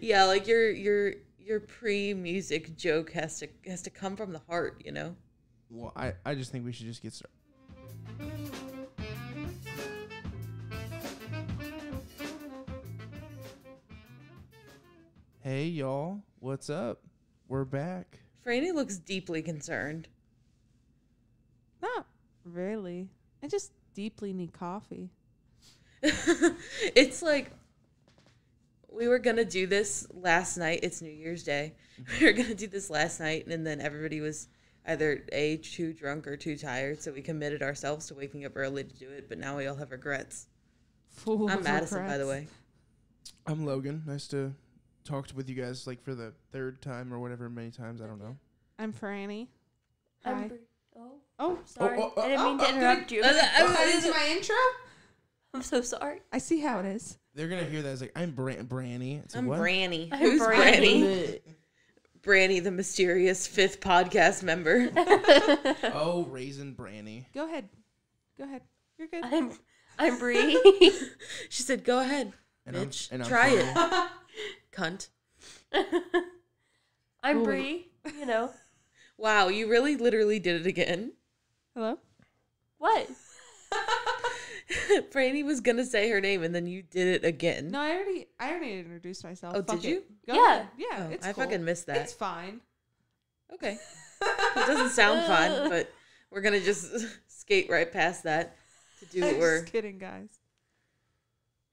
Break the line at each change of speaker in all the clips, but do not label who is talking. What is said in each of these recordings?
Yeah, like your pre-music joke has to come from the heart, you know?
Well, I just think we should just get started. Hey, y'all. What's up? We're back.
Franny looks deeply concerned.
Not really. I just deeply need coffee.
It's like we were going to do this last night. It's New Year's Day. We were going to do this last night, and then everybody was either A, too drunk or too tired, so we committed ourselves to waking up early to do it, but now we all have regrets.
Full
I'm
of
Madison, by the
regrets.
way.
I'm Logan. Nice to talk with you guys like for the third time or whatever many times. I don't know.
I'm Franny. Hi.
Oh, sorry.
oh,
I didn't mean to interrupt you.
That is my intro?
I'm so sorry.
I see how it is.
They're going to hear that as like, I'm Branny. It's like,
I'm
what?
Branny.
I'm
Who's
Branny.
Branny? Branny, the mysterious 5th podcast member.
Oh, Raisin Branny.
Go ahead. You're good.
I'm Bree.
She said, go ahead,
And
bitch.
I'm
Try it.
Franny.
Cunt.
I'm
Ooh.
Bree. You know
Wow, you really literally did it again.
Hello?
what?
Franny was going to say her name, and then you did it again.
No, I already introduced myself.
Oh,
Fuck
did you?
it. Go
Yeah.
ahead. Yeah,
Oh,
it's
I
cool.
fucking missed that.
It's fine.
Okay. It doesn't sound fun, but we're going to just skate right past that to do what
I'm
we're
just kidding, guys.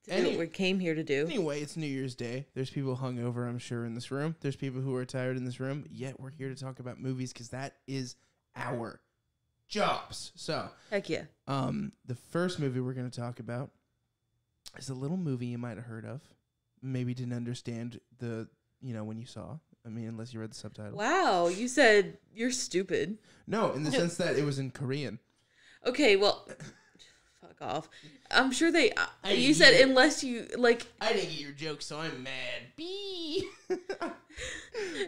what we came here to do.
Anyway, it's New Year's Day. There's people hungover, I'm sure, in this room. There's people who are tired in this room. Yet we're here to talk about movies because that is our jobs. So,
Heck yeah.
the first movie we're going to talk about is a little movie you might have heard of. Maybe didn't understand when you saw. I mean, unless you read the subtitles.
Wow, you said you're stupid.
No, in the sense that it was in Korean.
Okay, well, fuck off. I'm sure they.
I
You
didn't
said
get it.
unless you like.
I didn't get your joke, so I'm mad. Bee.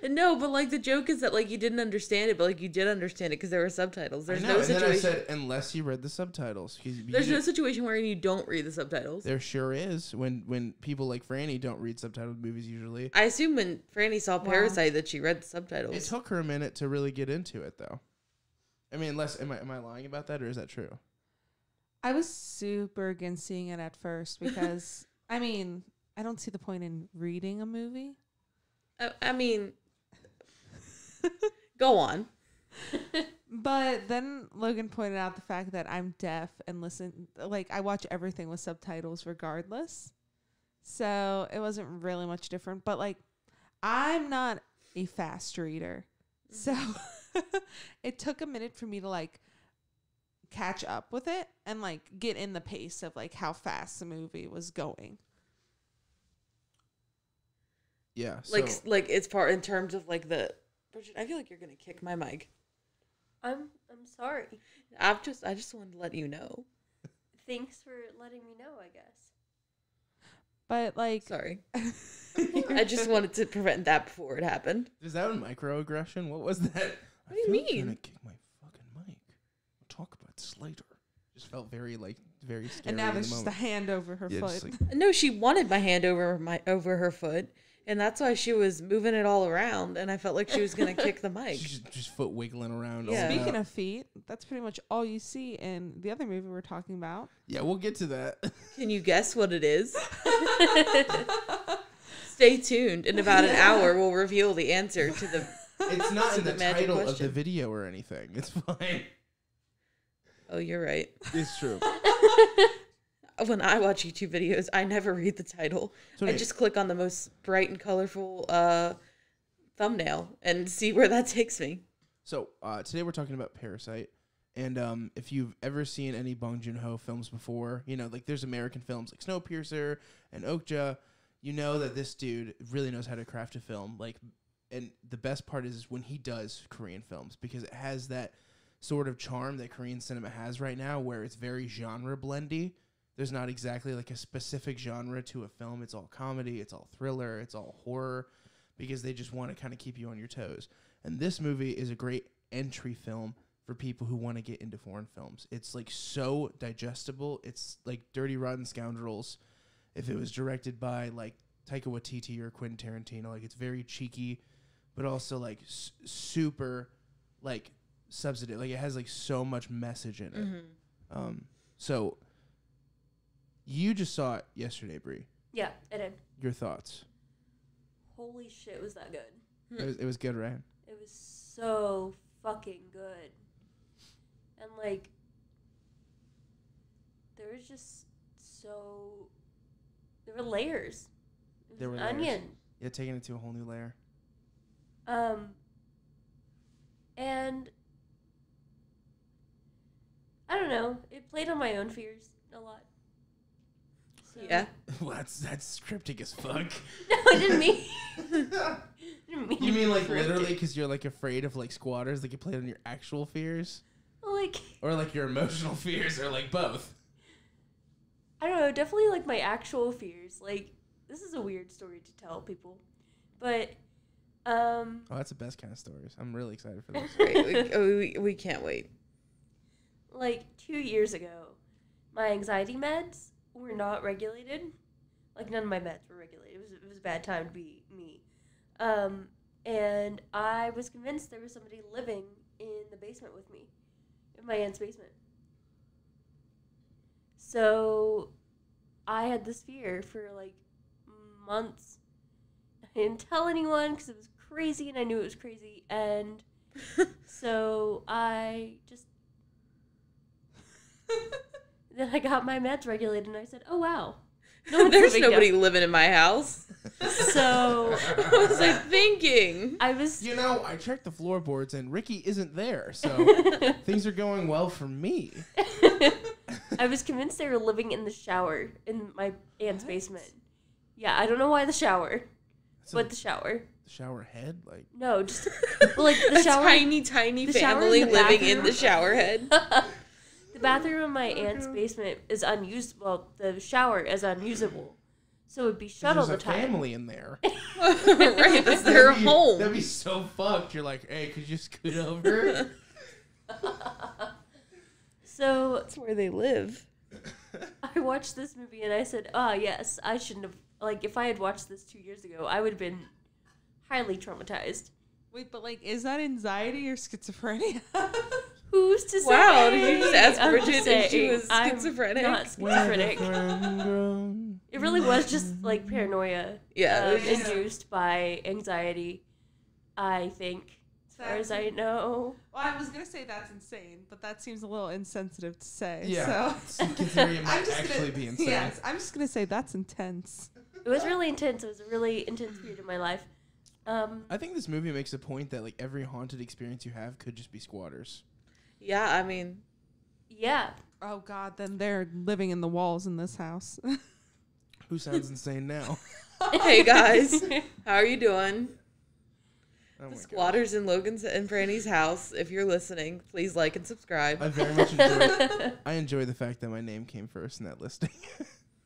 No, but like the joke is that like you didn't understand it, but like you did understand it because there were subtitles. There's no
and then I
situation.
said unless you read the subtitles. 'Cause you
There's no
didn't-
situation wherein you don't read the subtitles.
There sure is. When people like Franny don't read subtitled movies usually.
I assume when Franny saw
Wow.
Parasite that she read the subtitles.
It took her a minute to really get into it, though. I mean, unless am I lying about that, or is that true?
I was super against seeing it at first because, I mean, I don't see the point in reading a movie.
I mean, go on.
But then Logan pointed out the fact that I'm deaf and I watch everything with subtitles regardless. So it wasn't really much different. But like, I'm not a fast reader. So it took a minute for me to like catch up with it and like get in the pace of like how fast the movie was going.
Yeah.
Like it's part in terms of like the. Bridget, I feel like you're gonna kick my mic.
I'm sorry.
I just wanted to let you know.
Thanks for letting me know, I guess.
But like,
Sorry. I just wanted to prevent that before it happened.
is that a microaggression? What was that?
What do you mean?
I'm gonna kick my fucking mic. We'll talk about this later. Just felt very scary.
and now
in
there's
the
just a
moment.
hand over her
Yeah,
foot.
just like,
No, she wanted my hand over her foot, and that's why she was moving it all around, and I felt like she was gonna kick the mic.
she's just foot wiggling around.
Yeah.
all
Speaking
about.
of feet, that's pretty much all you see in the other movie we're talking about.
Yeah, we'll get to that.
Can you guess what it is? Stay tuned. In about an hour, we'll reveal the answer to the.
It's not
To
in the
the magic
title of the
question.
video or anything. It's fine.
Oh, you're right.
It's true.
When I watch YouTube videos, I never read the title.
So
I
anyway,
just click on the most bright and colorful thumbnail and see where that takes me.
So today we're talking about Parasite, and if you've ever seen any Bong Joon-ho films before, like there's American films like Snowpiercer and Okja, you know that this dude really knows how to craft a film. And the best part is when he does Korean films, because it has that sort of charm that Korean cinema has right now, where it's very genre blendy. There's not exactly like a specific genre to a film. It's all comedy, it's all thriller, it's all horror, because they just want to kind of keep you on your toes. And this movie is a great entry film for people who want to get into foreign films. It's like so digestible. It's like Dirty Rotten Scoundrels if it was directed by like Taika Waititi or Quentin Tarantino. Like, it's very cheeky, but also like super like substantive. Like, it has like so much message in it. So you just saw it yesterday, Bree.
Yeah, I did.
Your thoughts?
Holy shit, was that good?
It was good, right?
It was so fucking good. And, like, there was just so... There were layers. It was
There were
an
layers.
onion.
Yeah, taking it to a whole new layer.
And... I don't know. It played on my own fears a lot. So.
Yeah.
Well, that's cryptic as fuck.
No, I didn't mean...
You mean like literally because you're like afraid of like squatters? Like, you played on your actual fears?
Like...
Or like your emotional fears, or like both?
I don't know, definitely like my actual fears. Like, this is a weird story to tell people. But,
Oh, that's the best kind of stories. I'm really excited for this.
Great. We can't wait.
like 2 years ago, my anxiety meds were not regulated. Like, none of my meds were regulated. It was a bad time to be me. And I was convinced there was somebody living in the basement with me, in my aunt's basement. So I had this fear for like months. I didn't tell anyone because it was crazy and I knew it was crazy. And so I just... Then I got my meds regulated and I said, oh, wow.
There's nobody living in my house.
So
What was I thinking?
I was...
You know, I checked the floorboards and Ricky isn't there, so things are going well for me.
I was convinced they were living in the shower in my aunt's basement. Yeah, I don't know why the shower, but the shower.
The shower head? Like,
No, just like the shower.
Tiny
the shower
family
in the
living in
bathroom.
the shower head.
The bathroom in my aunt's basement is unused. Well, the shower is unusable, so it would be shut all
there's
the
a
time.
family in there.
Right, that's their
That'd be-
home.
That'd be so fucked. You're like, hey, could you scoot over?
So
That's where they live.
I watched this movie and I said, "Ah, yes, I shouldn't have." Like, if I had watched this 2 years ago, I would have been highly traumatized.
Wait, but like, is that anxiety or schizophrenia?
Who's to say?
Wow, did you just ask
I'm
Bridget
just
if she
saying,
was
I'm
schizophrenic?
not
Where the
schizophrenic.
friend grown.
It really was just like paranoia.
Yeah, it was just-
induced by anxiety. I think, as far as I know.
Well, I was gonna say that's insane, but that seems a little insensitive to say.
Yeah,
So
considering it might
I'm just
actually
gonna,
be insane.
Yes, I'm just gonna say that's intense.
It was really intense. It was a really intense period in my life.
I think this movie makes a point that like every haunted experience you have could just be squatters.
Yeah, I mean,
Yeah.
Oh God, then they're living in the walls in this house.
Who sounds insane now?
hey guys, how are you doing?
Oh my
The
God.
squatters in Logan's and Frani's house. If you're listening, please like and subscribe.
I very much enjoy. I enjoy the fact that my name came first in that listing.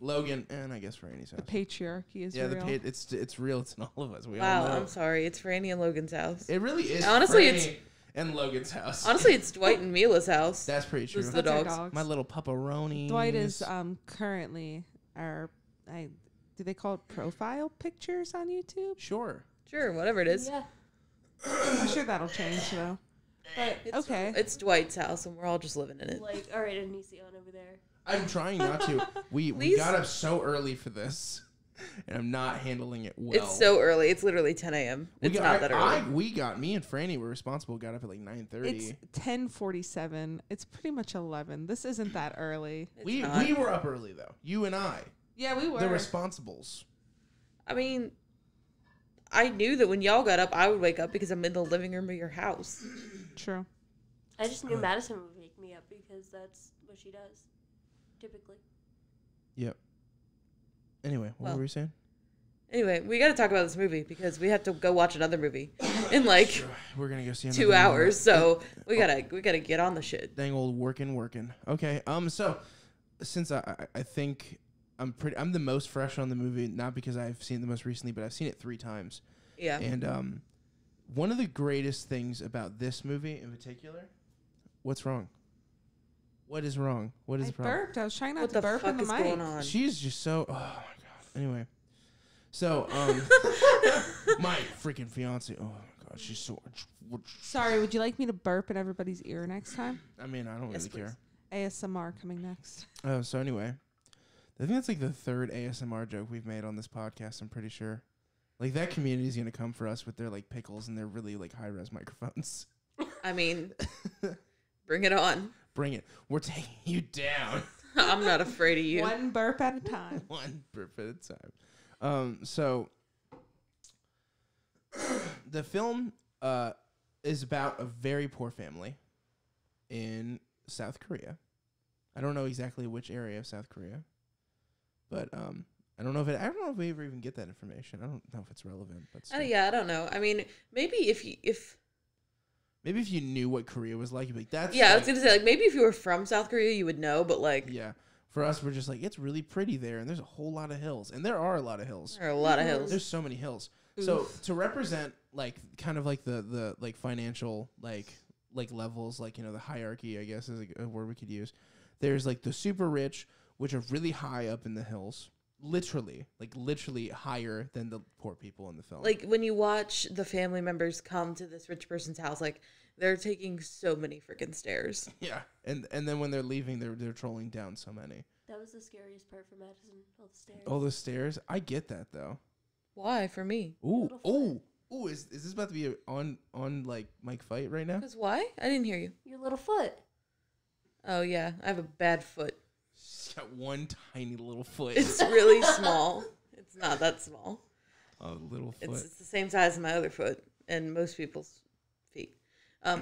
Logan, and I guess Franny's
The
house.
patriarchy is
Yeah,
real.
it's real. It's in all of us. We
Wow,
all know.
I'm sorry. It's Franny and Logan's house.
It really is.
Honestly,
Franny
it's-
and Logan's house.
Honestly, it's Dwight and Mila's house.
That's pretty true.
Just the
That's our
dogs.
dogs.
My little pepperoni.
Dwight is currently our do they call it profile pictures on YouTube?
Sure.
Sure, whatever it is.
Yeah.
I'm sure that'll change though.
But,
It's,
Okay.
It's Dwight's house, and we're all just living in it.
like, all right, Anision over there.
I'm trying not to. We
Please?
got up so early for this, and I'm not handling it well.
It's so early. It's literally 10 a.m.
We
It's
got,
not that early.
me and Franny were responsible. Got up at like 9:30.
It's 10:47. It's pretty much 11. This isn't that early.
It's
We
not.
were up early though. You and I,
Yeah, we were.
the responsibles.
I mean, I knew that when y'all got up, I would wake up because I'm in the living room of your house.
True.
I just knew Madison would wake me up because that's what she does, typically.
Yep. Anyway, what
Well,
were we saying?
Anyway, we got to talk about this movie because we have to go watch another movie in like
We're gonna go see
2
another
hours.
movie.
So we gotta get on the shit.
Dang old working. Okay. So since I think I'm the most fresh on the movie, not because I've seen it the most recently, but I've seen it 3 times.
Yeah.
And one of the greatest things about this movie in particular, what's wrong? What is wrong? What is
I
the problem?
burped. I was trying not
What
to
the
burp in
fuck
the
is
mic.
going on?
She's just so. Oh my god. Anyway, So, my freaking fiance. Oh my god, she's so.
Sorry, would you like me to burp in everybody's ear next time?
I mean, I don't really care.
ASMR coming next.
So anyway, I think that's like the third ASMR joke we've made on this podcast. I'm pretty sure. Like that community is gonna come for us with their like pickles and their really like high res microphones.
I mean, bring it on.
Bring it. We're taking you down.
I'm not afraid of you.
One burp at a time.
One burp at a time. So the film is about a very poor family in South Korea. I don't know exactly which area of South Korea, but I don't know if we ever even get that information. I don't know if it's relevant, but still.
Yeah, I don't know. I mean, maybe if
you knew what Korea was like, you'd be like, that's
yeah,
like,
I was gonna say like maybe if you were from South Korea, you would know, but like
yeah. For us, we're just like, it's really pretty there, and there's a whole lot of hills, and there are a lot of hills.
there are a lot of hills.
There's so many hills. So to represent like kind of like the like financial like levels, like, you know, the hierarchy, I guess is a word we could use. There's like the super rich, which are really high up in the hills, literally higher than the poor people in the film.
Like when you watch the family members come to this rich person's house, like they're taking so many freaking stairs.
Yeah, and then when they're leaving, they're trolling down so many.
That was the scariest part for Madison. All the stairs.
All the stairs. I get that though.
Why for me?
Ooh. Is this about to be a on like mic fight right now?
Because why? I didn't hear you.
Your little foot.
Oh yeah, I have a bad foot.
She's got one tiny little foot.
It's really small. It's not that small.
A little foot.
It's the same size as my other foot and most people's feet. I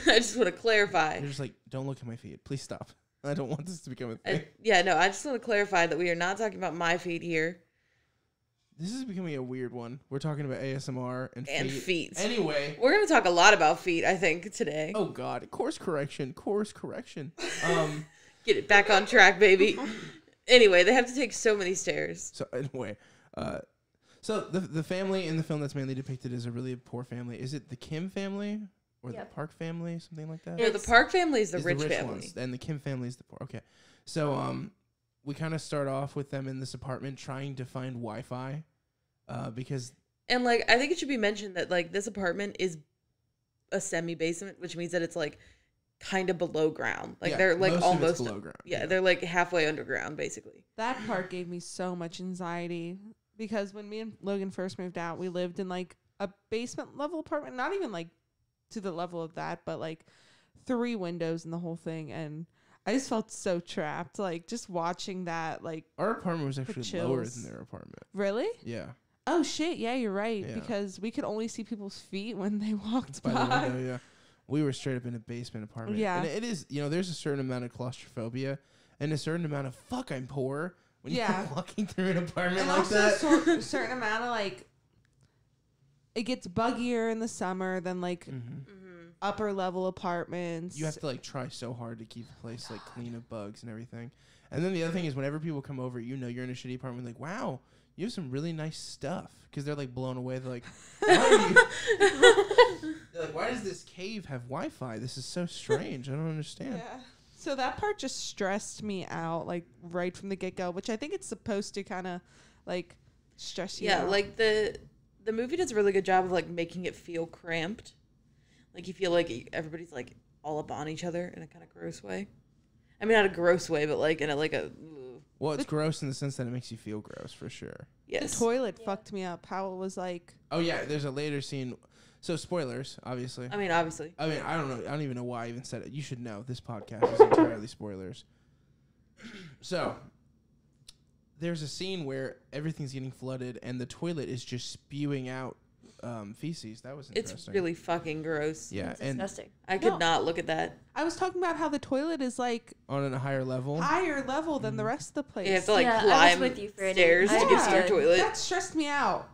just want to clarify.
You're just like, don't look at my feet. Please stop. I don't want this to become a thing.
I just want to clarify that we are not talking about my feet here.
This is becoming a weird one. We're talking about ASMR and
feet.
Anyway.
We're going to talk a lot about feet, I think, today.
Oh, God. Course correction.
Get it back on track, baby. Anyway, they have to take so many stairs.
So, anyway. So, the family in the film that's mainly depicted is a really poor family. Is it the Kim family? Or the Park family? Something like that?
No, the Park family is the rich family.
Ones, and the Kim family is the poor. Okay. So, we kind of start off with them in this apartment trying to find Wi-Fi. Because
and like I think it should be mentioned that like this apartment is a semi-basement, which means that it's like kind of below ground. Like they're like almost
below ground.
Yeah, they're like halfway underground basically.
That part gave me so much anxiety because when me and Logan first moved out, we lived in like a basement level apartment, not even like to the level of that, but like 3 windows in the whole thing, and I just felt so trapped. Like just watching that, like
our apartment was actually lower than their apartment.
Really?
Yeah.
Oh shit! Yeah, you're right.
Yeah.
Because we could only see people's feet when they walked
by
by.
the window. Yeah, we were straight up in a basement apartment.
Yeah,
and it is. You know, there's a certain amount of claustrophobia and a certain amount of fuck. I'm poor when you're walking through an apartment
and
like
also
that.
A certain amount of like, it gets buggier in the summer than like upper level apartments.
You have to like try so hard to keep the place like clean of bugs and everything. And then the other thing is, whenever people come over, you know you're in a shitty apartment. Like, wow. You have some really nice stuff, because they're like blown away. They're like, why does this cave have Wi-Fi? This is so strange. I don't understand.
Yeah. So that part just stressed me out, like right from the get-go, which I think it's supposed to kind of like stress you out.
Yeah, like the movie does a really good job of like making it feel cramped. Like you feel like everybody's like all up on each other in a kind of gross way. I mean, not a gross way, but like in a like a.
Well, it's gross in the sense that it makes you feel gross, for sure.
Yes.
The toilet fucked me up. How it was like...
Oh, yeah. There's a later scene. So, spoilers, obviously.
I mean, obviously.
I mean, I don't know. I don't even know why I even said it. You should know. This podcast is entirely spoilers. So, there's a scene where everything's getting flooded and the toilet is just spewing out feces. That was interesting.
It's really fucking gross.
Yeah.
It's disgusting.
I could not look at that.
I was talking about how the toilet is like
on a higher level
than the rest of the place.
You have to like
I
climb
was with you, Franny.
stairs to get to your toilet.
That stressed me out.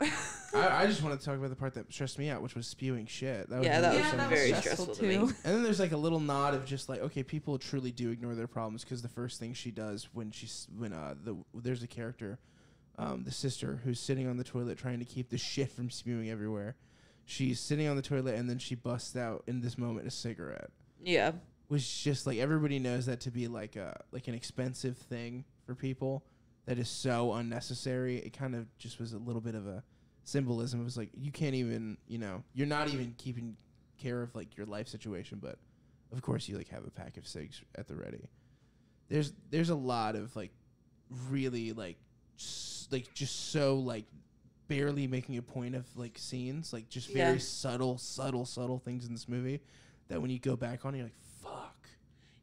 I just want to talk about the part that stressed me out, which was spewing shit. That was
that
really
was very stressful to me.
And then there's like a little nod of just like, okay, people truly do ignore their problems, because the first thing she does when there's a character, the sister who's sitting on the toilet trying to keep the shit from spewing everywhere. She's sitting on the toilet and then she busts out in this moment a cigarette.
Yeah.
Which just like everybody knows that to be like an expensive thing for people. that is so unnecessary. It kind of just was a little bit of a symbolism. It was like, you can't even, you're not even keeping care of like your life situation, but of course you like have a pack of cigs at the ready. There's a lot of like really like just so like barely making a point of like scenes, like just very subtle things in this movie that when you go back on, you're like, fuck.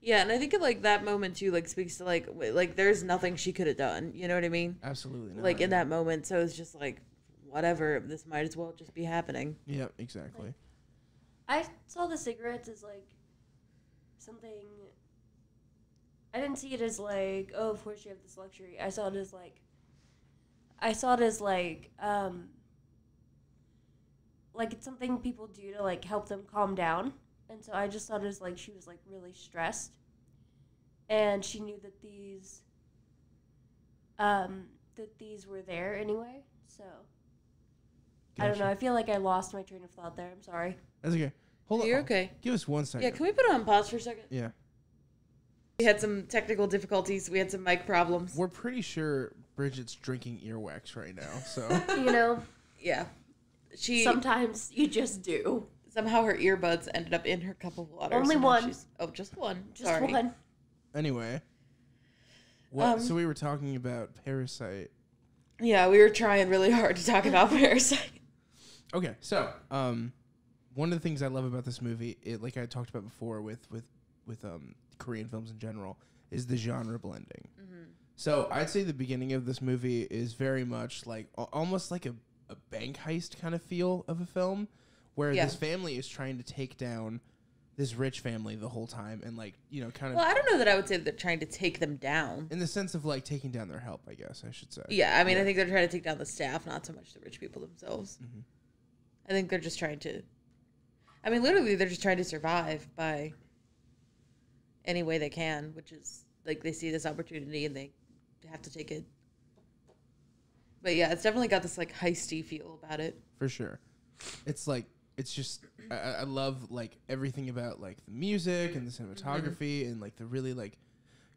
Yeah, and I think like that moment too, like speaks to like there's nothing she could have done. You know what I mean?
Absolutely not.
Like in that moment, so it's just like, whatever. This might as well just be happening.
Yeah, exactly.
Like, I saw the cigarettes as like something. I didn't see it as like, oh, of course you have this luxury. I saw it as like it's something people do to like help them calm down. And so I just thought it was like she was like really stressed, and she knew that these were there anyway. So I don't know. I feel like I lost my train of thought there. I'm sorry.
That's okay. Hold on.
You're okay.
Give us 1 second.
Yeah, can we put it on pause for a second?
Yeah.
We had some technical difficulties. We had some mic problems.
We're pretty sure Bridget's drinking earwax right now. So
Yeah.
Sometimes you just do.
Somehow her earbuds ended up in her cup of water.
Only
so
one.
Just one.
Just
Sorry.
one.
Anyway, so we were talking about Parasite.
Yeah, we were trying really hard to talk about Parasite.
Okay, so one of the things I love about this movie, like I talked about before with Korean films in general, is the genre blending. Mm-hmm. So I'd say the beginning of this movie is very much like almost like a bank heist kind of feel of a film, where this family is trying to take down this rich family the whole time, and like kind of.
Well, I don't know that I would say that they're trying to take them down.
In the sense of like taking down their help, I guess I should say.
Yeah, I mean, I think they're trying to take down the staff, not so much the rich people themselves.
Mm-hmm.
I think they're just trying to. I mean, literally, they're just trying to survive by any way they can, which is like they see this opportunity and they have to take it. But yeah, it's definitely got this like heisty feel about it.
For sure, it's like. It's just I love like everything about like the music and the cinematography and like the really like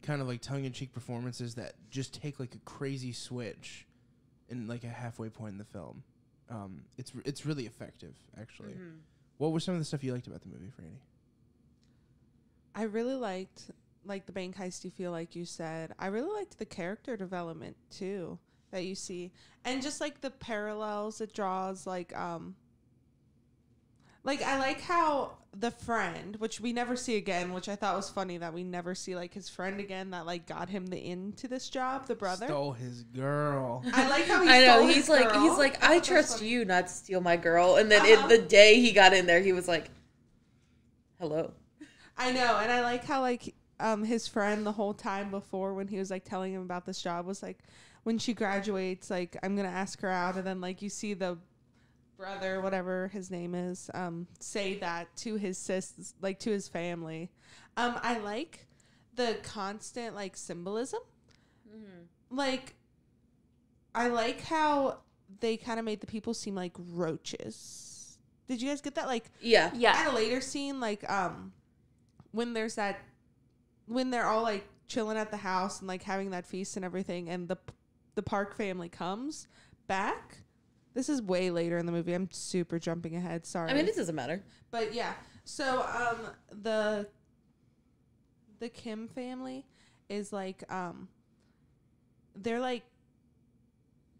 kind of like tongue-in-cheek performances that just take like a crazy switch in like a halfway point in the film. It's really effective actually. Mm-hmm. What was some of the stuff you liked about the movie, Franny?
I really liked like the bank heisty feel, like you said. I really liked the character development too that you see, and just like the parallels it draws, like I like how the friend, which we never see again, which I thought was funny that we never see like his friend again that like got him into this job, the brother.
Stole his girl.
I like how
he's like I trust you not to steal my girl, and then the day he got in there, he was like, "Hello."
I know, and I like how like his friend the whole time before when he was like telling him about this job was like, when she graduates, like I'm gonna ask her out, and then like you see the brother, whatever his name is, say that to his to his family. I like the constant like symbolism. Mm-hmm. Like, I like how they kind of made the people seem like roaches. Did you guys get that? Like,
yeah.
At a later scene, like when they're all like chilling at the house and like having that feast and everything, and the Park family comes back. This is way later in the movie. I'm super jumping ahead. Sorry.
I mean, it doesn't matter.
But yeah. So the Kim family is like they're like,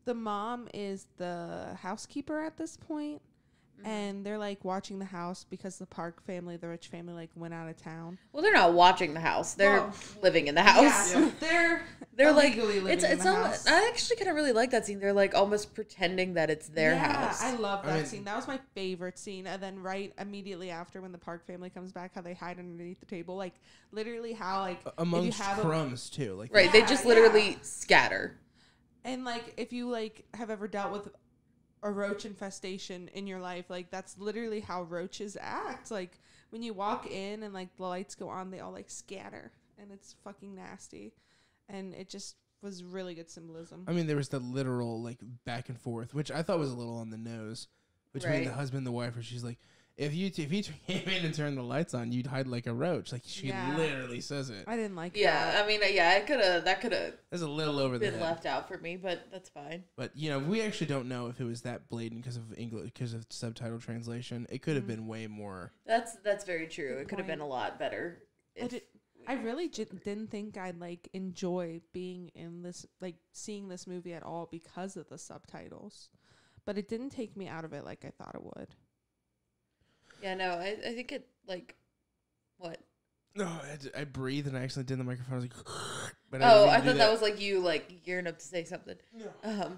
the mom is the housekeeper at this point. Mm-hmm. And they're like watching the house because the Park family, the rich family, like went out of town.
Well, they're not watching the house; they're living in the house.
Yeah.
They're like
living in the house.
I actually kind of really like that scene. They're like almost pretending that it's their house.
I love that scene. That was my favorite scene. And then right immediately after, when the Park family comes back, how they hide underneath the table, like literally how like
amongst crumbs too, like
right. They just literally scatter.
And like if you like have ever dealt with a roach infestation in your life, like that's literally how roaches act. Like when you walk in and like the lights go on, they all like scatter, and it's fucking nasty. And it just was really good symbolism.
I mean, there was the literal like back and forth, which I thought was a little on the nose between the husband and the wife, where she's like, if you came in and turned the lights on, you'd hide like a roach. Like she literally says it.
I didn't like that.
Yeah, I mean, yeah, that could have
That's a little over the
been
head.
left out for me, but that's fine.
But we actually don't know if it was that blatant because of English, because of subtitle translation. It could have been way more.
That's very true.
Good
It could have been
point.
a lot better.
I really didn't think I'd like enjoy being in this, like seeing this movie at all because of the subtitles, but it didn't take me out of it like I thought it would.
Yeah, no, I think it like what?
No, I breathed and I accidentally did in the microphone. I was like, but
I thought that was like you like gearing up to say something.
No.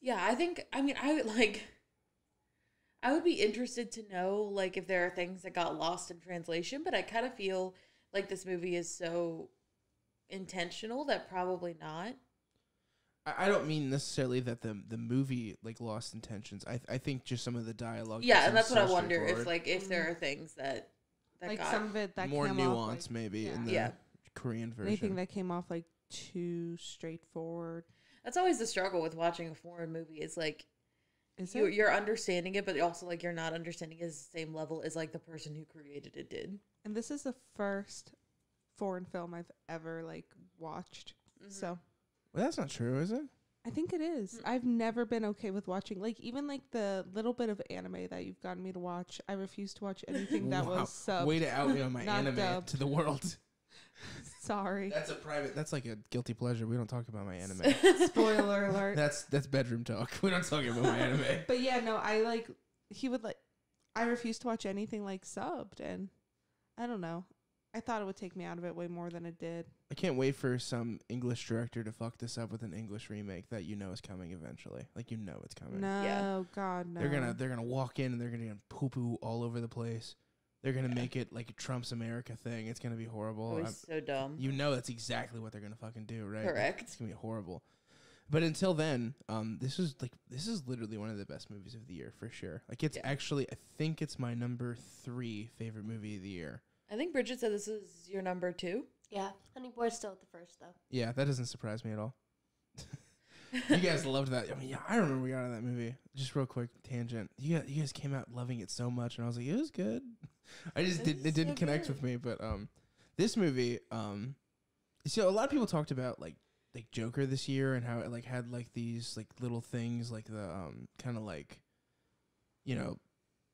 Yeah, I would be interested to know like if there are things that got lost in translation, but I kind of feel like this movie is so intentional that probably not.
I don't mean necessarily that the movie like lost intentions. I think just some of the dialogue.
Yeah, and that's what I
so
wonder if
straightforward.
like if there are things that
Like
got
some of it that
more
came
nuance
off,
maybe in the Korean version.
anything that came off like too straightforward.
That's always the struggle with watching a foreign movie. Is like
Is
you're understanding it, but also like you're not understanding it at the same level as like the person who created it did.
And this is the first foreign film I've ever like watched.
Mhm.
So
Well, that's not true, is it?
I think it is. I've never been okay with watching like even like the little bit of anime that you've gotten me to watch. I refuse to watch anything that was subbed.
Way to out my
not
anime
dubbed.
to the world.
Sorry.
That's like a guilty pleasure. We don't talk about my anime.
Spoiler alert.
That's bedroom talk. We don't talk about my anime.
But yeah, no, I refuse to watch anything like subbed, and I don't know. I thought it would take me out of it way more than it did.
I can't wait for some English director to fuck this up with an English remake that is coming eventually. Like it's coming.
No,
Yeah.
God, no.
They're gonna walk in and they're gonna poo poo all over the place. They're gonna make it like a Trump's America thing. It's gonna be horrible.
It was so dumb.
That's exactly what they're gonna fucking do, right?
Correct.
It's gonna be horrible. But until then, this is literally one of the best movies of the year for sure. Like it's actually, I think it's my number 3 favorite movie of the year.
I think Bridget said this is your number 2.
Yeah, Honey Boy's still at the first though.
Yeah, that doesn't surprise me at all. You guys loved that. I mean, yeah, I remember we got on that movie. Just real quick tangent. You guys came out loving it so much, and I was like, it was good. It didn't connect with me, but this movie, a lot of people talked about like Joker this year and how it like had like these like little things like the kind of like,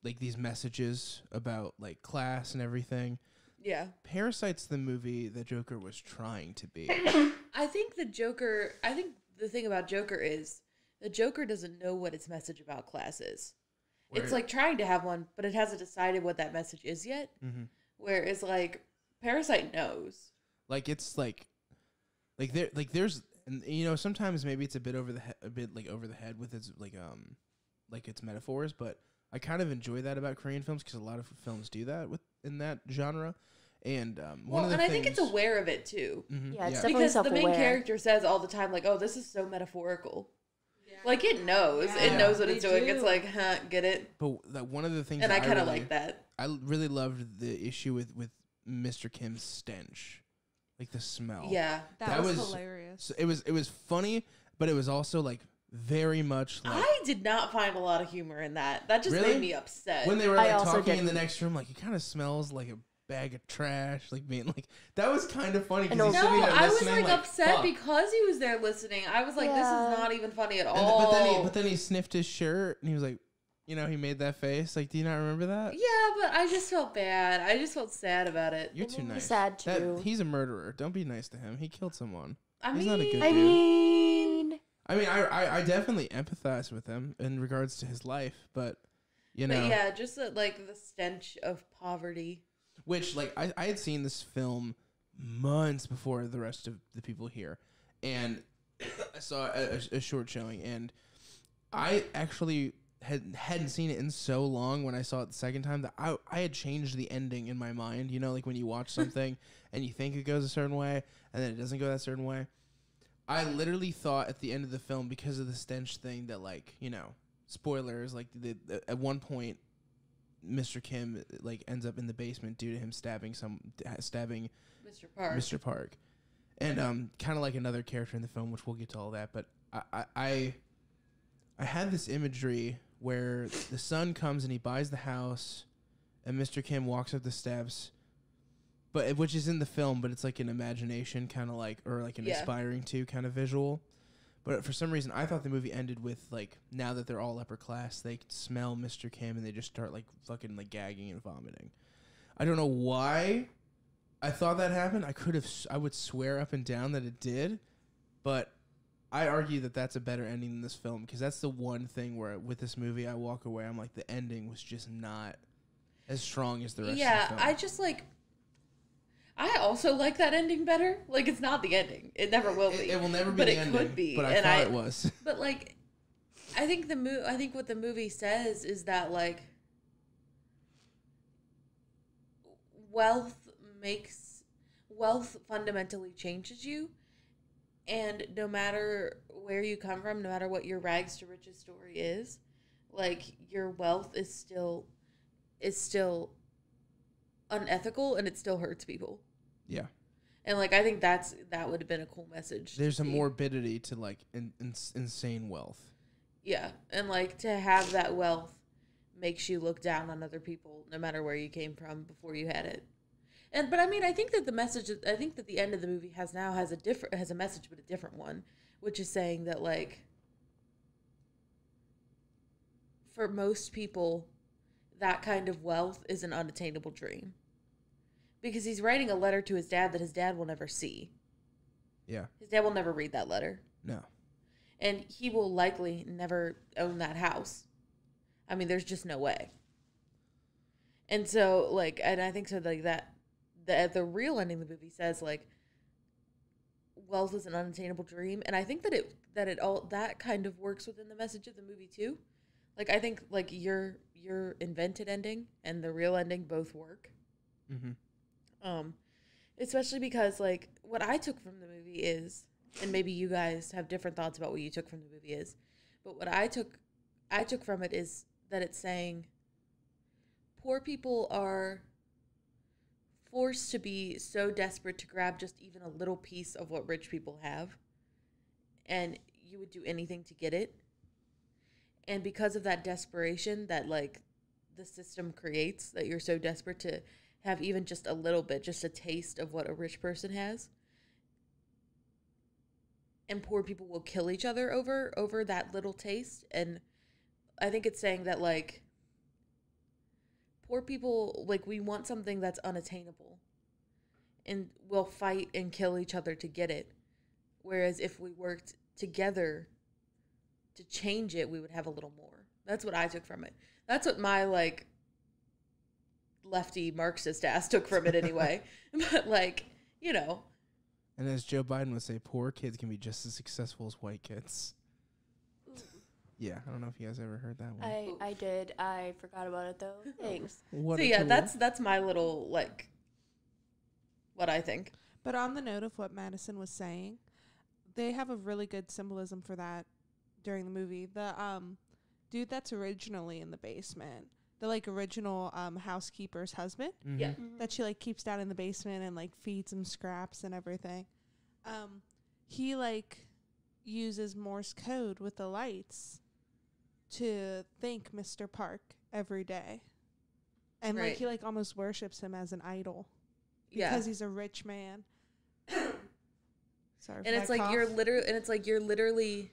like these messages about like class and everything.
Yeah.
Parasite's the movie that Joker was trying to be.
I think the thing about Joker is the Joker doesn't know what its message about class is. It's like trying to have one, but it hasn't decided what that message is yet.
Mm-hmm.
Whereas like Parasite knows.
Like it's there's and sometimes maybe it's a bit over the head with its like its metaphors, but I kind of enjoy that about Korean films because a lot of films do that in that genre. And
I think it's aware of it too.
Mm-hmm,
Yeah, it's definitely
because the
self-aware.
main character says all the time, like, "Oh, this is so metaphorical."
Yeah.
Like it knows,
Yeah.
it knows what
They
it's doing.
do.
It's like, huh, get it?
But that one of the things,
And
that
I kind of
really,
like that.
I really loved the issue with Mr. Kim's stench, like the smell.
Yeah,
That was hilarious.
So it was funny, but it was also like very much like
I did not find a lot of humor in that. That just
Really?
made me upset.
when they were
I
like
also
talking in the
didn't.
next room, like it kind of smells like a bag of trash, like being like that was kind of funny. 'Cause
No,
he's
No,
sitting there
I was
listening,
like upset
fuck.
because he was there listening. I was like, this
Yeah.
is not even funny at
And
all.
but then he sniffed his shirt and he was like, he made that face. Like, do you not remember that?
Yeah, but I just felt bad. I just felt sad about it.
You're
It
too
made me
nice.
sad, too.
He's a murderer. Don't be nice to him. He killed someone.
I
He's
mean,
not a good
I
dude.
mean,
I definitely empathize with him in regards to his life, but
but yeah, just like the stench of poverty.
which like I had seen this film months before the rest of the people here, and I saw a short showing, and I actually hadn't seen it in so long when I saw it the second time that I had changed the ending in my mind. Like when you watch something and you think it goes a certain way and then it doesn't go that certain way. I literally thought at the end of the film, because of the stench thing, that like spoilers, like at one point Mr. Kim like ends up in the basement due to him stabbing
Mr. Park.
Mr. Park, and kind of like another character in the film, which we'll get to all that. But I had this imagery where the son comes and he buys the house, and Mr. Kim walks up the steps, which is in the film, but it's like an imagination kind of like, or like an aspiring to kind of visual. But for some reason, I thought the movie ended with like, now that they're all upper class, they smell Mr. Kim and they just start like fucking like gagging and vomiting. I don't know why I thought that happened. I would swear up and down that it did, but I argue that that's a better ending than this film, because that's the one thing where with this movie I walk away, I'm like, the ending was just not as strong as the rest of the film.
Yeah, I just like, I also like that ending better. Like, it's not the ending. It never will be.
It will never be
but
the
it
ending.
Could be.
But I thought it was.
But like, I think I think what the movie says is that like, wealth fundamentally changes you, and no matter where you come from, no matter what your rags to riches story is, like, your wealth is still unethical, and it still hurts people.
Yeah.
And like, I think that would have been a cool message.
There's a morbidity to like insane wealth.
Yeah, and like, to have that wealth makes you look down on other people, no matter where you came from before you had it. But I mean, I think that the end of the movie has a message, but a different one, which is saying that like, for most people, that kind of wealth is an unattainable dream. Because he's writing a letter to his dad that his dad will never see.
Yeah.
His dad will never read that letter.
No.
And he will likely never own that house. I mean, there's just no way. And so, like, and I think so, like, the real ending of the movie says, like, wealth is an unattainable dream. And I think that kind of works within the message of the movie too. Like, I think, like, your invented ending and the real ending both work.
Mm-hmm.
Especially because, like, what I took from the movie is, and maybe you guys have different thoughts about what you took from the movie is, but what I took from it is that it's saying poor people are forced to be so desperate to grab just even a little piece of what rich people have, and you would do anything to get it. And because of that desperation that, like, the system creates, that you're so desperate to have even just a little bit, just a taste of what a rich person has, and poor people will kill each other over that little taste. And I think it's saying that, like, poor people, like, we want something that's unattainable, and we'll fight and kill each other to get it. Whereas if we worked together to change it, we would have a little more. That's what I took from it. That's what my, like, lefty Marxist ass took from it anyway. But, like, you know.
And as Joe Biden would say, poor kids can be just as successful as white kids.
Ooh.
Yeah, I don't know if you guys ever heard that one.
I did. I forgot about it though. Thanks.
What
so
a
yeah,
tool.
that's my little, like, what I think.
But on the note of what Madison was saying, they have a really good symbolism for that during the movie. The dude that's originally in the basement, the, like, original housekeeper's husband,
Mm-hmm.
Yeah.
that she, like, keeps down in the basement and, like, feeds him scraps and everything. He, like, uses Morse code with the lights to thank Mr. Park every day. And, like,
Right.
he, like, almost worships him as an idol
Yeah.
because he's a rich man. Sorry.
And it's like you're literally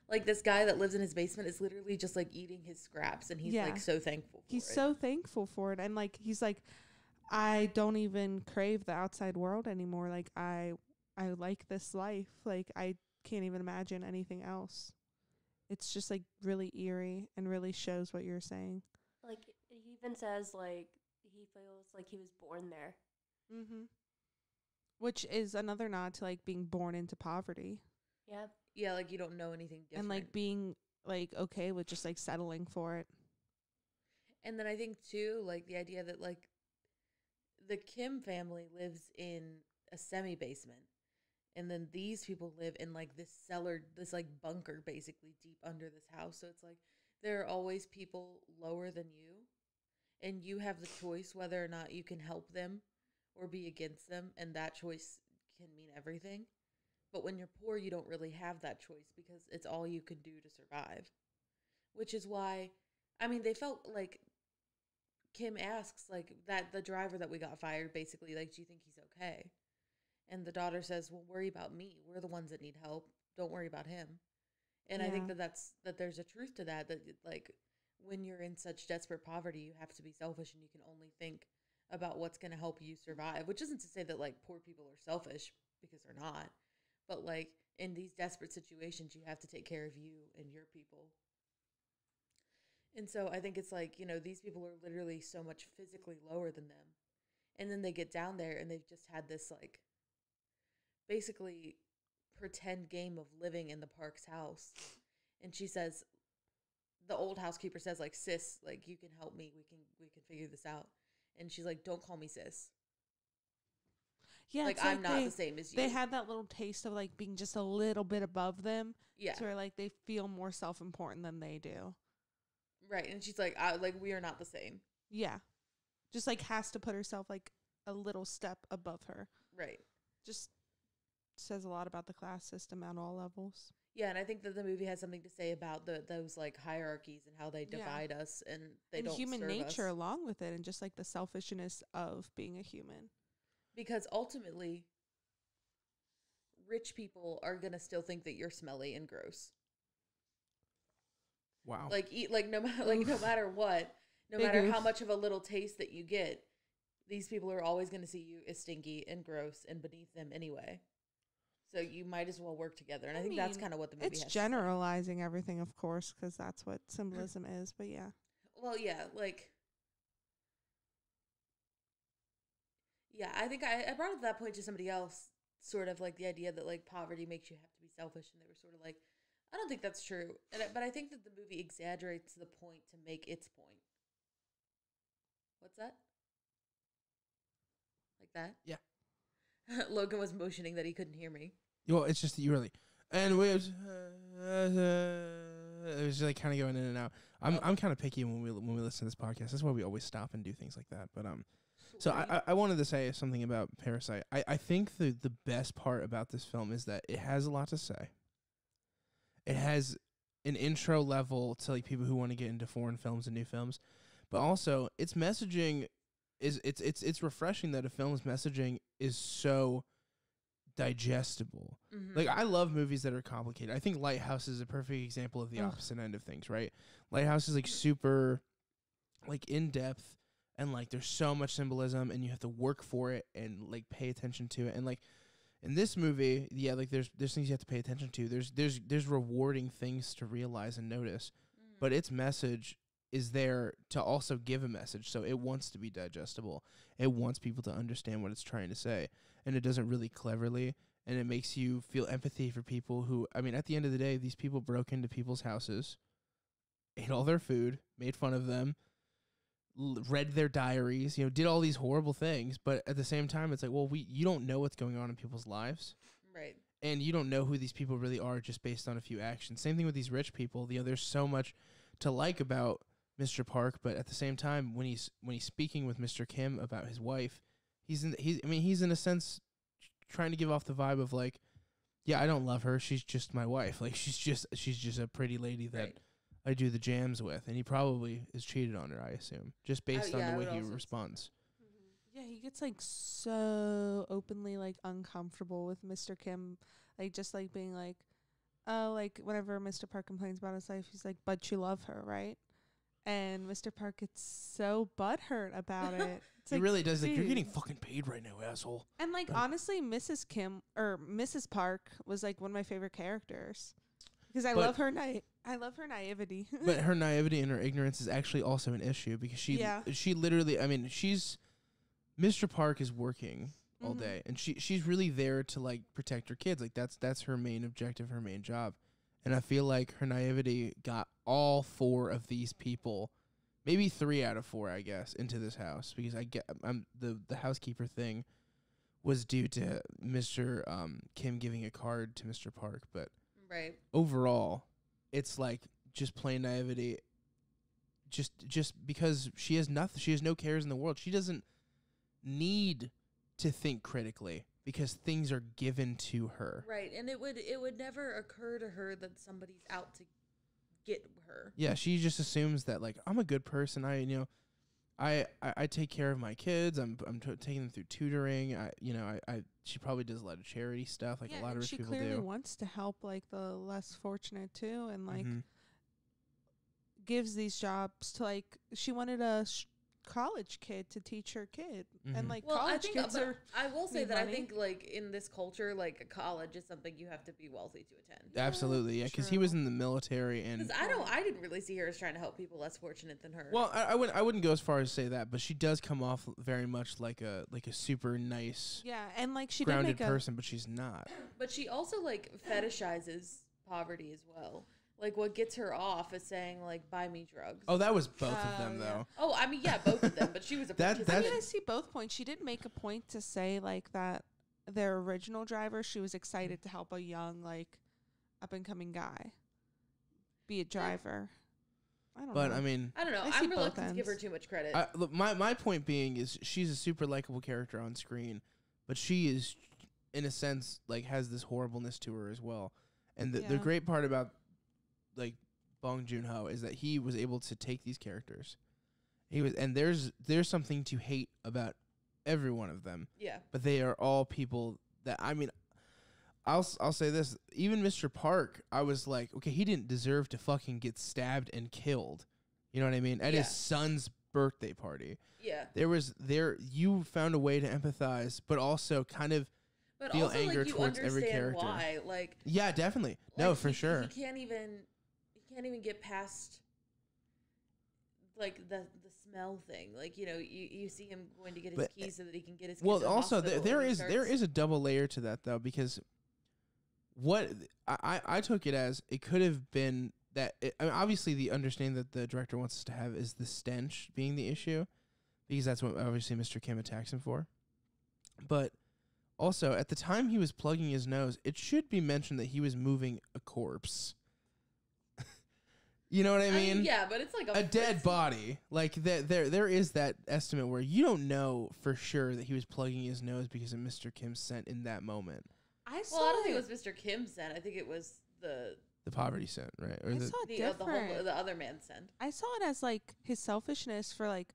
like, this guy that lives in his basement is literally just, like, eating his scraps, and he's
Yeah.
like so thankful for
He's
it.
so thankful for it. And, like, he's like, I don't even crave the outside world anymore. Like, I like this life. Like, I can't even imagine anything else. It's just, like, really eerie and really shows what you're saying.
Like, he even says, like, he feels like he was born there.
Mm-hmm. Which is another nod to, like, being born into poverty.
Yeah.
Yeah, like, you don't know anything different.
And, like, being, like, okay with just, like, settling for it.
And then I think too, like, the idea that, like, the Kim family lives in a semi-basement, and then these people live in, like, this cellar, this, like, bunker basically deep under this house. So it's like there are always people lower than you, and you have the choice whether or not you can help them or be against them, and that choice can mean everything. But when you're poor, you don't really have that choice because it's all you can do to survive. which is why, I mean, they felt like Kim asks, like, that the driver that we got fired, basically, like, do you think he's okay? And the daughter says, well, worry about me. We're the ones that need help. Don't worry about him. And I think that there's a truth to that, like, when you're in such desperate poverty, you have to be selfish and you can only think about what's going to help you survive, which isn't to say that, like, poor people are selfish, because they're not. But, like, in these desperate situations, you have to take care of you and your people. And so I think it's like, you know, these people are literally so much physically lower than them. And then they get down there and they've just had this, like, basically pretend game of living in the Park's house. And she says, the old housekeeper says, like, sis, like, you can help me. We can figure this out. And she's like, don't call me sis.
Yeah,
like, I'm not the same as you.
They had that little taste of, like, being just a little bit above them.
Yeah.
So where, like, they feel more self-important than they do.
Right. And she's like, we are not the same.
Yeah. Just, like, has to put herself, like, a little step above her.
Right.
Just says a lot about the class system at all levels.
Yeah, and I think that the movie has something to say about those, like, hierarchies and how they divide us, and they don't
human
serve
nature
us.
along with it, and just, like, the selfishness of being a human.
Because ultimately, rich people are going to still think that you're smelly and gross.
Wow.
Like, no matter what, no
Big
matter
oof.
how much of a little taste that you get, these people are always going to see you as stinky and gross and beneath them anyway. So you might as well work together. And I think that's kind of what the movie has.
It's generalizing everything, of course, because that's what symbolism is. But yeah.
Well, yeah, like, yeah, I think I brought up that point to somebody else, sort of like the idea that, like, poverty makes you have to be selfish. And they were sort of like, I don't think that's true. But I think that the movie exaggerates the point to make its point. What's that? Like that?
Yeah.
Logan was motioning that he couldn't hear me.
Well, it's just that you really, and we it was like kind of going in and out. I'm kind of picky when we listen to this podcast. That's why we always stop and do things like that. But so I wanted to say something about Parasite. I think the best part about this film is that it has a lot to say. It has an intro level to, like, people who want to get into foreign films and new films, but also its messaging it's refreshing that a film's messaging is so digestible.
Mm-hmm.
Like, I love movies that are complicated. I think Lighthouse is a perfect example of the opposite end of things, right? Lighthouse is, like, super, like, in depth, and, like, there's so much symbolism, and you have to work for it and, like, pay attention to it. And, like, in this movie, yeah, like, there's things you have to pay attention to. There's rewarding things to realize and notice, but its message is there to also give a message. So it wants to be digestible. It wants people to understand what it's trying to say. And it does it really cleverly. And it makes you feel empathy for people who, I mean, at the end of the day, these people broke into people's houses, ate all their food, made fun of them, read their diaries, you know, did all these horrible things. But at the same time, it's like, well, you don't know what's going on in people's lives.
Right.
And you don't know who these people really are just based on a few actions. Same thing with these rich people. You know, there's so much to like about Mr. Park, but at the same time, when he's speaking with Mr. Kim about his wife, he's in a sense trying to give off the vibe of, like, yeah, I don't love her. She's just my wife. Like, she's just a pretty lady that I do the jams with, and he probably is cheated on her, I assume, just based on the way he responds.
Yeah, he gets, like, so openly, like, uncomfortable with Mr. Kim, like, just, like, being like, oh, like, whenever Mr. Park complains about his life, he's like, but you love her, right? And Mr. Park gets so butthurt about it.
He
like,
really does. Like, you're
dude.
getting fucking paid right now, asshole.
And, like, honestly, Mrs. Kim or Mrs. Park was, like, one of my favorite characters because I love her naivety.
But her naivety and her ignorance is actually also an issue because she literally, I mean, Mr. Park is working all day, and she's really there to, like, protect her kids. Like, that's her main objective, her main job. And I feel like her naivety got all four of these people, maybe 3 out of 4, I guess, into this house, because the housekeeper thing was due to Mr. Kim giving a card to Mr. Park, but overall, it's like just plain naivety. Just because she has nothing, she has no cares in the world. She doesn't need to think critically, because things are given to her.
Right, and it would never occur to her that somebody's out to get her.
Yeah, she just assumes that like I'm a good person. I take care of my kids. I'm taking them through tutoring. She probably does a lot of charity stuff like a lot of rich people do.
She clearly wants to help like the less fortunate too, and like gives these jobs to like she wanted a college kid to teach her kid, and like college kids are.
I will say that
money.
I think like in this culture, like college is something you have to be wealthy to attend.
Absolutely, yeah, because he was in the military, and
Because I didn't really see her as trying to help people less fortunate than her.
well, I wouldn't go as far as to say that, but she does come off very much like a super nice,
and like she
grounded
did make
person, but she's not.
But she also like fetishizes poverty as well. Like what gets her off is saying like buy me drugs.
Oh, that was both of them though.
Oh, I mean, yeah, both of them. But she was a
I mean, I see both points. She did make a point to say like that their original driver, she was excited to help a young like up and coming guy be a driver. I don't know.
I mean,
I don't know.
I see
I'm reluctant
both
to give her
ends.
too much credit.
look, my point being is she's a super likable character on screen, but she is, in a sense, like has this horribleness to her as well. And the great part about like Bong Joon-ho is that he was able to take these characters. There's something to hate about every one of them.
Yeah.
But they are all people that, I mean, I'll say this, even Mr. Park, I was like, okay, he didn't deserve to fucking get stabbed and killed. You know what I mean? At his son's birthday party.
Yeah.
You found a way to empathize, but also kind of feel
also,
anger
like, you
towards every
understand
character.
why, like,
yeah, definitely. No, for sure.
He can't even get past like the smell thing. Like, you know, you see him going to get his keys so that he can get his kids
well,
to the
also
hospital,
there is a double layer to that though, because what I took it as, it could have been that I mean, obviously the understanding that the director wants us to have is the stench being the issue, because that's what obviously Mr. Kim attacks him for. But also, at the time he was plugging his nose, it should be mentioned that he was moving a corpse. You know what I mean?
Yeah, but it's like
a dead body. Like there is that estimate where you don't know for sure that he was plugging his nose because of Mr. Kim's scent in that moment.
I don't think it was Mr. Kim's scent. I think it was the
poverty scent, right? Or
I saw it different.
the other man's scent.
I saw it as like his selfishness for like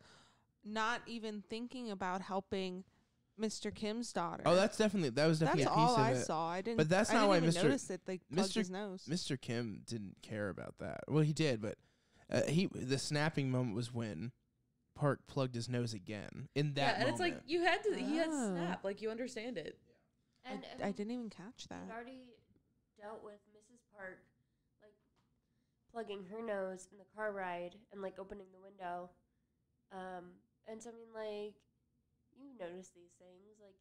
not even thinking about helping Mr. Kim's daughter.
Oh, that was definitely
that's
a piece
all
of
I
it.
saw. I didn't.
But that's
I
not why
didn't even
Mr.
notice it. Like plugged his nose.
Mr. Kim didn't care about that. Well, he did, but the snapping moment was when Park plugged his nose again in that moment.
And it's like he had to snap. Like, you understand it.
And
I didn't even catch that.
I'd already dealt with Mrs. Park, like, plugging her nose in the car ride and, like, opening the window. And so, I mean, like, you notice these things. Like,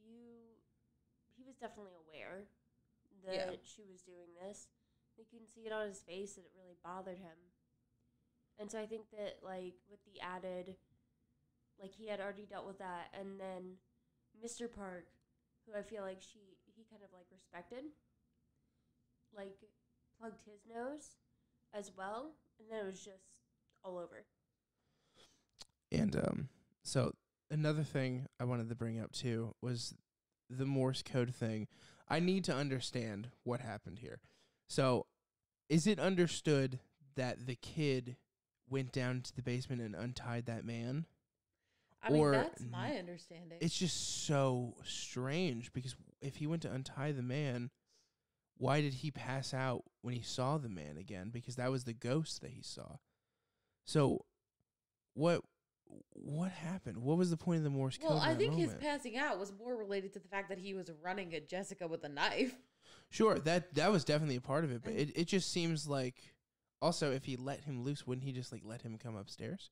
he was definitely aware that she was doing this. You can see it on his face that it really bothered him. And so I think that, like, with the added, like, he had already dealt with that. And then Mr. Park, who I feel like he kind of, like, respected, like, plugged his nose as well. And then it was just all over.
And so another thing I wanted to bring up, too, was the Morse code thing. I need to understand what happened here. So is it understood that the kid went down to the basement and untied that man?
I mean, that's my understanding.
It's just so strange, because if he went to untie the man, why did he pass out when he saw the man again? Because that was the ghost that he saw. So what happened? What was the point of the Morse code?
Well, I think
moment?
his passing out was more related to the fact that he was running at Jessica with a knife.
Sure, that was definitely a part of it, but it just seems like, also, if he let him loose, wouldn't he just, like, let him come upstairs?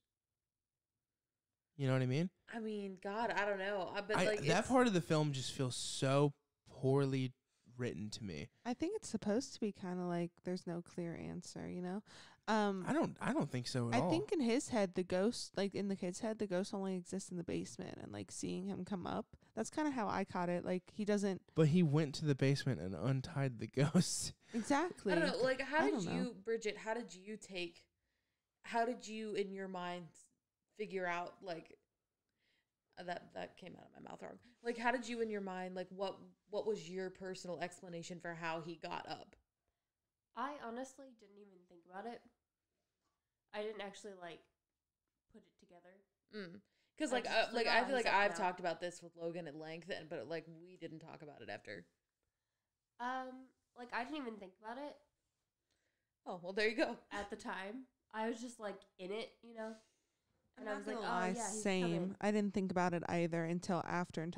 You know what I mean?
I mean, God, I don't know. But
that part of the film just feels so poorly written to me.
I think it's supposed to be kind of like there's no clear answer, you know?
I don't think so at all.
I think in his head, the ghost, like in the kid's head, the ghost only exists in the basement, and like seeing him come up, that's kind of how I caught it. Like he doesn't.
But he went to the basement and untied the ghost.
Exactly.
I don't know. Like, Bridget, how did you in your mind figure out, like, that came out of my mouth wrong. Like, how did you in your mind, like, what was your personal explanation for how he got up?
I honestly didn't even think about it. I didn't actually like put it together.
Because
I just forgot
I feel like
he's up
I've
now.
talked about this with Logan at length, but like we didn't talk about it after.
Like I didn't even think about it
Oh well, there you go.
at the time. I was just like in it, you know.
I'm
And I
not
was like,
gonna
oh
lie,
yeah, he's
same.
coming.
I didn't think about it either until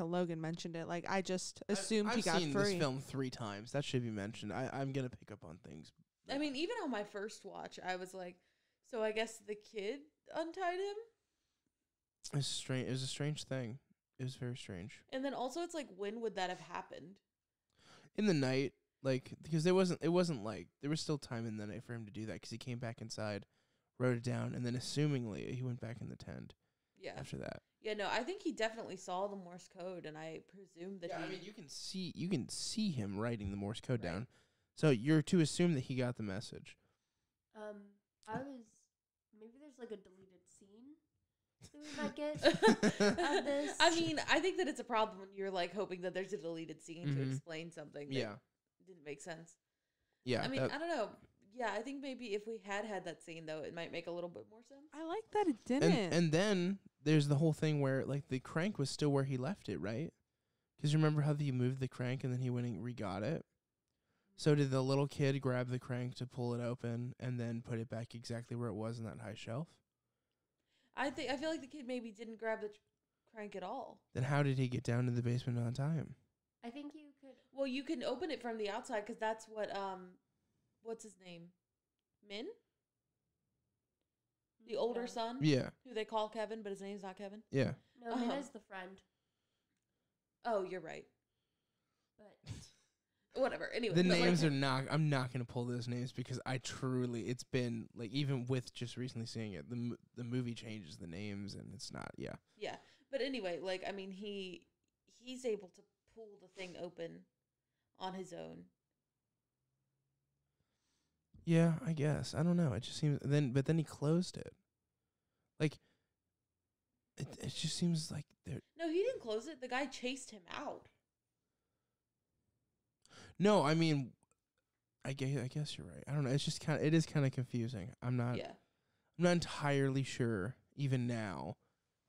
Logan mentioned it. Like I just assumed
I've
he got
seen
free.
this film 3 times. That should be mentioned. I'm gonna pick up on things.
I mean, even on my first watch, I was like, so I guess the kid untied him,
It's strange. It was a strange thing. It was very strange.
and then also it's like, when would that have happened?
In the night, like, because it wasn't like there was still time in the night for him to do that because he came back inside, wrote it down, and then assumingly he went back in the tent
Yeah.
after that.
Yeah, no, I think he definitely saw the Morse code, and I presume that he.
I mean, you can see him writing the Morse code
Right.
down, so you're to assume that he got the message.
I was maybe there's like a deleted scene that we might get of this.
I mean, I think that it's a problem when you're like hoping that there's a deleted scene to
Mhm.
explain something that
Yeah,
didn't make sense.
yeah.
I mean, I don't know. Yeah, I think maybe if we had that scene though, it might make a little bit more sense.
I like that it didn't.
and then there's the whole thing where like the crank was still where he left it, right? Because remember how he moved the crank and then he went and re-got it. So did the little kid grab the crank to pull it open and then put it back exactly where it was in that high shelf?
I feel like the kid maybe didn't grab the crank at all.
Then how did he get down to the basement on time?
I think you could.
Well, you can open it from the outside because that's what what's his name, Min, the older
No.
son,
Yeah,
who they call Kevin, but his name's not Kevin.
yeah.
No, Mina's the friend,
Oh, you're right.
but
Whatever. Anyway,
The
but, like,
names are not. I'm not gonna pull those names because I truly. It's been like even with just recently seeing it, the movie changes the names and it's not. Yeah.
Yeah, but anyway, like I mean, he's able to pull the thing open on his own.
Yeah, I guess. I don't know. It just seems but then he closed it. Like it just seems like there.
No, he didn't close it. The guy chased him out.
No, I mean, I guess you're right. I don't know. It's just it is kind of confusing. I'm not entirely sure even now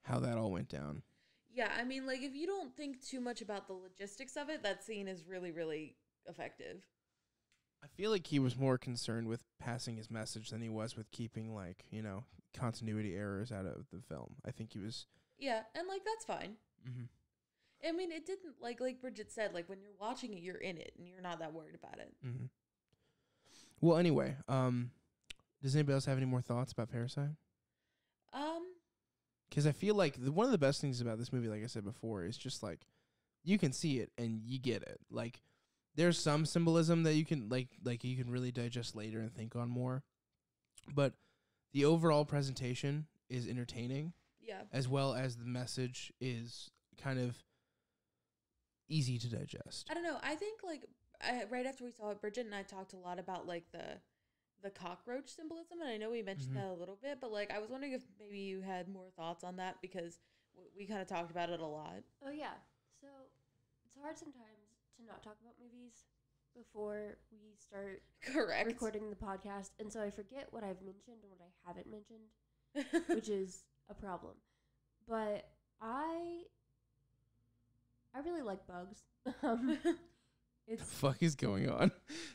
how that all went down.
Yeah, I mean, like if you don't think too much about the logistics of it, that scene is really, really effective.
I feel like he was more concerned with passing his message than he was with keeping like, continuity errors out of the film. I think he was.
Yeah, and like that's fine.
Mm-hmm.
I mean, it didn't like Bridget said, like when you're watching it, you're in it and you're not that worried about it.
Mm-hmm. Well, anyway, does anybody else have any more thoughts about Parasite? Because I feel like one of the best things about this movie, like I said before, is just like you can see it and you get it. Like there's some symbolism that you can like you can really digest later and think on more, but the overall presentation is entertaining.
Yeah.
As well as the message is kind of easy to digest.
I don't know. I think like right after we saw it, Bridget and I talked a lot about like the cockroach symbolism, and I know we mentioned that a little bit, but like I was wondering if maybe you had more thoughts on that because we kind of talked about it a lot.
oh yeah, so it's hard sometimes to not talk about movies before we start
Correct.
recording the podcast, and so I forget what I've mentioned and what I haven't mentioned, which is a problem. But I really like bugs.
The fuck is going on?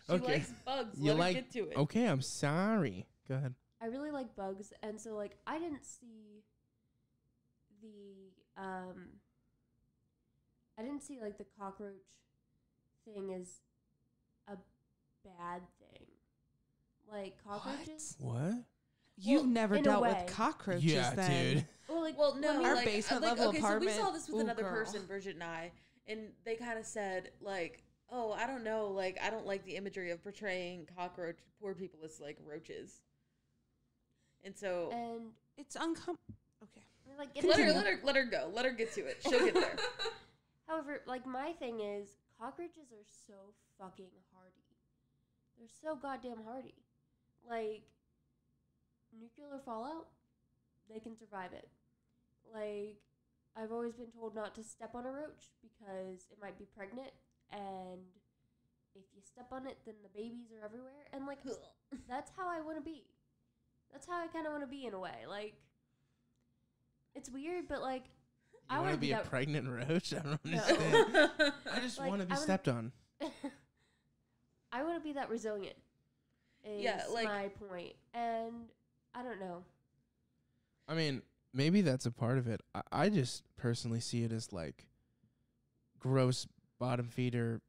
She
Okay.
likes bugs.
You
Let
like-
her get to it.
Okay, I'm sorry. Go ahead.
I really like bugs, and so like I didn't see like the cockroach thing as a bad thing. Like cockroaches.
What?
You've
Well,
never
in a
dealt
way.
with cockroaches
Yeah,
then.
dude.
Well, like
Well, no,
Our
like,
basement
like,
level
okay,
apartment.
so we saw this with
Ooh,
another
girl.
person, Bridget and I, and they kind of said like, "Oh, I don't know, like I don't like the imagery of portraying poor people as like roaches." And so
and
It's uncomfortable. Okay.
I mean, like
let her go. Let her get to it. She'll get there.
However, like my thing is cockroaches are so fucking hardy. They're so goddamn hardy. Like nuclear fallout, they can survive it. Like I've always been told not to step on a roach because it might be pregnant and if you step on it, then the babies are everywhere. And, like, that's how I want to be. That's how I kind of want to be in a way. Like, it's weird, but, like,
You want to be a pregnant roach? I don't
No.
understand. I just
Like,
want to be
I wanna-
stepped on.
I want to be that resilient. Is
like-
my point. And I don't know.
I mean, maybe that's a part of it. I just personally see it as like gross bottom feeder,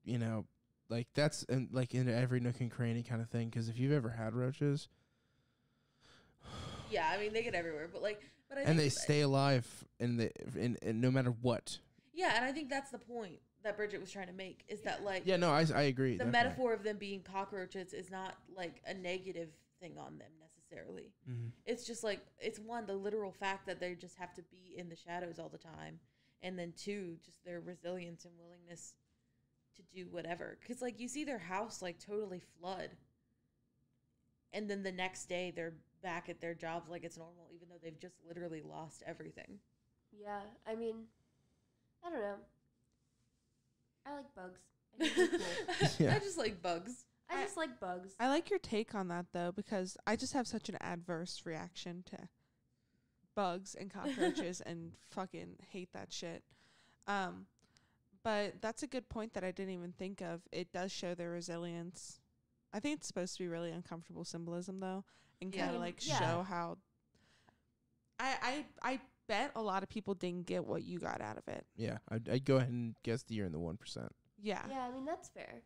you know, like that's like in every nook and cranny kind of thing. Because if you've ever had roaches,
Yeah, I mean they get everywhere, but I
and
think
they stay alive in no matter what.
Yeah, and I think that's the point that Bridget was trying to make is that like
Yeah, no, I agree.
the
definitely.
metaphor of them being cockroaches is not like a negative thing on them necessarily.
Mhm.
It's just like it's one, the literal fact that they just have to be in the shadows all the time, and then two, just their resilience and willingness to do whatever. Because like you see their house like totally flood, and then the next day they're back at their jobs like it's normal, even though they've just literally lost everything.
Yeah, I mean, I don't know. I like bugs. I think they're cool.
Yeah.
I just like bugs.
I just like bugs.
I like your take on that though, because I just have such an adverse reaction to bugs and cockroaches and fucking hate that shit. But that's a good point that I didn't even think of. It does show their resilience. I think it's supposed to be really uncomfortable symbolism though, and
Yeah.
kind of like
Yeah.
show how. I bet a lot of people didn't get what you got out of it.
Yeah, I'd go ahead and guess that you're in the 1%.
Yeah.
Yeah, I mean, that's fair.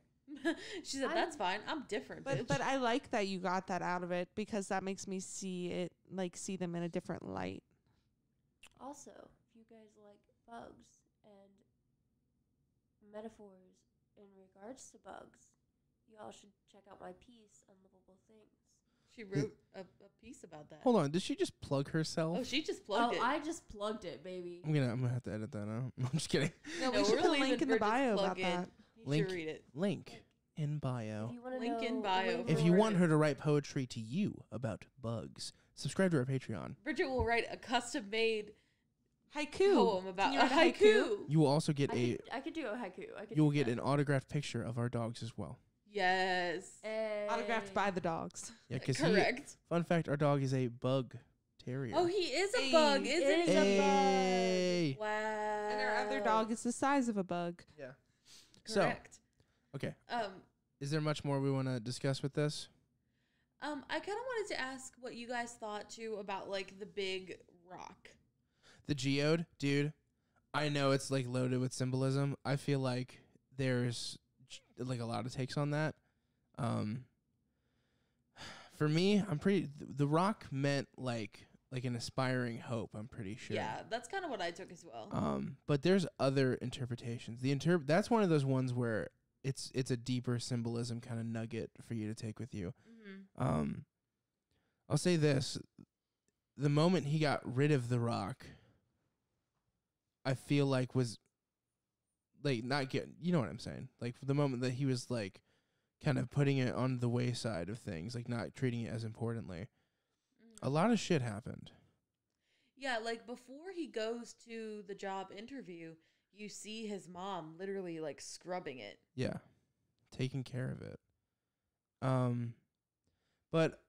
She said,
I'm-
"That's fine. I'm different, bitch."
But I like that you got that out of it because that makes me see them in a different light.
Also, if you guys like bugs and metaphors in regards to bugs, you all should check out my piece, Unlivable Things.
She wrote a piece about that.
Hold on, did she just plug herself?
Oh, she just plugged it.
I just plugged it, baby.
I'm gonna have to edit that out. I'm just kidding.
No,
No,
we should
we're
put a
leaving
link in the
Bridget's
bio
plug
about
in.
that.
You
Link.
should read it.
Link in
If
bio.
you want to
Link
know
in bio.
way
If you
more-
want her to write poetry to you about bugs, subscribe to our Patreon.
Bridget will write a custom-made
Haiku.
poem about
Can you
a
write
haiku.
You will also get
I could do a haiku.
you will get an autographed picture of our dogs as well.
Yes.
Autographed by the dogs.
Yeah, because
Correct.
fun fact, our dog is a bug terrier.
Oh, he is a
Hey.
bug, isn't
Is
he?
a bug.
Hey.
Wow.
And our other dog is the size of a bug.
Yeah. So,
Correct.
okay.
Um,
Is there much more we want to discuss with this?
I kind of wanted to ask what you guys thought too about like the big rock.
The geode, dude. I know it's like loaded with symbolism. I feel like there's like a lot of takes on that. For me, I'm pretty. The rock meant like an aspiring hope. I'm pretty sure.
Yeah, that's kind of what I took as well.
But there's other interpretations. That's one of those ones where it's a deeper symbolism kind of nugget for you to take with you.
Mm-hmm.
I'll say this: the moment he got rid of the rock, I feel like was like not getting. You know what I'm saying? Like the moment that he was like kind of putting it on the wayside of things, like not treating it as importantly. A lot of shit happened.
Yeah, like before he goes to the job interview, you see his mom literally like scrubbing it.
Yeah, taking care of it. But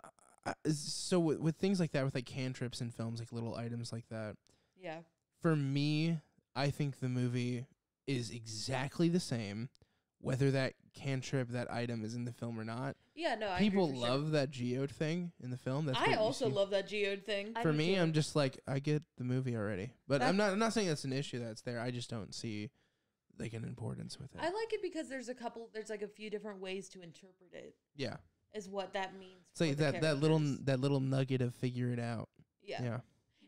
so with things like that, with like cantrips in films, like little items like that,
Yeah.
for me, I think the movie is exactly the same, whether that cantrip, that item is in the film or not.
Yeah, no, I
People
agree for
love that geode thing in the film. That's
I
what you
also
see.
love that geode thing.
I
For
do
me,
too.
I'm just like, I get the movie already, but I'm not saying that's an issue that's there. I just don't see like an importance with it.
I like it because there's like a few different ways to interpret it,
Yeah,
is what that means.
it's like
for the
that little nugget of figure it out.
Yeah.
Yeah.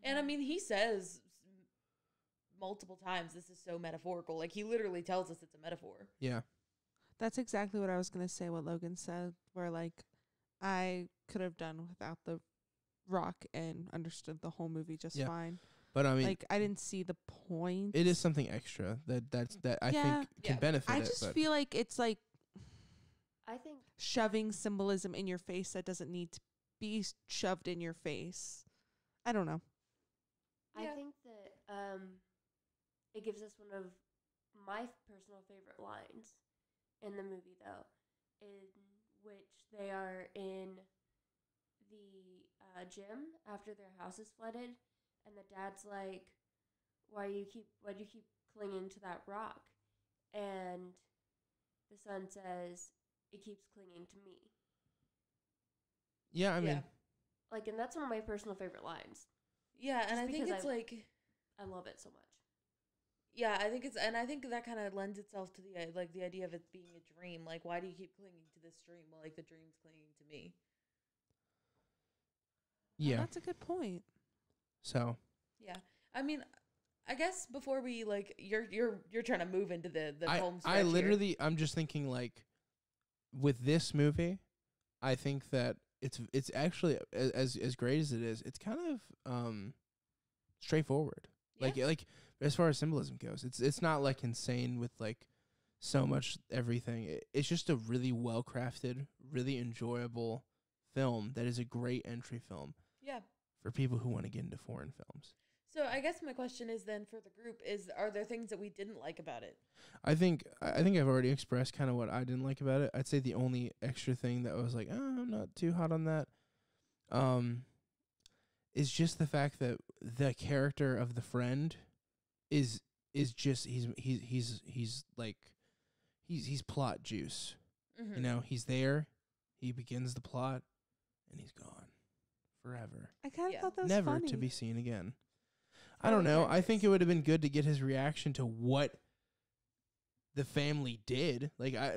And I mean, he says multiple times this is so metaphorical. Like he literally tells us it's a metaphor.
Yeah.
That's exactly what I was going to say, what Logan said, where, like, I could have done without the rock and understood the whole movie just
Yeah.
fine.
But I mean,
Like, I didn't see the point.
it is something extra that I
Yeah.
think can
Yeah.
benefit
I
it.
just
But
feel like it's like
I think
shoving symbolism in your face that doesn't need to be shoved in your face. I don't know.
I
Yeah.
think that it gives us one of my personal favorite lines in the movie, though, in which they are in the gym after their house is flooded, and the dad's like, why do you keep clinging to that rock? And the son says, it keeps clinging to me.
Yeah, I mean,
Like, and that's one of my personal favorite lines.
Yeah, and
Just
I think
because
it's like,
I love it so much.
yeah, I think it's, and I think that kind of lends itself to the like the idea of it being a dream. Like, why do you keep clinging to this dream? Well, like the dream's clinging to me.
yeah.
That's a good point.
So
Yeah, I mean, I guess before we like, you're trying to move into the home stretch
I
here.
literally, I'm just thinking like, with this movie, I think that it's actually as great as it is. It's kind of straightforward.
Yeah.
Like as far as symbolism goes, it's not like insane with like so much everything. It's just a really well crafted, really enjoyable film that is a great entry film
Yeah.
for people who want to get into foreign films.
So I guess my question is then for the group is, are there things that we didn't like about it?
I think I've already expressed kind of what I didn't like about it. I'd say the only extra thing that was like, I'm not too hot on that, is just the fact that the character of the friend is just he's plot juice.
Mm-hmm.
You know, he's there, he begins the plot, and he's gone forever,
I kind of
Yeah.
thought that was
never
funny.
to be seen again.
How
I don't know. I
intense.
think it would have been good to get his reaction to what the family did. I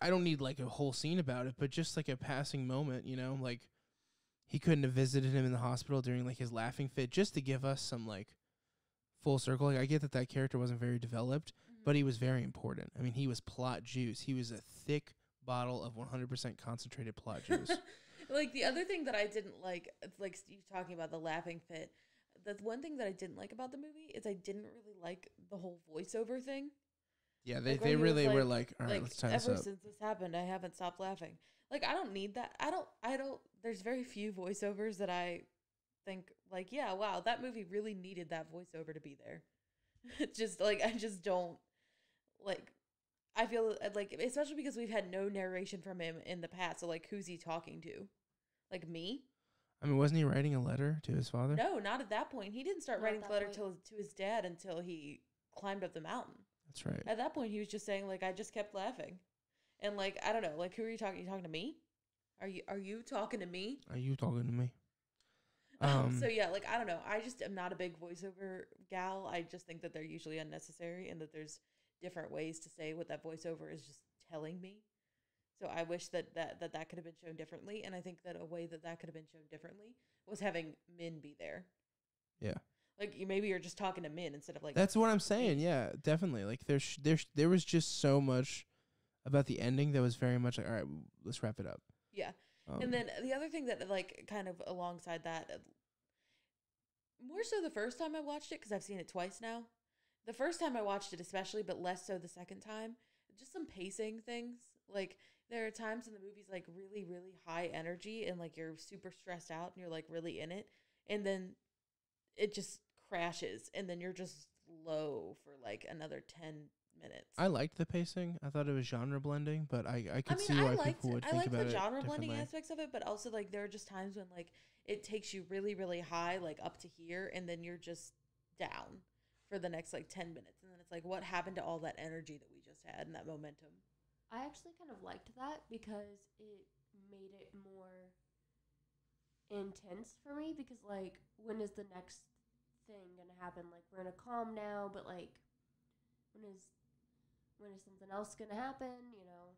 don't need like a whole scene about it, but just like a passing moment, you know, like he couldn't have visited him in the hospital during like his laughing fit, just to give us some like full circle. Like I get that character wasn't very developed, but he was very important. I mean, he was plot juice. He was a thick bottle of 100% concentrated plot juice.
Like the other thing that I didn't like you talking about the laughing fit, the one thing that I didn't like about the movie is I didn't really like the whole voiceover thing.
Yeah,
Like,
they
when he was
really were like, all right,
like,
let's tie this
ever
up.
since this happened, I haven't stopped laughing. Like, I don't need that. I don't, there's very few voiceovers that I think, like, yeah, wow, that movie really needed that voiceover to be there. It's just, like, I just don't, like, I feel, like, especially because we've had no narration from him in the past, so, like, who's he talking to? Like, me?
I mean, wasn't he writing a letter to his father?
No, not at that point. He didn't start
Not
writing
at
the
that
letter to his dad until he climbed up the mountain.
That's right.
At that point, he was just saying, like, I just kept laughing. And, like, I don't know. Like, who are you talking? You talking to me? Are you talking to me?
Are you talking to me?
So, yeah, like, I don't know. I just am not a big voiceover gal. I just think that they're usually unnecessary and that there's different ways to say what that voiceover is just telling me. So I wish that could have been shown differently. And I think that a way that could have been shown differently was having Min be there.
Yeah.
Like, maybe you're just talking to Min instead of, like...
That's what I'm saying. Yeah, definitely. Like there was just so much about the ending that was very much like, all right, let's wrap it up.
Yeah. And then the other thing that, like, kind of alongside that, more so the first time I watched it, because I've seen it twice now. The first time I watched it especially, but less so the second time, just some pacing things. Like, there are times in the movie's, like, really, really high energy, and, like, you're super stressed out, and you're, like, really in it. And then it just crashes, and then you're just low for, like, another 10 minutes.
I liked the pacing. I thought it was genre blending, but I could see
I
why
liked,
people would
I
think
like
about
the
it
genre blending
differently.
aspects of it, but also, like, there are just times when, like, it takes you really, really high, like, up to here, and then you're just down for the next, like, 10 minutes. And then it's like, what happened to all that energy that we just had and that momentum?
I actually kind of liked that because it made it more intense for me because, like, when is the next thing going to happen? Like, we're in a calm now, but, like, when is something else going to happen, you know?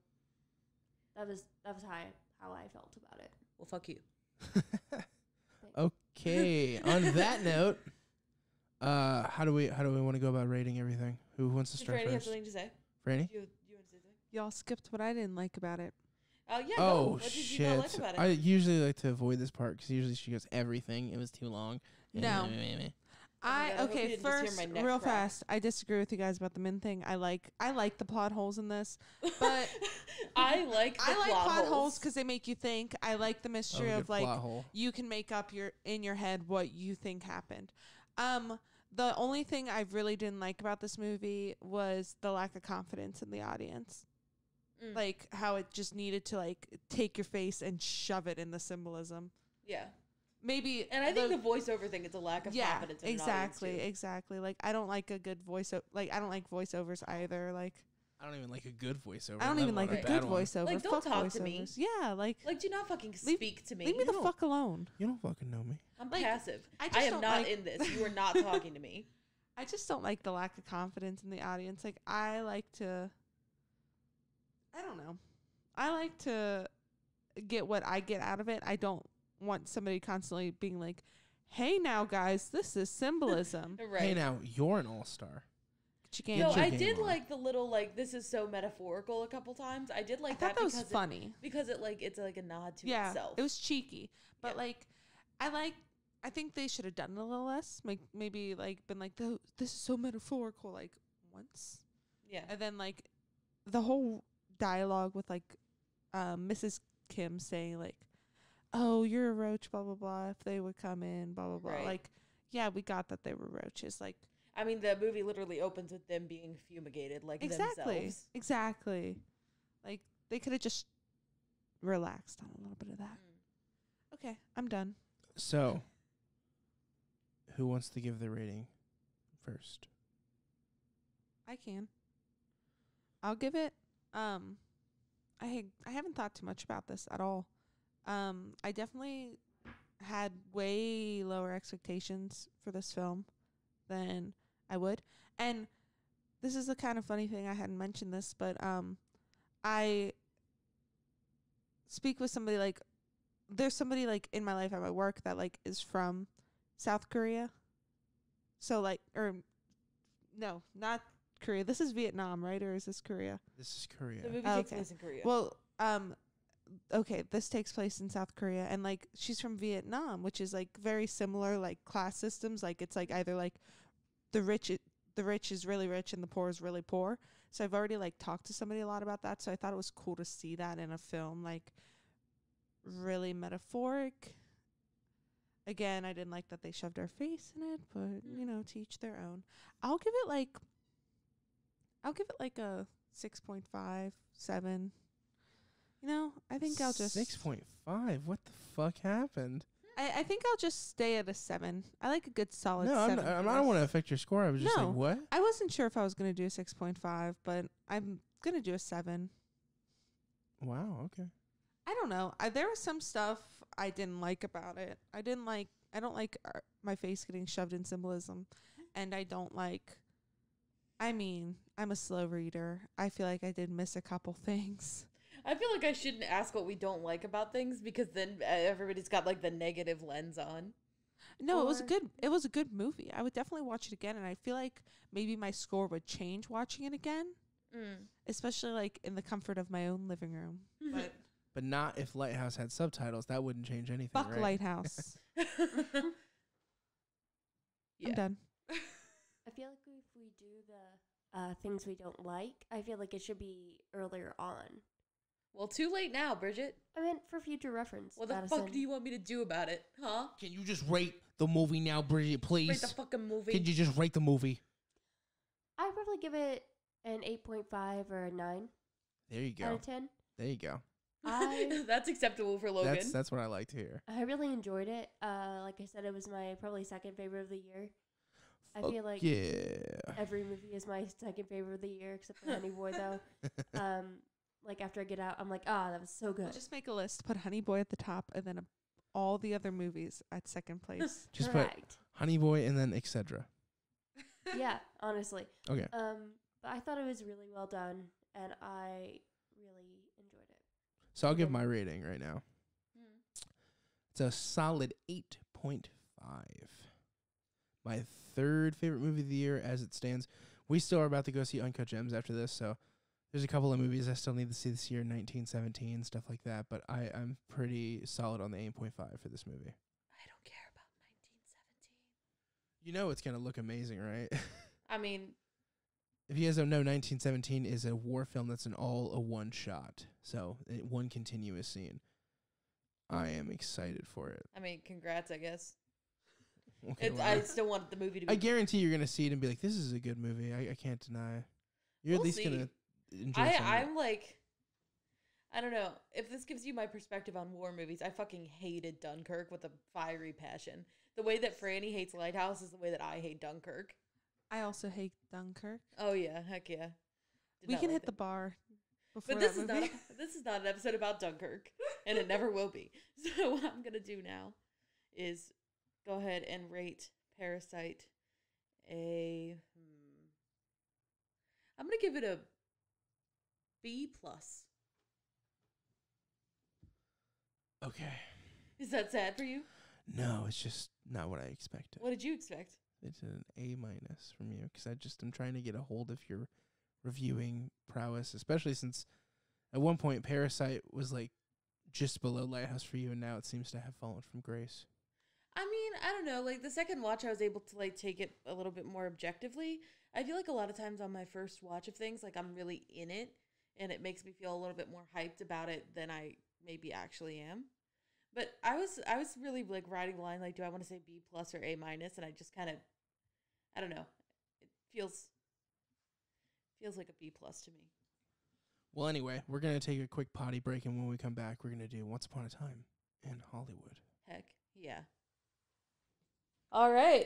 That was how I felt about it.
Well, fuck you.
Okay. On that note, how do we want to go about rating everything? Who wants to
Did
start
Franny have
first?
something to say?
Franny?
You want to say something?
Y'all skipped what I didn't like about it.
Yeah, go.
Oh
What did
shit!
you not like about it?
I usually like to avoid this part because usually she goes everything. It was too long.
No.
Oh my God, I hope you
Okay,
didn't just hear
first,
my neck
real
crack.
fast, I disagree with you guys about the Min thing. I like the plot holes in this, but
I like the
I like
plot
plot holes
holes
because they make you think. I like the mystery
good
of like
plot hole.
you can make up in your head what you think happened. The only thing I really didn't like about this movie was the lack of confidence in the audience. Like how it just needed to like take your face and shove it in the symbolism.
Yeah.
Maybe,
And I think the voiceover thing is a lack of confidence in
exactly,
an audience, too.
exactly. Like I don't like a good I don't like voiceovers either. Like
I don't even like a good voiceover.
I don't even like a good voiceover.
Like, don't
Fuck
talk
voiceovers.
to me.
Yeah, like
do not fucking speak to me.
leave me the fuck alone.
You don't fucking know me.
I'm
like,
passive.
I
I
just
am
don't
not
like-
in this. You are not talking to me.
I just don't like the lack of confidence in the audience. Like I like to I don't know. I like to get what I get out of it. I don't want somebody constantly being like, "Hey now guys, this is symbolism."
Right.
Hey, now you're an all-star.
But you
Get
can't
No,
your
I
game
did
on.
like the little this is so metaphorical a couple times. I did like
I thought that was
because
funny.
because it's like a nod to
Yeah,
itself.
it was cheeky. But
Yeah.
I think they should have done it a little less. Maybe been like, this is so metaphorical, like once.
Yeah.
And then the whole dialogue with Mrs. Kim saying like, "Oh, you're a roach," blah blah blah. If they would come in, blah blah blah.
Right.
Like, yeah, we got that they were roaches. Like,
I mean, the movie literally opens with them being fumigated, themselves.
exactly. Like they could have just relaxed on a little bit of that. Okay, I'm done.
So, who wants to give the rating first?
I can. I'll give it. I haven't thought too much about this at all. I definitely had way lower expectations for this film than I would, and this is the kind of funny thing. I hadn't mentioned this, but I speak with somebody there's somebody in my life at my work that is from South Korea. So or no, not Korea. This is Vietnam, right? Or is this Korea?
This is Korea.
The movie
Oh,
takes
okay.
place in Korea.
Well, okay, this takes place in South Korea, and she's from Vietnam, which is very similar class systems. It's either the rich is really rich and the poor is really poor. So I've already talked to somebody a lot about that. So I thought it was cool to see that in a film, really metaphoric. Again, I didn't like that they shoved our face in it, but to each their own. I'll give it a 6.5, 7. I think I'll just
6.5. What the fuck happened?
I think I'll just stay at a 7. I like a good solid
No,
7.
I don't want to affect your score. I was just
No.
like, what?
I wasn't sure if I was going to do a 6.5, but I'm going to do a 7.
Wow. Okay.
I don't know. There was some stuff I didn't like about it. I don't like my face getting shoved in symbolism, and I don't like. I mean, I'm a slow reader. I feel like I did miss a couple things.
I feel like I shouldn't ask what we don't like about things because then everybody's got the negative lens on.
No,
Or-
it was a good movie. I would definitely watch it again, and I feel like maybe my score would change watching it again, especially in the comfort of my own living room.
But not if Lighthouse had subtitles. That wouldn't change anything,
Fuck
right?
Lighthouse.
Yeah.
I'm done.
I feel like if we do the things we don't like, I feel like it should be earlier on.
Well, too late now, Bridget.
I meant for future reference.
What the
Madison.
fuck do you want me to do about it, huh?
Can you just rate the movie now, Bridget, please?
Rate the fucking movie.
Can you just rate the movie?
I'd probably give it an 8.5 or a 9
There you
out
go.
of 10.
There you go.
That's acceptable for Logan.
That's what I like to hear.
I really enjoyed it. Like I said, it was my probably second favorite of the year. I feel like
Yeah.
every movie is my second favorite of the year except for Honey Boy though. After I get out, I'm like, that was so good.
We'll just make a list. Put Honey Boy at the top, and then all the other movies at second place.
Just put
Correct.
Honey Boy and then etc.
Yeah, honestly.
Okay.
But I thought it was really well done, and I really enjoyed it.
So I'll give my rating right now.
Mm.
It's a solid 8.5. My third favorite movie of the year as it stands. We still are about to go see Uncut Gems after this, so there's a couple of movies I still need to see this year, 1917, stuff like that, but I'm pretty solid on the 8.5 for this movie.
I don't care about 1917.
You know it's going to look amazing, right?
I mean,
If you guys don't know, 1917 is a war film that's a one shot, so one continuous scene. I am excited for it.
congrats, I guess.
Okay,
I still want the movie to be.
I guarantee you're going to see it and be like, this is a good movie. I can't deny. You're
We'll
at least
see.
going to enjoy some of it.
I'm I don't know. If this gives you my perspective on war movies, I fucking hated Dunkirk with a fiery passion. The way that Franny hates Lighthouse is the way that I hate Dunkirk.
I also hate Dunkirk.
Oh yeah, heck yeah.
We can hit the bar.
But this is not an episode about Dunkirk, and it never will be. So what I'm gonna do now is go ahead and rate Parasite a. I'm gonna give it a B+.
Okay.
Is that sad for you?
No, it's just not what I expected.
What did you expect?
It's an A- from you because I'm trying to get a hold of your reviewing prowess, especially since at one point Parasite was like just below Lighthouse for you, and now it seems to have fallen from grace.
I mean, I don't know. Like the second watch, I was able to like take it a little bit more objectively. I feel like a lot of times on my first watch of things, like I'm really in it, and it makes me feel a little bit more hyped about it than I maybe actually am. But I was really like riding the line, like, do I want to say B+ or A-? And I just kind of, I don't know. It feels like a B+ to me.
Well, anyway, we're gonna take a quick potty break, and when we come back, we're gonna do Once Upon a Time in Hollywood.
Heck yeah. All right,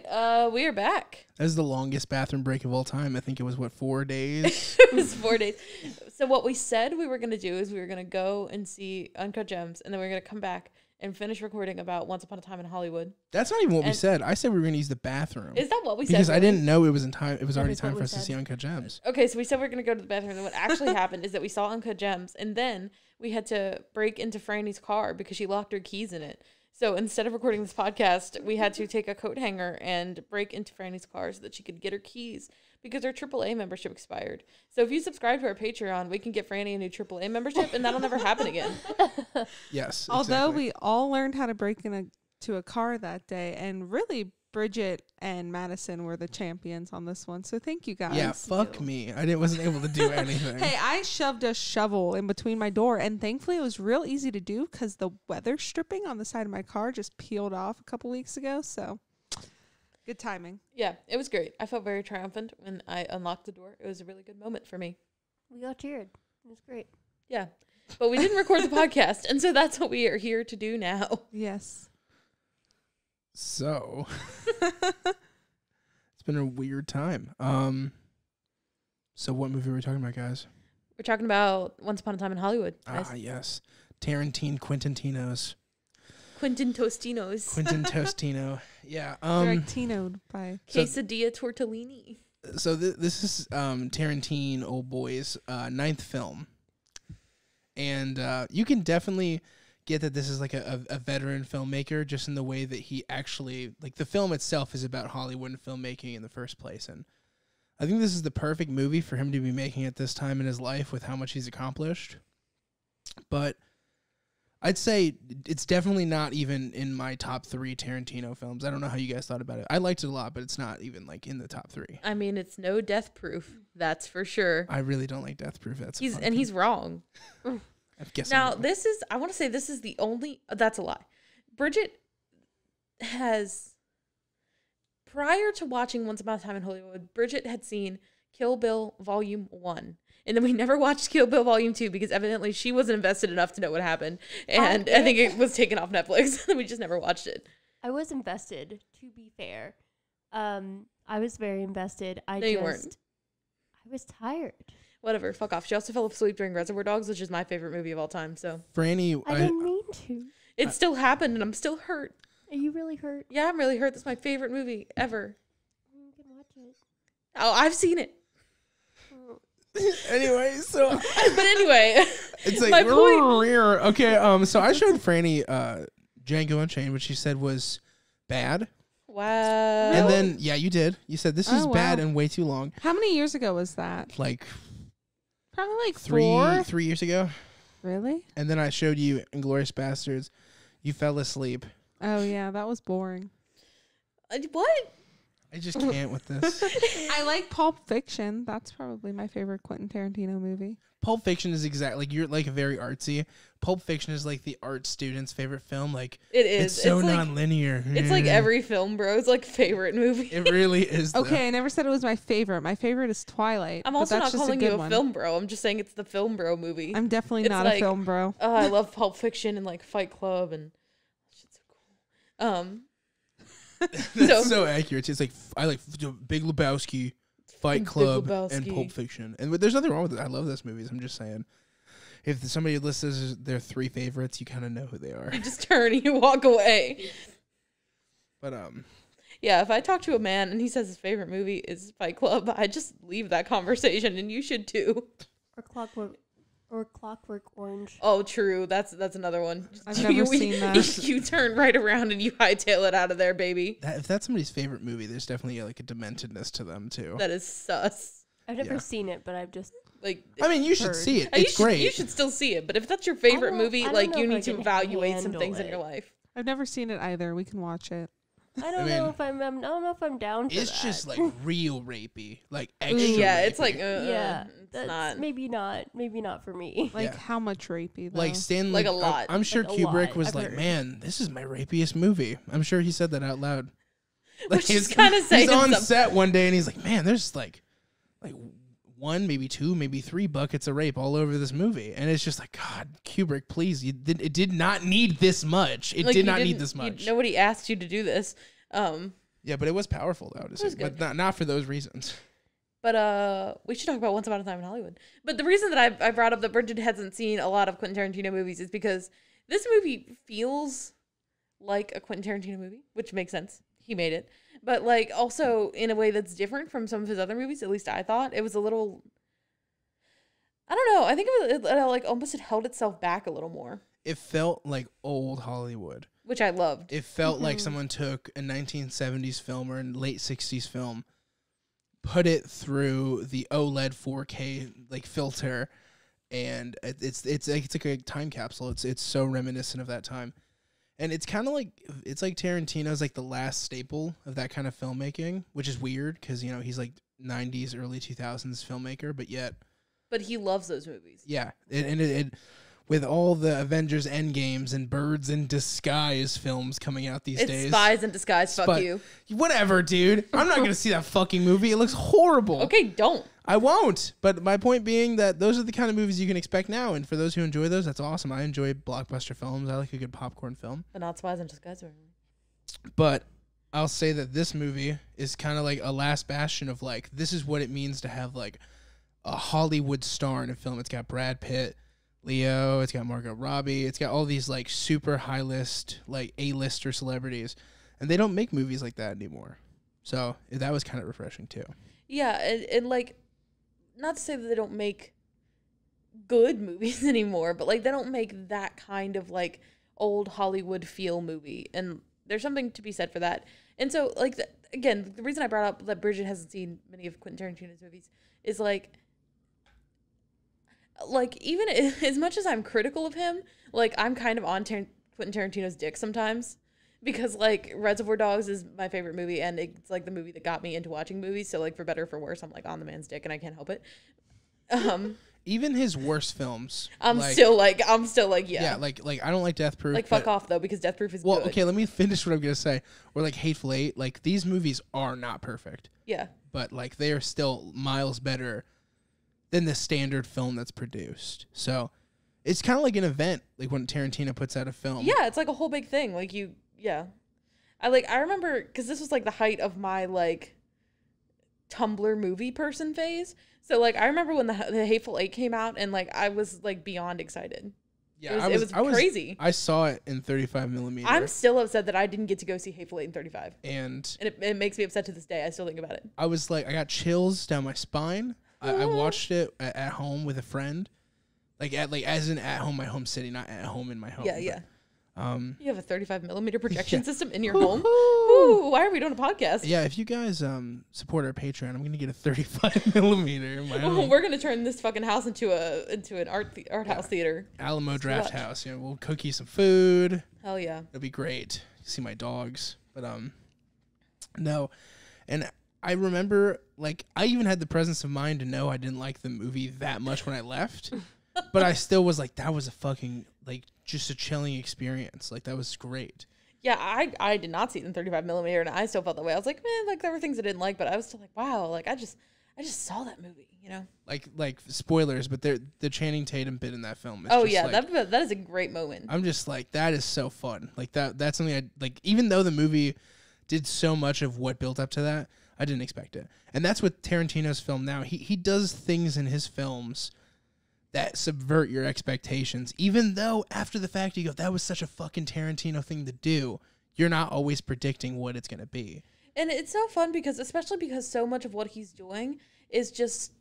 we are back.
That was the longest bathroom break of all time. I think it was, 4 days?
It was 4 days. So what we said we were going to do is we were going to go and see Uncut Gems, and then we were going to come back and finish recording about Once Upon a Time in Hollywood.
That's not even what we said. I said we were going to use the bathroom.
Is that what we said?
Because I didn't know it was in time. It was already
is
time
what
for
we
us to
said.
see Uncut Gems.
Okay, so we said we were going to go to the bathroom, and what actually happened is that we saw Uncut Gems, and then we had to break into Franny's car because she locked her keys in it. So instead of recording this podcast, we had to take a coat hanger and break into Franny's car so that she could get her keys because her AAA membership expired. So if you subscribe to our Patreon, we can get Franny a new AAA membership, and that'll never happen again.
Yes.
Although
exactly.
we all learned how to break into a car that day, and really Bridget and Madison were the champions on this one. So thank you guys.
Yeah, fuck me. I wasn't able to do anything.
Hey, I shoved a shovel in between my door, and thankfully it was real easy to do because the weather stripping on the side of my car just peeled off a couple weeks ago. So good timing.
Yeah, it was great. I felt very triumphant when I unlocked the door. It was a really good moment for me.
We all cheered. It was great.
Yeah, but we didn't record the podcast, and so that's what we are here to do now.
Yes.
So it's been a weird time. So what movie were we talking about, guys?
We're talking about Once Upon a Time in Hollywood. Guys.
Yes. Quintino.
Quentin Tostinos.
Quentin Tostino. Yeah.
Directinoed by
Quesadilla Tortellini.
So this is Tarantino Old Boy's 9th film. And you can definitely get that this is like a veteran filmmaker just in the way that he actually, like, the film itself is about Hollywood and filmmaking in the first place. And I think this is the perfect movie for him to be making at this time in his life with how much he's accomplished. But I'd say it's definitely not even in my top 3 Tarantino films. I don't know how you guys thought about it. I liked it a lot, but it's not even like in the top 3.
I mean, it's no Death Proof. That's for sure.
I really don't like Death Proof.
He's wrong.
I guess
Now, I want to say this is the only, that's a lie. Bridget has, prior to watching Once Upon a Time in Hollywood, Bridget had seen Kill Bill Volume 1. And then we never watched Kill Bill Volume 2 because evidently she wasn't invested enough to know what happened. And I think it was taken off Netflix. We just never watched it.
I was invested, to be fair. I was very invested.
You weren't.
I was tired.
Whatever, fuck off. She also fell asleep during Reservoir Dogs, which is my favorite movie of all time. So
Franny,
I didn't mean to.
it still happened, and I'm still hurt.
Are you really hurt?
Yeah, I'm really hurt. That's my favorite movie ever.
You can watch it.
Oh, I've seen it.
anyway, so
But anyway,
it's like
my point.
Okay, so I showed Franny Django Unchained, which she said was bad.
Wow.
And then you did. You said this is bad and way too long.
How many years ago was that?
Like
Probably like 4.
3 years ago.
Really?
And then I showed you Inglourious Bastards. You fell asleep.
Oh yeah, that was boring.
What?
I just can't with this.
I like Pulp Fiction. That's probably my favorite Quentin Tarantino movie.
Pulp Fiction is exactly like you're like very artsy. Pulp Fiction is like the art student's favorite film. Like
It is.
It's so
like,
non-linear.
It's like every film bro's like favorite movie.
It really is.
Okay, I never said it was my favorite. My favorite is Twilight.
I'm also
but that's
not
just
calling
a
you
good
a
one.
film bro. I'm just saying it's the film bro movie.
I'm definitely
It's
not
like,
a film bro.
Oh, I love Pulp Fiction and like Fight Club and shit's so cool.
That's so accurate. It's like I like Big Lebowski, Fight
Big
Club, and
Lebowski.
Pulp Fiction. And there's nothing wrong with it. I love those movies. I'm just saying, if somebody lists their 3 favorites, you kind of know who they are.
You just turn and you walk away.
But
Yeah, if I talk to a man and he says his favorite movie is Fight Club, I just leave that conversation, and you should too.
Or Clockwork Orange.
Oh, true. That's another one.
I've never seen that.
You turn right around and you hightail it out of there, baby.
if that's somebody's favorite movie, there's definitely like a dementedness to them too.
That is sus.
I've never seen it, but I've just
Like,
I mean, you should
heard.
see it.
you
It's
should,
great.
You should still see it, but if that's your favorite
don't-
movie,
I don't
like
know
you
if I
need to
can
evaluate some
handle
things in
it.
your life.
I've never seen it either. We can watch it.
I don't
mean,
know if I'm I don't know if I'm down for
It's
that.
just like real rapey, like extra.
Yeah, it's
rapey.
like
yeah,
it's
that's
not.
maybe not for me.
Like
Yeah.
how much rapey though?
Like Stanley,
Like a lot.
I'm sure
Like a
Kubrick
lot,
was
I've
like,
heard.
"Man, this is my rapiest movie." I'm sure he said that out loud.
Which is kinda saying
he's on
something.
set one day and he's like, "Man, there's like 1, maybe 2, maybe 3 buckets of rape all over this movie," and it's just like, God, Kubrick, please, it did not need this much. It
Like,
did
you
not need
didn't-
this much.
Nobody asked you to do this.
Yeah, but it was powerful though. To say,
was good.
but not for those reasons.
But we should talk about Once Upon a Time in Hollywood. But the reason that I brought up that Bridget hasn't seen a lot of Quentin Tarantino movies is because this movie feels like a Quentin Tarantino movie, which makes sense. He made it. But like also in a way that's different from some of his other movies, at least I thought. It was a little, I don't know. I think it like almost it held itself back a little more,
It felt like old Hollywood.
which I loved.
It felt like someone took a 1970s film or a late 60s film, put it through the OLED 4K like filter, and it's like a time capsule. It's so reminiscent of that time, and it's kind of like Tarantino's like the last staple of that kind of filmmaking, which is weird because he's like 90s early 2000s filmmaker, but yet
But he loves those movies.
yeah, it with all the Avengers Endgames and Birds in Disguise films coming out these
It's
days.
Spies in Disguise. Fuck you.
Whatever, dude. I'm not going to see that fucking movie. It looks horrible.
Okay, don't.
I won't. But my point being that those are the kind of movies you can expect now. And for those who enjoy those, that's awesome. I enjoy blockbuster films. I like a good popcorn film.
But not Spies in Disguise.
But I'll say that this movie is kind of like a last bastion of like, this is what it means to have like a Hollywood star in a film. It's got Brad Pitt, Leo, it's got Margot Robbie, it's got all these like super high list, like A-lister celebrities, and they don't make movies like that anymore. So that was kind of refreshing too.
Yeah, and like, not to say that they don't make good movies anymore, but like they don't make that kind of like old Hollywood feel movie, and there's something to be said for that. And so like again, the reason I brought up that Bridget hasn't seen many of Quentin Tarantino's movies is like even as much as I'm critical of him, like I'm kind of on Quentin Tarantino's dick sometimes, because like Reservoir Dogs is my favorite movie, and it's like the movie that got me into watching movies. So like for better or for worse, I'm like on the man's dick, and I can't help it.
Even his worst films,
I'm
like,
still like yeah.
like I don't like Death Proof.
Like fuck off though, because Death Proof is
Well,
good.
okay, let me finish what I'm gonna say. Or like Hateful Eight, like these movies are not perfect,
Yeah.
but like they are still miles better than the standard film that's produced. So it's kind of like an event, like when Tarantino puts out a film.
Yeah, it's like a whole big thing. Like I remember because this was like the height of my like Tumblr movie person phase. So like I remember when the Hateful Eight came out, and like I was like beyond excited.
Yeah,
it was crazy.
I saw it in 35 millimeter.
I'm still upset that I didn't get to go see Hateful Eight in 35,
and
it makes me upset to this day. I still think about it.
I was like, I got chills down my spine. I watched it at home with a friend, as in at home, my home city, not at home in my home.
Yeah, yeah. You have a 35 millimeter projection
Yeah.
system in your home. Ooh, why are we doing a podcast?
Yeah, if you guys support our Patreon, I'm gonna get a 35 millimeter in my home.
We're gonna turn this fucking house into an art house theater.
Alamo Draft
watch.
House. We'll cook you some food.
Hell yeah.
It'll be great. See my dogs, but no. And I remember, like, I even had the presence of mind to know I didn't like the movie that much when I left. But I still was like, that was a fucking, like, just a chilling experience. Like, that was great.
Yeah, I did not see it in 35 millimeter, and I still felt that way. I was like, man, like, there were things I didn't like, but I was still like, wow, like, I just saw that movie, you know?
Like spoilers, but the Channing Tatum bit in that film is
Oh,
just
yeah,
like,
that is a great moment.
I'm just like, that is so fun. Like, that's something I, like, even though the movie did so much of what built up to that, I didn't expect it. And that's with Tarantino's film now. He does things in his films that subvert your expectations, even though after the fact you go, that was such a fucking Tarantino thing to do. You're not always predicting what it's going to be.
And it's so fun because, especially because so much of what he's doing is just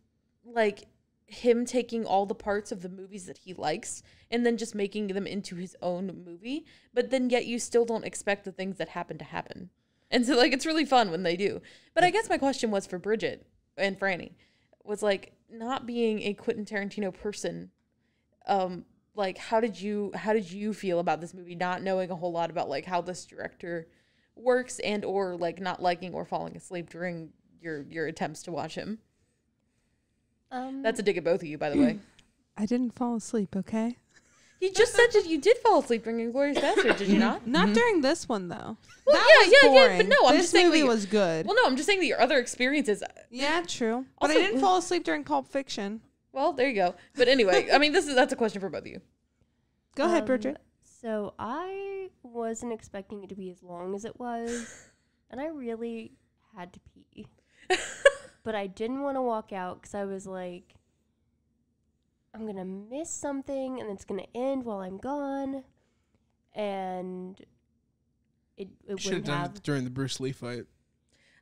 like him taking all the parts of the movies that he likes and then just making them into his own movie. But then yet you still don't expect the things that happen to happen. And so, like, it's really fun when they do. But I guess my question was for Bridget and Franny was like, not being a Quentin Tarantino person, like, how did you feel about this movie, not knowing a whole lot about, like, how this director works and or, like, not liking or falling asleep during your attempts to watch him? That's a dig at both of you, by the way.
I didn't fall asleep, okay?
You just said that you did fall asleep during Inglourious Basterds, did you not?
Not during this one, though.
Well,
That was
yeah,
boring.
but no, I'm
this
just saying
movie
that
was good.
Well, no, I'm just saying that your other experiences.
Yeah, true. But I
Also-
didn't fall asleep during Pulp Fiction.
Well, there you go. But anyway, I mean, that's a question for both of you.
Go ahead, Bridget.
So I wasn't expecting it to be as long as it was, and I really had to pee. But I didn't want to walk out because I was like, I'm going to miss something, and it's going to end while I'm gone. And it
Should have
wouldn't
done
have.
it during the Bruce Lee fight.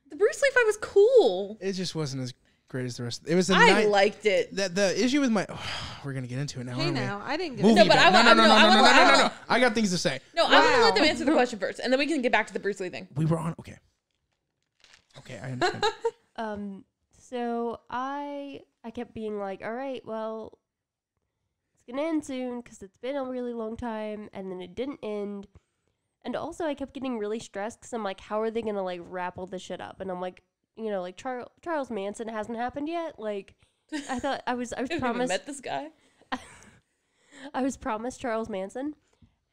The Bruce Lee fight was cool.
It just wasn't as great as the rest. It was
I liked it.
The issue with my we're gonna get into it now.
Hey,
aren't we?
now I didn't get
Movie
No, but
bag.
I want-
no. I got things to say.
No, I want to let them
Wow.
answer the question first, and then we can get back to the Bruce Lee thing.
We were on. Okay, I understand.
So I kept being like, all right, well, it's gonna end soon because it's been a really long time, and then it didn't end. And also, I kept getting really stressed because I'm like, how are they gonna like wrap all this shit up? And I'm like, you know, like Charles Manson hasn't happened yet. Like, I thought I was
I haven't even
promised.
met this guy.
I was promised Charles Manson,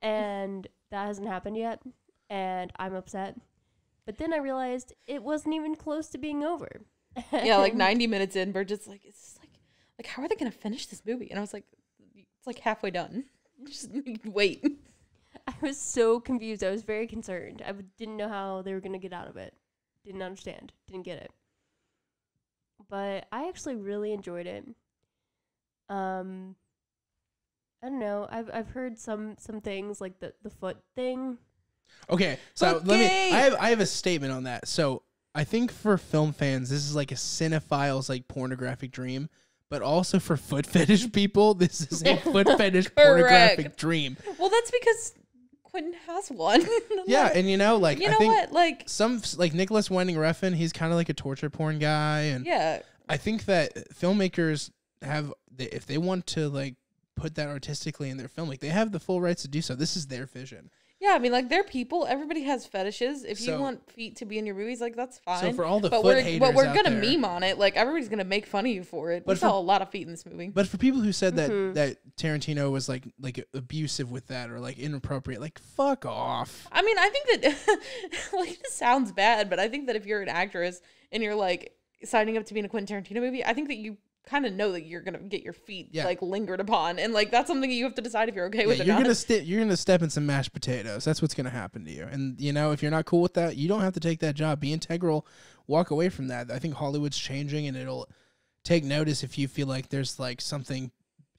and that hasn't happened yet, and I'm upset. But then I realized it wasn't even close to being over.
Yeah, like 90 minutes in, Bridget's like, it's just like how are they gonna finish this movie? And I was like, it's like halfway done. Just wait.
I was so confused. I was very concerned. I didn't know how they were going to get out of it. Didn't understand. Didn't get it. But I actually really enjoyed it. I don't know. I've heard some things like the foot thing.
Okay, so
Okay.
I have a statement on that. So I think for film fans, this is like a cinephile's like pornographic dream, but also for foot fetish people, this is a foot fetish pornographic dream.
Well, that's because Quentin has one.
Yeah, and you know, like
you
I
know
think
what? Like,
some like Nicholas Winding Refn, he's kind of like a torture porn guy, and
yeah,
I think that filmmakers have, if they want to like put that artistically in their film, like they have the full rights to do so. This is their vision.
yeah. I mean, like, they're people. Everybody has fetishes. If you
So-
want feet to be in your movies, like, that's fine.
So for all the
but
foot
we're
haters
we're
out
gonna
there,
meme on it. Like, everybody's gonna make fun of you for it. We
But
saw
for-
a lot of feet in this movie.
But for people who said that
Mhm.
that Tarantino was like abusive with that or like inappropriate, like fuck off.
I mean, I think that like this sounds bad, but I think that if you're an actress and you're like signing up to be in a Quentin Tarantino movie, I think that you kind of know that you're gonna get your feet
Yeah.
like lingered upon, and like that's something you have to decide if you're okay
Yeah,
with or
you're
not.
you're gonna step in some mashed potatoes. That's what's gonna happen to you. And you know, if you're not cool with that, you don't have to take that job. Be integral. Walk away from that. I think Hollywood's changing, and it'll take notice if you feel like there's like something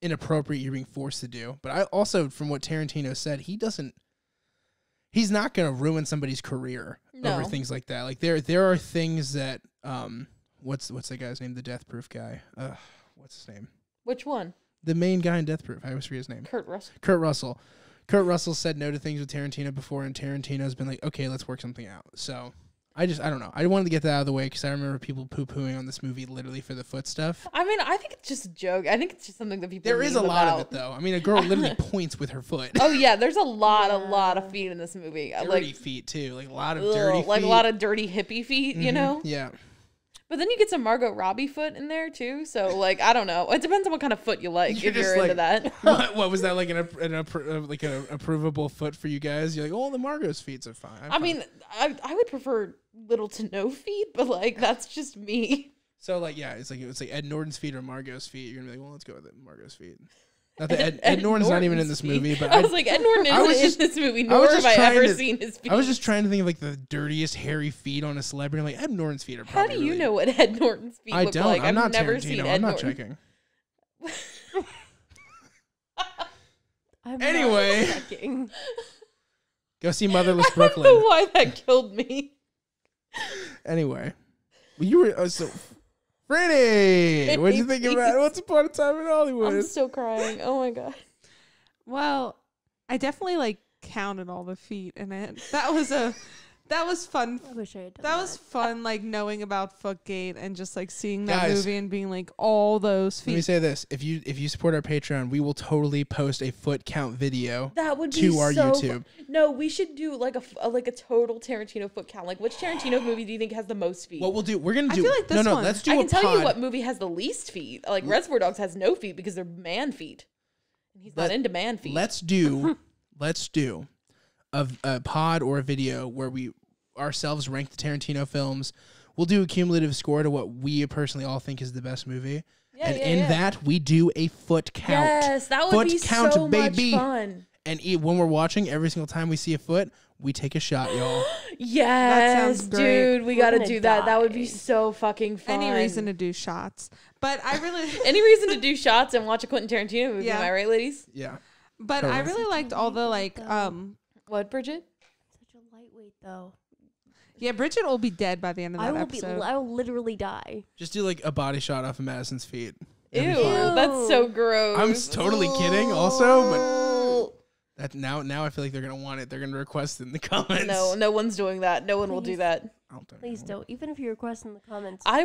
inappropriate you're being forced to do. But I also, from what Tarantino said, he's not gonna ruin somebody's career over
No.
things like that. Like there are things that what's that guy's name? The Death Proof guy. What's his name?
Which one?
The main guy in Death Proof. I always forget his name.
Kurt Russell.
Kurt Russell. Kurt Russell said no to things with Tarantino before, and Tarantino's been like, okay, let's work something out. So I don't know. I wanted to get that out of the way because I remember people poo-pooing on this movie literally for the foot stuff.
I mean, I think it's just a joke. I think it's just something that people
There is a lot
about.
of it, though. I mean, a girl literally points with her foot.
Oh, yeah. There's a lot of feet in this movie.
Dirty feet, too. Like, a lot of dirty feet.
Like, a lot of dirty hippie feet, you know?
Yeah.
But then you get some Margot Robbie foot in there, too. So, like, I don't know. It depends on what kind of foot you like, if you're into that.
What was that, like, an approvable foot for you guys? You're like, oh, the Margot's feet are fine.
I mean, I would prefer little to no feet, but, like, that's just me.
So, like, yeah, it's like Ed Norton's feet or Margot's feet. You're going to be like, well, let's go with Margot's feet. Not that Ed Norton's not even in this movie, but
I was like, Ed Norton isn't in this movie, nor have I ever seen his feet.
I was just trying to think of like the dirtiest hairy feet on a celebrity. I'm like, Ed Norton's feet are probably
How do you know what Ed Norton's feet look like?
I'm not
I've never
Tarantino.
seen Ed
I'm not
Norton.
checking.
I'm
Anyway.
not checking.
Go see Motherless
I don't
Brooklyn.
know why that killed me.
Anyway. Well, you were so Frani, what'd you think about Once Upon a Time in Hollywood?
I'm still crying. Oh my god.
Well, I definitely like counted all the feet in it. That was fun.
I wish I had done
That was fun, like knowing about Footgate and just like seeing that
Guys,
movie and being like all those
Let me
feet.
say this: if you support our Patreon, we will totally post a foot count video
That would be
to our
so
YouTube.
No, we should do like a total Tarantino foot count. Like, which Tarantino movie do you think has the most feet?
What we'll do? We're gonna
I
do.
feel like this one.
Let's do
I
a
can tell
pod.
you what movie has the least feet. Like Reservoir Dogs has no feet because they're man feet, and he's not into man feet.
Let's do a pod or a video where we ourselves rank the Tarantino films. We'll do a cumulative score to what we personally all think is the best movie.
Yeah,
And
yeah,
in
yeah.
that, we do a foot count.
Yes, that would
Foot
be
count,
so
baby.
much fun.
And when we're watching, every single time we see a foot, we take a shot, y'all.
Yes,
sounds great.
dude, we
We're
gotta
gonna
do that. That would
die.
be so fucking fun.
Any reason to do shots, but I really,
Any reason to do shots and watch a Quentin Tarantino movie?
Yeah.
Am I right, ladies?
Yeah.
but
Totally.
I really liked all the like,
What, Bridget?
Such a lightweight though.
yeah, Bridget will be dead by the end of that episode.
I will literally die.
Just do like a body shot off of Madison's feet.
Ew,
That'd be fine.
that's so gross.
I'm totally kidding also, but that now I feel like they're gonna want it. They're gonna request it in the comments.
No one's doing that. No one will do
Please.
that.
I don't think
Please don't. Even if you request in the comments.
I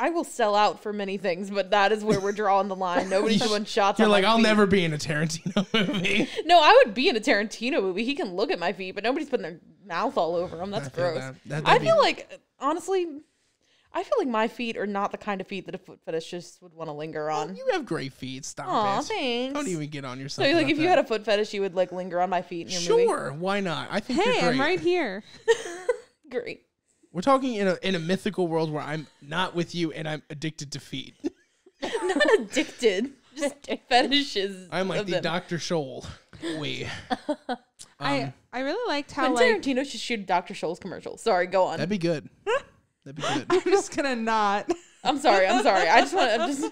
will sell out for many things, but that is where we're drawing the line. Nobody's doing shots
You're
on
like,
my
I'll
feet.
never be in a Tarantino movie.
No, I would be in a Tarantino movie. He can look at my feet, but nobody's putting their mouth all over them. That's
I feel
gross.
that.
I feel like, honestly, my feet are not the kind of feet that a foot fetishist would want to linger on.
You have great feet. Stop
Aw,
it.
thanks.
Don't even get on yourself.
So, like,
about
if you
that.
had a foot fetish, you would, like, linger on my feet in your movie?
Sure, why not? I think
Hey,
you're great.
I'm right here.
Great.
We're talking in a mythical world where I'm not with you and I'm addicted to feet.
Not addicted. Just fetishes.
I'm like
of
the
them.
Dr. Scholl. We.
I really liked how
Quentin
like
Tarantino should shoot a Dr. Scholl's commercial. Sorry, go on.
That'd be good. That'd be good.
I'm just gonna not.
I'm sorry. I just want to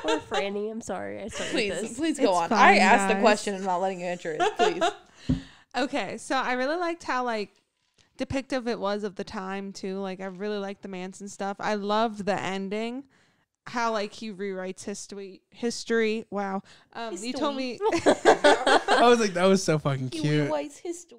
Poor Franny. I'm sorry. I started this.
please go
It's
on.
fine,
I asked the
guys.
question and I'm not letting you answer it. Please.
Okay, so I really liked how like depictive it was of the time too. Like I really liked the Manson stuff. I loved the ending. How like he rewrites history. Wow. You told me
I was like, that was so fucking
He
cute.
rewrites history.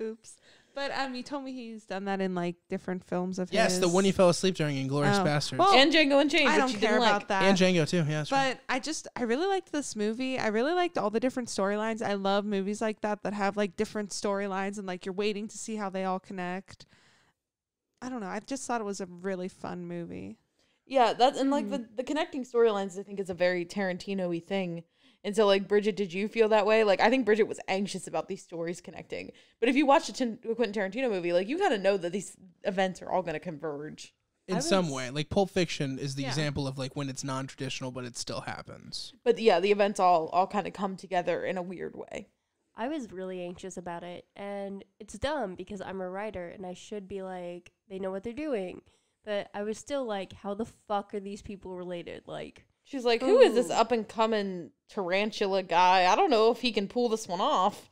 oops. But you told me he's done that in like different films of
Yes,
his.
the one you fell asleep during Inglourious
Oh.
Bastards.
Well,
And Django Unchained,
I
which
don't
you
care
didn't
about
like.
that.
And Django too. Yeah, that's right.
But I really liked this movie. I really liked all the different storylines. I love movies like that have like different storylines and like you're waiting to see how they all connect. I don't know. I just thought it was a really fun movie.
Yeah, that's and like the connecting storylines I think is a very Tarantino-y thing. And so like Bridget, did you feel that way? Like I think Bridget was anxious about these stories connecting. But if you watch a Quentin Tarantino movie, like you kind of know that these events are all going to converge.
In some way. Like Pulp Fiction is the
Yeah.
example of like when it's non-traditional but it still happens.
But yeah, the events all kind of come together in a weird way.
I was really anxious about it, and it's dumb because I'm a writer and I should be like, they know what they're doing. But I was still like, how the fuck are these people related? Like,
She's like, who is this
Ooh.
up and coming tarantula guy? I don't know if he can pull this one off.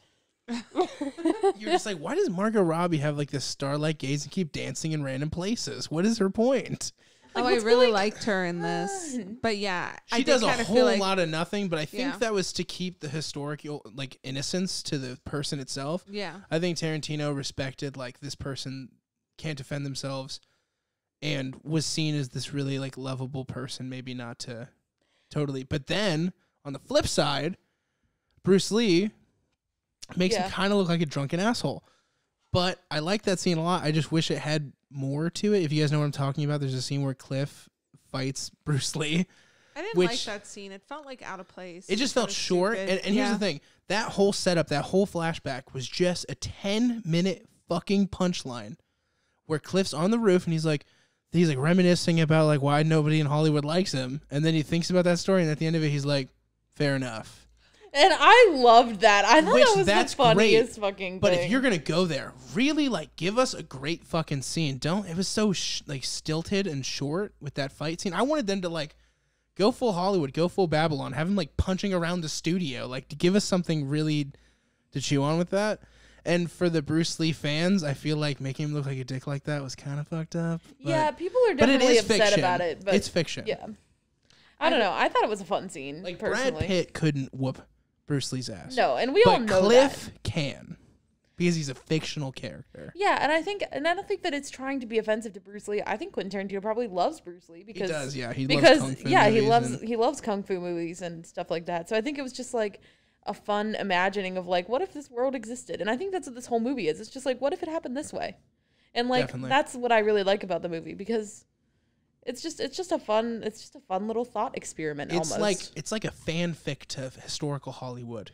You're just like, why does Margot Robbie have like this starlight gaze and keep dancing in random places? What is her point?
I
what's
really
going
liked her in this.
on?
But yeah, I
She
did
does a
kinda
whole
feel like,
lot of nothing, but I think
Yeah.
that was to keep the historical like innocence to the person itself.
Yeah.
I think Tarantino respected like this person can't defend themselves and was seen as this really like lovable person, maybe not to totally. But then on the flip side, Bruce Lee makes him kind of look like a drunken asshole. But I like that scene a lot. I just wish it had more to it. If you guys know what I'm talking about, there's a scene where Cliff fights Bruce Lee.
I didn't
Which-
like that scene. It felt like out of place.
It just felt
kinda
short.
stupid.
And here's the thing. That whole setup, that whole flashback was just a 10-minute fucking punchline where Cliff's on the roof and he's like reminiscing about like why nobody in Hollywood likes him. And then he thinks about that story and at the end of it, he's like, fair enough.
And I loved that. I thought
Which,
that was
that's
the funniest
great.
fucking
But
thing.
if you're going to go there, really like give us a great fucking scene. It was so like stilted and short with that fight scene. I wanted them to like go full Hollywood, go full Babylon, have him like punching around the studio, like to give us something really to chew on with that. And for the Bruce Lee fans, I feel like making him look like a dick like that was kind of fucked up.
yeah, people are
but it
definitely
is
upset
fiction.
about it. But
It's fiction.
Yeah. I don't know. I thought it was a fun scene,
Like
personally.
Brad Pitt couldn't whoop Bruce Lee's ass.
No, and we all
But
know
Cliff
that.
can because he's a fictional character.
Yeah, and I don't think that it's trying to be offensive to Bruce Lee. I think Quentin Tarantino probably loves Bruce Lee because
He does, yeah. He
because
loves kung fu
yeah,
movies
he loves kung fu movies and stuff like that. So I think it was just like a fun imagining of like, what if this world existed? And I think that's what this whole movie is. It's just like, what if it happened this way? And like
Definitely.
that's what I really like about the movie because it's just a fun little thought experiment almost.
It's like a fanfic to historical Hollywood.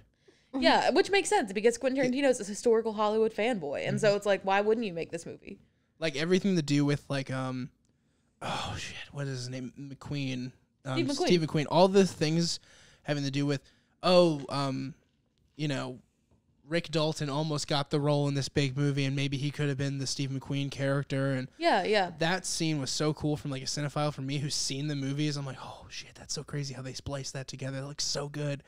Yeah, which makes sense because Quentin Tarantino is a historical Hollywood fanboy, and so it's like, why wouldn't you make this movie?
Like everything to do with like oh shit, what is his name? McQueen. Steve McQueen. All the things having to do with you know, Rick Dalton almost got the role in this big movie and maybe he could have been the Steve McQueen character and
Yeah.
that scene was so cool from like a cinephile for me who's seen the movies. I'm like, oh shit, that's so crazy how they spliced that together. It looks so good.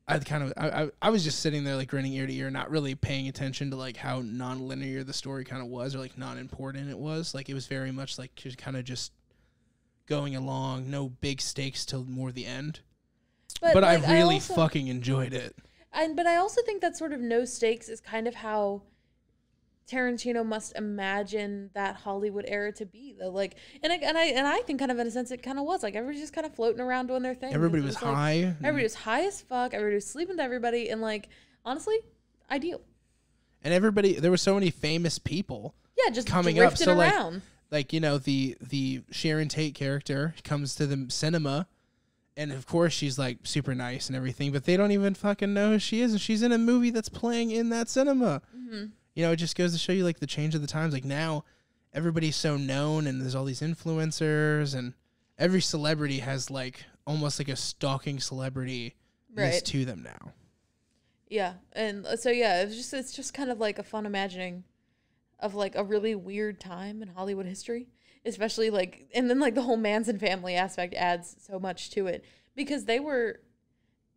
I was just sitting there like grinning ear to ear, not really paying attention to like how non-linear the story kind of was or like non-important it was. Like it was very much like just kind of just going along, no big stakes till more the end. But
like,
I really
also,
fucking enjoyed it.
but I also think that sort of no stakes is kind of how Tarantino must imagine that Hollywood era to be, though. Like, and I think kind of in a sense it kind of was like everybody's just kind of floating around doing their thing.
Everybody was
like,
high.
Everybody was high as fuck. Everybody was sleeping to everybody, and like honestly, ideal.
And everybody, there were so many famous people.
Yeah, just
coming up.
drifting
So
around.
like you know the Sharon Tate character comes to the cinema. And of course she's like super nice and everything, but they don't even fucking know who she is, and she's in a movie that's playing in that cinema.
Mm-hmm.
You know, it just goes to show you like the change of the times. Like now, everybody's so known, and there's all these influencers, and every celebrity has like almost like a stalking celebrity list to them now.
Yeah, and so yeah, it's just kind of like a fun imagining of like a really weird time in Hollywood history. Especially like, and then like the whole Manson family aspect adds so much to it because they were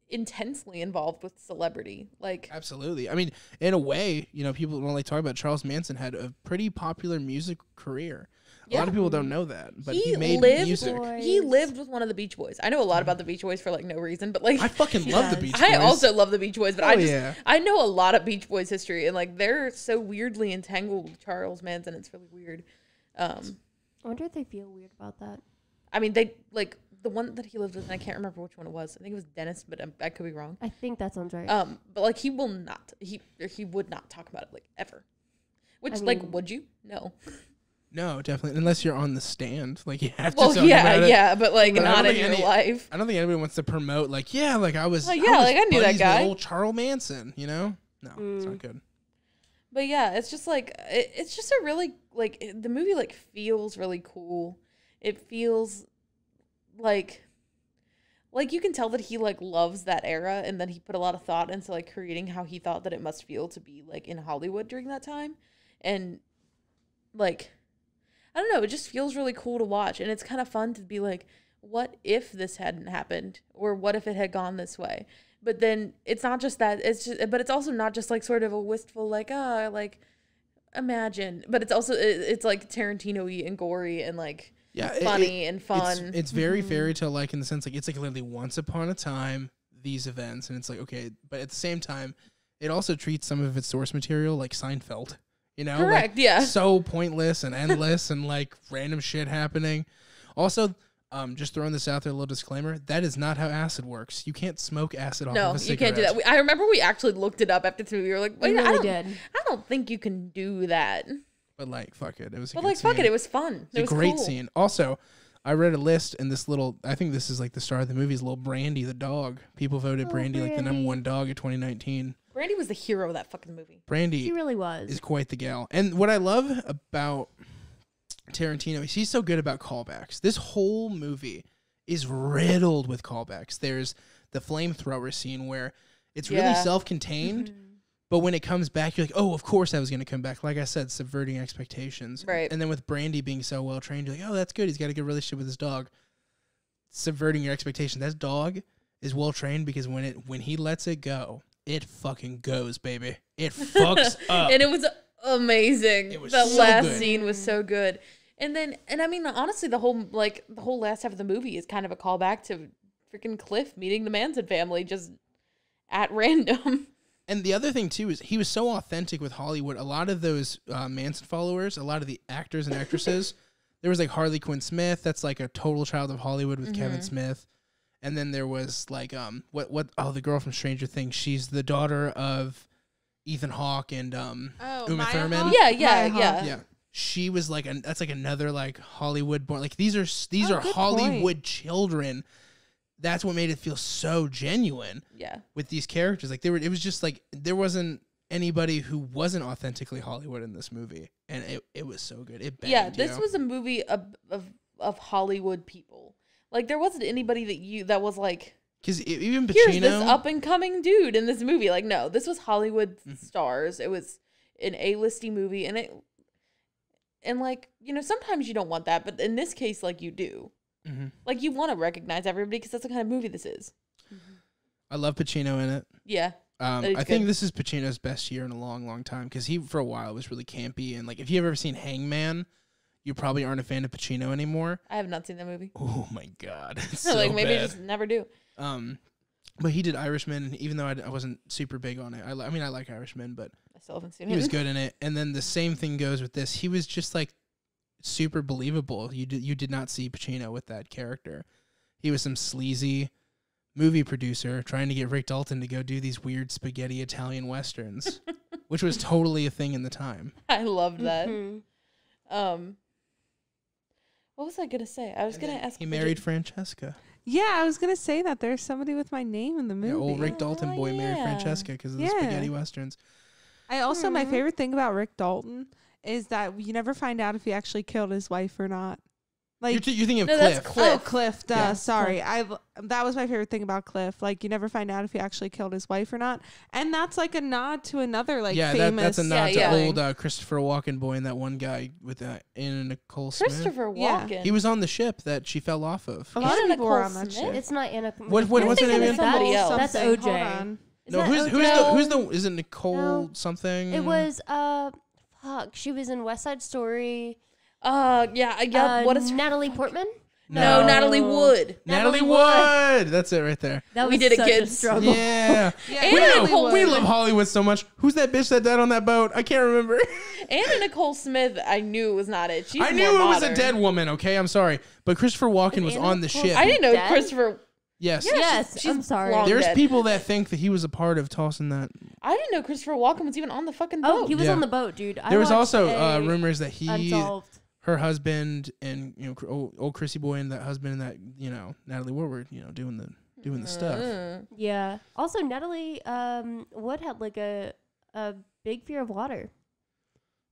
intensely involved with celebrity. Like,
Absolutely. I mean, in a way, you know, people when they talk about Charles Manson had a pretty popular music career. A lot of people don't know that, but he made music.
He lived with one of the Beach Boys. I know a lot about the Beach Boys for like no reason, but like
I fucking love the Beach Boys.
I also love the Beach Boys, but
Hell
I know a lot of Beach Boys history, and like they're so weirdly entangled with Charles Manson. It's really weird.
I wonder if they feel weird about that.
I mean, they like the one that he lived with, and I can't remember which one it was. I think it was Dennis, but I could be wrong.
I think that sounds right.
But like he will not. He would not talk about it like ever. Which
I
like
mean-
would you? No.
No, definitely. Unless you're on the stand, like you have to.
Well,
talk about it.
yeah, but like
But I
not
don't
in
think
your
any-
life.
I don't think anybody wants to promote like, yeah, like I was.
Like, yeah, like, I knew that
buddies with
guy.
Old Charles Manson, you know? No, it's not good.
But yeah, it's just like it's just a really like the movie like feels really cool. It feels like you can tell that he like loves that era and that he put a lot of thought into like creating how he thought that it must feel to be like in Hollywood during that time. And like I don't know, it just feels really cool to watch, and it's kind of fun to be like, what if this hadn't happened, or what if it had gone this way? But then it's not just that, but it's also not just like sort of a wistful like like imagine, but it's also it's like Tarantino-y and gory and like
Yeah,
funny and fun.
It's very fairy tale like in the sense like it's like literally once upon a time these events, and it's like okay, but at the same time, it also treats some of its source material like Seinfeld. You know,
Correct.
like,
Yeah.
so pointless and endless and like random shit happening. Also, just throwing this out there, a little disclaimer: that is not how acid works. You can't smoke acid off of a cigarette.
No, you can't do that. I remember we actually looked it up after the movie. We were like,
We
wait,
really
I
did.
don't think you can do that.
But like, fuck it, it was.
But like, fuck it, it was fun.
It's a great scene. Also, I read a list, and this little, I think this is like the star of the movie, is little Brandy the dog. People voted Brandy like the #1 dog of 2019.
Brandy was the hero of that fucking movie.
Brandy
She really was.
is quite the gal. And what I love about Tarantino is he's so good about callbacks. This whole movie is riddled with callbacks. There's the flamethrower scene where it's really self-contained, but when it comes back, you're like, oh, of course that was going to come back. Like I said, subverting expectations.
Right.
And then with Brandy being so well trained, you're like, oh, that's good. He's got a good relationship with his dog. Subverting your expectations. That dog is well trained because when he lets it go, it fucking goes, baby. It fucks up.
And it was amazing.
It was
that
so
last
good.
scene was so good. And I mean, honestly, the whole last half of the movie is kind of a callback to freaking Cliff meeting the Manson family just at random.
And the other thing, too, is he was so authentic with Hollywood. A lot of those Manson followers, a lot of the actors and actresses, there was like Harley Quinn Smith. That's like a total child of Hollywood with Kevin Smith. And then there was like, the girl from Stranger Things. She's the daughter of Ethan Hawke and Uma Thurman.
Hawke?
Yeah.
She was like, that's like another like Hollywood born. Like these are
good
Hollywood children. That's what made it feel so genuine.
Yeah.
With these characters, like it was just like there wasn't anybody who wasn't authentically Hollywood in this movie, and it was so good. It banged,
Yeah, this was a movie of Hollywood people. Like there wasn't anybody that was like,
because even Pacino,
here's this up and coming dude in this movie. Like no, this was Hollywood stars. It was an A-listy movie, and like sometimes you don't want that, but in this case, like you do. Like you want to recognize everybody because that's the kind of movie this is.
I love Pacino in it.
Yeah.
I think this is Pacino's best year in a long, long time because he, for a while, was really campy. And like, if you've ever seen Hangman, you probably aren't a fan of Pacino anymore.
I have not seen that movie.
Oh my god, it's so
like maybe
bad.
I just never do.
But he did Irishman, and even though I wasn't super big on it, I like Irishman, but
I still haven't seen it.
he was good in it. And then the same thing goes with this. He was just like super believable. You did not see Pacino with that character. He was some sleazy movie producer trying to get Rick Dalton to go do these weird spaghetti Italian westerns, which was totally a thing in the time.
I loved that. What was I gonna say? I was gonna ask.
He married Francesca.
Yeah, I was gonna say that there's somebody with my name in the movie.
Yeah, old Rick Dalton boy married
yeah.
Francesca because of the spaghetti westerns.
I also my favorite thing about Rick Dalton is that you never find out if he actually killed his wife or not. Like
you're thinking of
No,
Cliff.
that's Cliff.
Oh, Cliff. Duh,
Yeah.
sorry. That was my favorite thing about Cliff. Like you never find out if he actually killed his wife or not, and that's like a nod to another like famous.
that's a nod
Yeah,
to
yeah.
old Christopher Walken boy and that one guy with Anna Nicole Smith.
Christopher
Yeah.
Walken.
He was on the ship that she fell off of.
A lot of
Anna
people were on
Nicole
that
Smith?
shit.
It's not Anna.
What's her
thinking
name
of
again?
somebody else.
That's
Something.
OJ.
Hold on.
Is
No,
that
who's
OJ?
the is it Nicole
No.
something?
It was fuck. She was in West Side Story.
Yeah. What is
Natalie Portman?
No, Natalie Wood.
Natalie Wood. That's it right there.
That
We
was
did it,
such a
kids.
struggle.
Yeah.
Yeah,
we,
Natalie
love, we
Wood.
love Hollywood so much. Who's that bitch that died on that boat? I can't remember.
Anna Nicole Smith, I knew was not it. She's
I knew
more
it was a
modern.
dead woman, okay? I'm sorry. But Christopher Walken was
Anna
on the
Nicole
ship.
I didn't know
Dead?
Christopher.
Yes.
Yes,
she's
I'm sorry.
long
There's
dead.
people that think that he was a part of tossing that.
I didn't know Christopher Walken was even on the fucking boat.
Oh, he was
Yeah.
on the boat, dude.
There was
watched
also
a
rumors that
Unsolved.
her husband and old Chrissy boy and that husband and that Natalie Wood were doing the stuff.
Yeah. Also, Natalie Wood had like a big fear of water,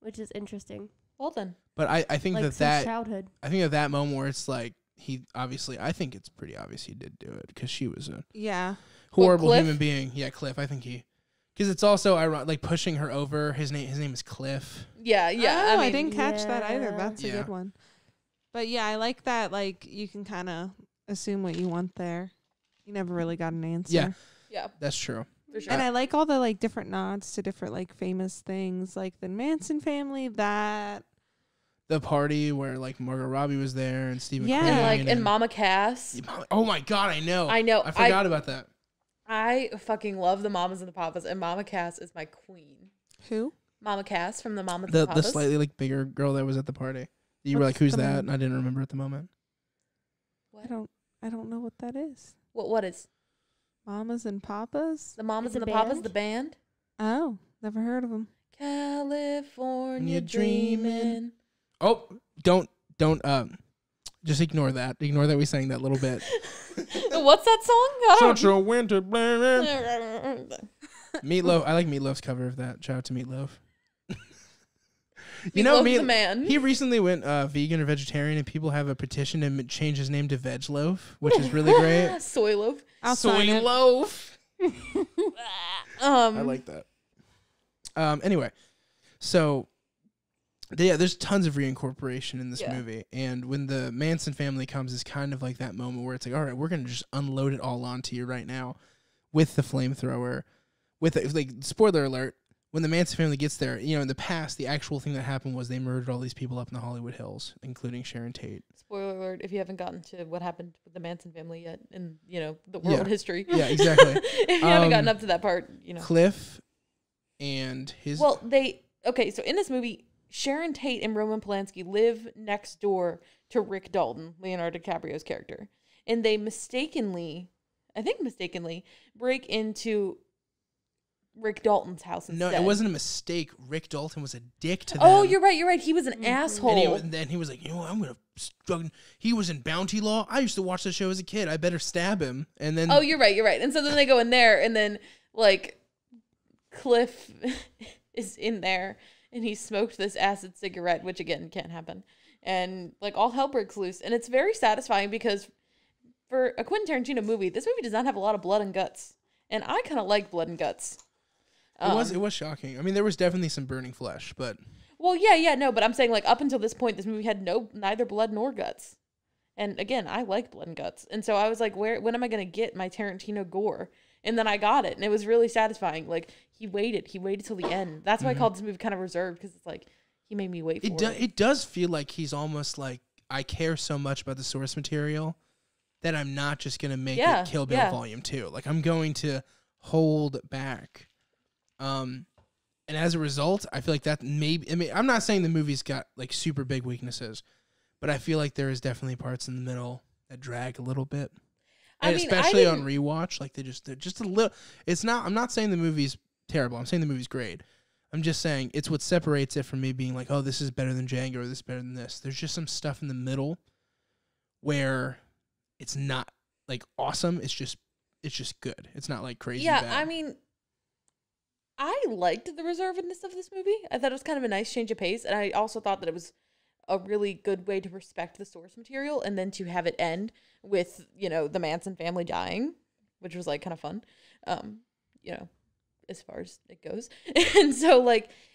which is interesting.
Well then.
But I think
Like
that
since childhood.
I think at that moment where it's like he obviously I think it's pretty obvious he did do it because she was a
Yeah.
horrible
Cliff?
human being. Yeah, Cliff. I think because it's also ironic, like pushing her over. His name is Cliff.
Yeah.
Oh, I
mean,
didn't catch that either.
yeah.
That's a
Yeah.
good one. But yeah, I like that. Like you can kind of assume what you want there. You never really got an answer.
Yeah.
Yeah,
That's true.
for sure.
And I like all the like different nods to different like famous things, like the Manson family. That
the party where like Margot Robbie was there and Steve
Yeah.
McQueen
And Mama Cass.
Oh my God, I know.
I know.
I forgot about that.
I fucking love the Mamas and the Papas, and Mama Cass is my queen.
Who?
Mama Cass from the Mamas and
The
Papas.
slightly like bigger girl that was at the party. You were
What's
like, who's
the
that?
name?
And I didn't remember at the moment.
What?
I don't know what that is.
What is?
Mamas and Papas?
The Mamas
It's
and
a
the Papas,
band?
the band?
Oh, never heard of them.
California
Dreamin'.
dreaming.
Oh, don't just ignore that. Ignore that we sang that little bit.
What's that song? I don't
Such a winter blend.
know.
Meatloaf. I like Meatloaf's cover of that. Shout out to Meatloaf.
Meatloaf's the man.
He recently went vegan or vegetarian, and people have a petition to change his name to Veg Loaf, which is really great.
Soy loaf.
I'll sign it.
Loaf. I like that. Anyway, so yeah, there's tons of reincorporation in this movie, and when the Manson family comes, it's kind of like that moment where it's like, all right, we're gonna just unload it all onto you right now, with the flamethrower, with like spoiler alert. When the Manson family gets there, in the past, the actual thing that happened was they murdered all these people up in the Hollywood Hills, including Sharon Tate.
Spoiler alert, if you haven't gotten to what happened with the Manson family yet in, the world history.
Yeah, exactly.
If you haven't gotten up to that part,
Cliff and his...
Well, so in this movie, Sharon Tate and Roman Polanski live next door to Rick Dalton, Leonardo DiCaprio's character. And they mistakenly, break into Rick Dalton's house instead.
No, it wasn't a mistake. Rick Dalton was a dick to them.
Oh, you're right. He was an asshole.
And then he was like, I'm going to... He was in Bounty Law. I used to watch the show as a kid. I better stab him. And then...
Oh, you're right. And so then they go in there, and then, like, Cliff is in there, and he smoked this acid cigarette, which, again, can't happen. And, like, all hell breaks loose. And it's very satisfying because for a Quentin Tarantino movie, this movie does not have a lot of blood and guts. And I kind of like blood and guts.
It was shocking. I mean, there was definitely some burning flesh, but...
Well, yeah, but I'm saying, like, up until this point, this movie had neither blood nor guts. And, again, I like blood and guts. And so I was like, when am I going to get my Tarantino gore? And then I got it, and it was really satisfying. Like, he waited till the end. That's why I called this movie kind of reserved, because it's like, he made me wait for it.
It does feel like he's almost like, I care so much about the source material that I'm not just going to make it Kill Bill Volume 2. Like, I'm going to hold back. And as a result, I feel like that I'm not saying the movie's got like super big weaknesses, but I feel like there is definitely parts in the middle that drag a little bit. And especially on rewatch, like they're just a little, I'm not saying the movie's terrible. I'm saying the movie's great. I'm just saying it's what separates it from me being like, oh, this is better than Django or this is better than this. There's just some stuff in the middle where it's not like awesome. It's just good. It's not like crazy bad.
I mean, I liked the reservedness of this movie. I thought it was kind of a nice change of pace, and I also thought that it was a really good way to respect the source material and then to have it end with, the Manson family dying, which was like kind of fun, as far as it goes. And so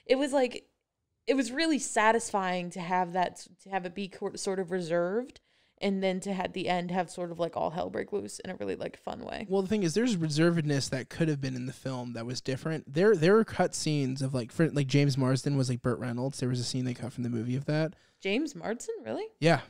it was really satisfying to have it be sort of reserved. And then to have the end have sort of like all hell break loose in a really like fun way.
Well, the thing is, there's reservedness that could have been in the film that was different. There were cut scenes of like James Marsden was like Burt Reynolds. There was a scene they cut from the movie of that.
James Marsden, really?
Yeah,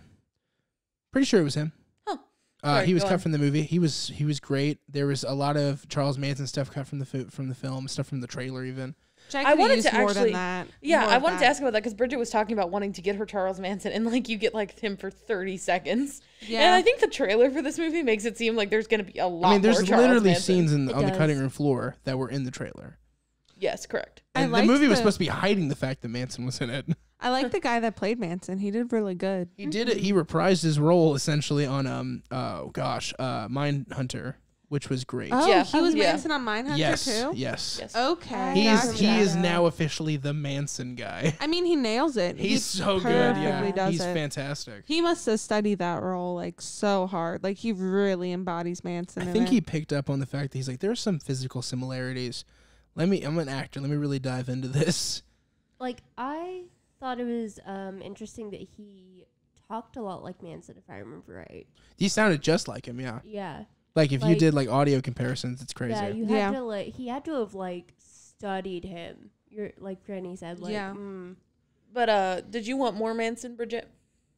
pretty sure it was him.
Huh.
Sorry, he was cut from the movie. He was great. There was a lot of Charles Manson stuff cut from the film, stuff from the trailer even.
I wanted to more than that.
Yeah, I wanted to ask about that because Bridget was talking about wanting to get her Charles Manson, and like you get like him for 30 seconds. Yeah, and I think the trailer for this movie makes it seem like there's going to be a lot. I mean,
there's
more Charles
literally
Manson.
scenes on the cutting room floor that were in the trailer.
Yes, correct.
And the movie was supposed to be hiding the fact that Manson was in it.
I like the guy that played Manson. He did really good.
He did it. He reprised his role essentially on Mindhunter, which was great.
Oh, yeah. He was Manson on Mindhunter too?
Yes.
Okay.
He is now officially the Manson guy.
I mean, he nails it.
He's so good. Yeah. He's fantastic.
He must have studied that role like so hard. Like he really embodies Manson.
I think he picked up on the fact that he's like, there's some physical similarities. I'm an actor. Let me really dive into this.
Like, I thought it was interesting that he talked a lot like Manson, if I remember right.
He sounded just like him, yeah.
Yeah.
Like if you did like audio comparisons, it's crazy.
Yeah, you had to he had to have like studied him. You're like Granny said, like
But did you want more Manson, Bridget?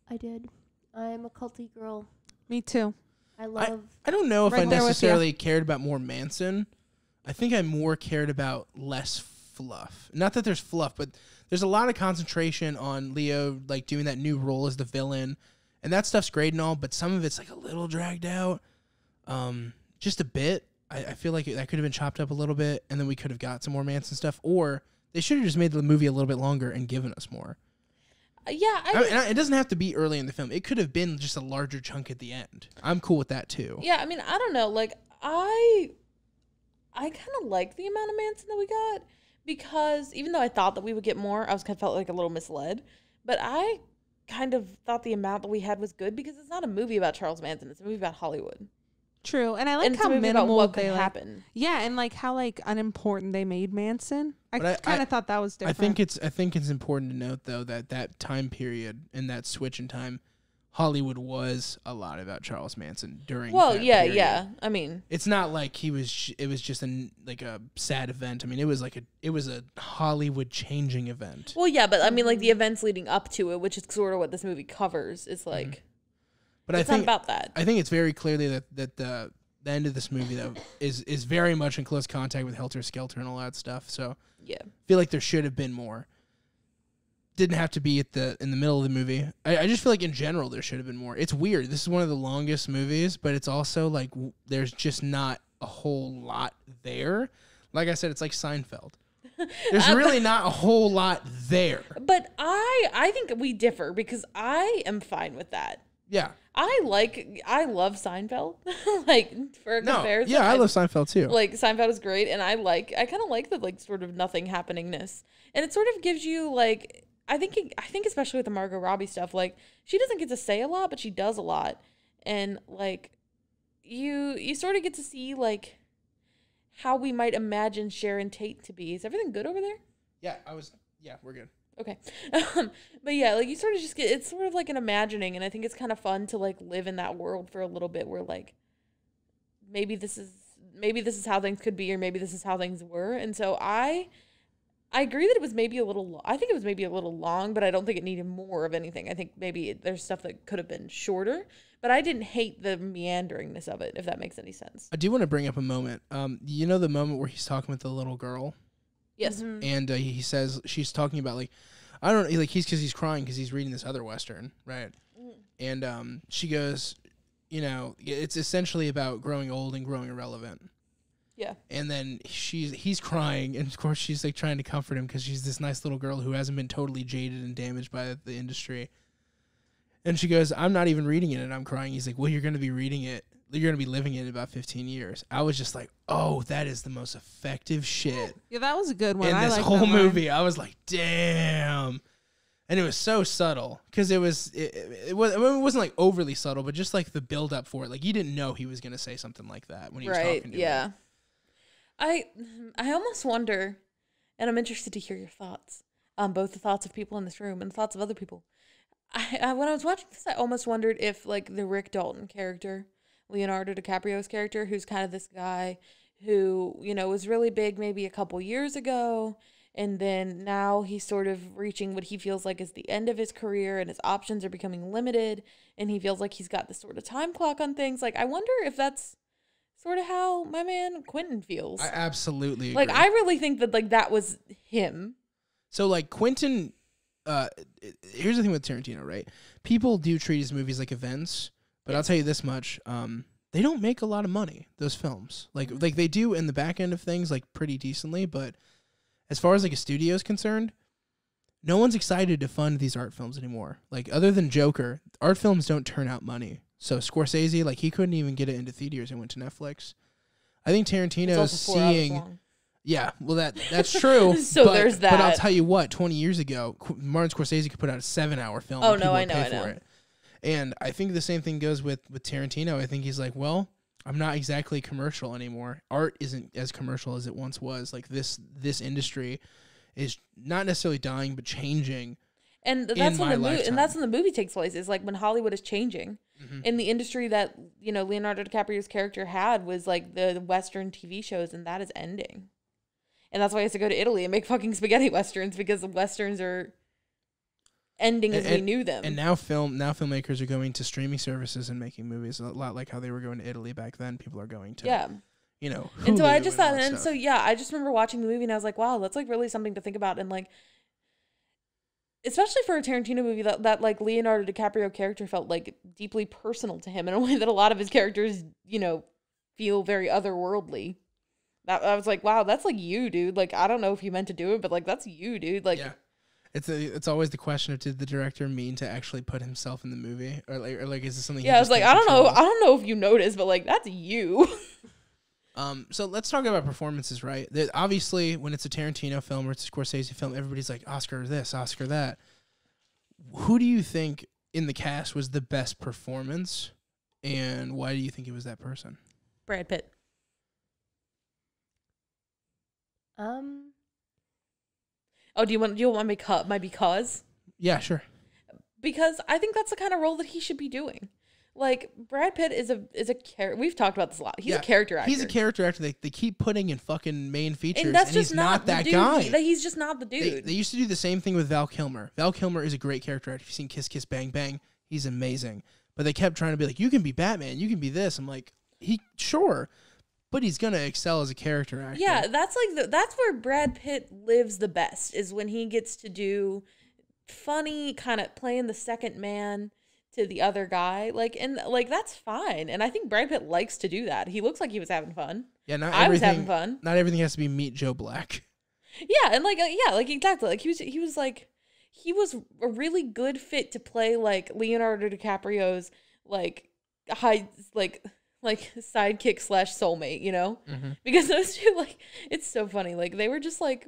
I did. I'm a culty girl.
Me too.
I love.
I don't know if
Right
I
there with
necessarily cared about more Manson. I think I more cared about less fluff. Not that there's fluff, but there's a lot of concentration on Leo, like doing that new role as the villain, and that stuff's great and all. But some of it's like a little dragged out, just a bit. I feel like that could have been chopped up a little bit, and then we could have got some more Manson stuff, or they should have just made the movie a little bit longer and given us more.
Yeah,
It doesn't have to be early in the film. It could have been just a larger chunk at the end. I'm cool with that too.
Yeah, I mean, I don't know. Like, I kind of like the amount of Manson that we got because even though I thought that we would get more, I was kind of felt like a little misled. But I kind of thought the amount that we had was good because it's not a movie about Charles Manson. It's a movie about Hollywood.
True, and I like
And it's
how
a movie about
minimal
what
they
could
like.
happen.
Yeah, and like how like unimportant they made Manson. I
But
kind of thought that was different.
I think it's important to note though that time period and that switch in time, Hollywood was a lot about Charles Manson during.
Well,
that
yeah,
period.
yeah. I mean,
It's not like it was just like a sad event. I mean, it was a Hollywood changing event.
well, yeah, but I mean, like the events leading up to it, which is sort of what this movie covers, is like.
But
It's
I think
not about that.
I think it's very clearly that the end of this movie though is very much in close contact with Helter Skelter and all that stuff. So
Yeah.
I feel like there should have been more. Didn't have to be in the middle of the movie. I just feel like in general there should have been more. It's weird. This is one of the longest movies, but it's also like there's just not a whole lot there. Like I said, it's like Seinfeld. There's really not a whole lot there.
But I think we differ because I am fine with that.
Yeah.
I love Seinfeld. Like for a
No.
comparison.
Yeah, I love Seinfeld too.
Like Seinfeld is great, and I kind of like the like sort of nothing happeningness, and it sort of gives you like I think especially with the Margot Robbie stuff, like she doesn't get to say a lot, but she does a lot, and like you sort of get to see like how we might imagine Sharon Tate to be. Is everything good over there?
Yeah, we're good.
Okay. But yeah, like you sort of just get, it's sort of like an imagining, and I think it's kind of fun to like live in that world for a little bit where like maybe this is how things could be, or maybe this is how things were. And so I agree that it was maybe a little, I think it was maybe a little long, but I don't think it needed more of anything. I think maybe there's stuff that could have been shorter, but I didn't hate the meanderingness of it, if that makes any sense.
I do want to bring up a moment. You know the moment where he's talking with the little girl?
Yes.
Mm-hmm.
And he says, she's talking about like, I don't know, like he's crying because he's reading this other Western, right? And she goes, you know, it's essentially about growing old and growing irrelevant.
Yeah.
And then he's crying, and of course she's like trying to comfort him because she's this nice little girl who hasn't been totally jaded and damaged by the industry. And she goes, I'm not even reading it, and I'm crying. He's like, well, you're going to be reading it. You're going to be living it in about 15 years. I was just like, oh, that is the most effective shit
Yeah, that was a good one.
in
I
this
liked
whole
that line.
movie. I was like, damn. And it was so subtle because it wasn't like overly subtle, but just like the build up for it. Like you didn't know he was going to say something like that when he was talking to
Yeah.
him.
I almost wonder, and I'm interested to hear your thoughts, both the thoughts of people in this room and the thoughts of other people. I when I was watching this, I almost wondered if like the Rick Dalton character, Leonardo DiCaprio's character, who's kind of this guy who, you know, was really big maybe a couple years ago, and then now he's sort of reaching what he feels like is the end of his career, and his options are becoming limited, and he feels like he's got this sort of time clock on things. Like, I wonder if that's sort of how my man Quentin feels.
I absolutely
like,
agree.
I really think that like that was him.
So like Quentin, here's the thing with Tarantino, right? People do treat his movies like events, but I'll tell you this much: they don't make a lot of money. Those films, like they do in the back end of things, like pretty decently. But as far as like a studio is concerned, no one's excited to fund these art films anymore. Like other than Joker, art films don't turn out money. So Scorsese, like he couldn't even get it into theaters and went to Netflix. I think
It's
Tarantino's
also 4 hours
seeing.
long.
Yeah, well that's true.
So
but,
there's
But I'll
that.
tell you what, 20 years ago, Martin Scorsese could put out a 7-hour film.
Oh,
and
no,
people
I
would
know,
pay
I
for
know.
it. And I think the same thing goes with Tarantino. I think he's like, well, I'm not exactly commercial anymore. Art isn't as commercial as it once was. Like this industry is not necessarily dying, but changing.
And
in
that's
my
when
lifetime.
the movie takes place. Is like when Hollywood is changing.
Mhm.
In the industry that, you know, Leonardo DiCaprio's character had was like the Western TV shows, and that is ending. And that's why he has to go to Italy and make fucking spaghetti Westerns, because the Westerns are ending as we knew them.
And now filmmakers are going to streaming services and making movies a lot like how they were going to Italy back then. People are going to
And so
Hulu
I just thought,
all that
and
stuff.
so I just remember watching the movie and I was like, wow, that's like really something to think about, and like, especially for a Tarantino movie, that like Leonardo DiCaprio character felt like deeply personal to him in a way that a lot of his characters, feel very otherworldly. That I was like, wow, that's like you, dude. Like, I don't know if you meant to do it, but like, that's you, dude. Like,
yeah. It's always the question of, did the director mean to actually put himself in the movie, or like is this something?
I was like, I don't know if you noticed, but like, that's you.
So let's talk about performances, right? Obviously, when it's a Tarantino film or it's a Scorsese film, everybody's like, Oscar this, Oscar that. Who do you think in the cast was the best performance, and why do you think it was that person?
Brad Pitt. Oh, do you want my because?
Yeah, sure.
Because I think that's the kind of role that he should be doing. Like, Brad Pitt is a character. We've talked about this a lot. He's a character actor.
He's a character actor. They keep putting in fucking main features,
and that's just
he's not that
dude.
guy.
He's just not the dude.
They used to do the same thing with Val Kilmer. Val Kilmer is a great character actor. If you've seen Kiss Kiss Bang Bang, he's amazing. But they kept trying to be like, you can be Batman, you can be this. I'm like, sure, but he's gonna excel as a character actor.
Yeah, that's where Brad Pitt lives the best, is when he gets to do funny, kind of playing the second man to the other guy. Like, and like, that's fine. And I think Brad Pitt likes to do that. He looks like he was having fun.
Yeah,
I was having fun.
Not everything has to be Meet Joe Black.
Yeah, and like exactly. Like he was a really good fit to play like Leonardo DiCaprio's like sidekick / soulmate,
Mm-hmm.
because those two, like, it's so funny. Like, they were just like,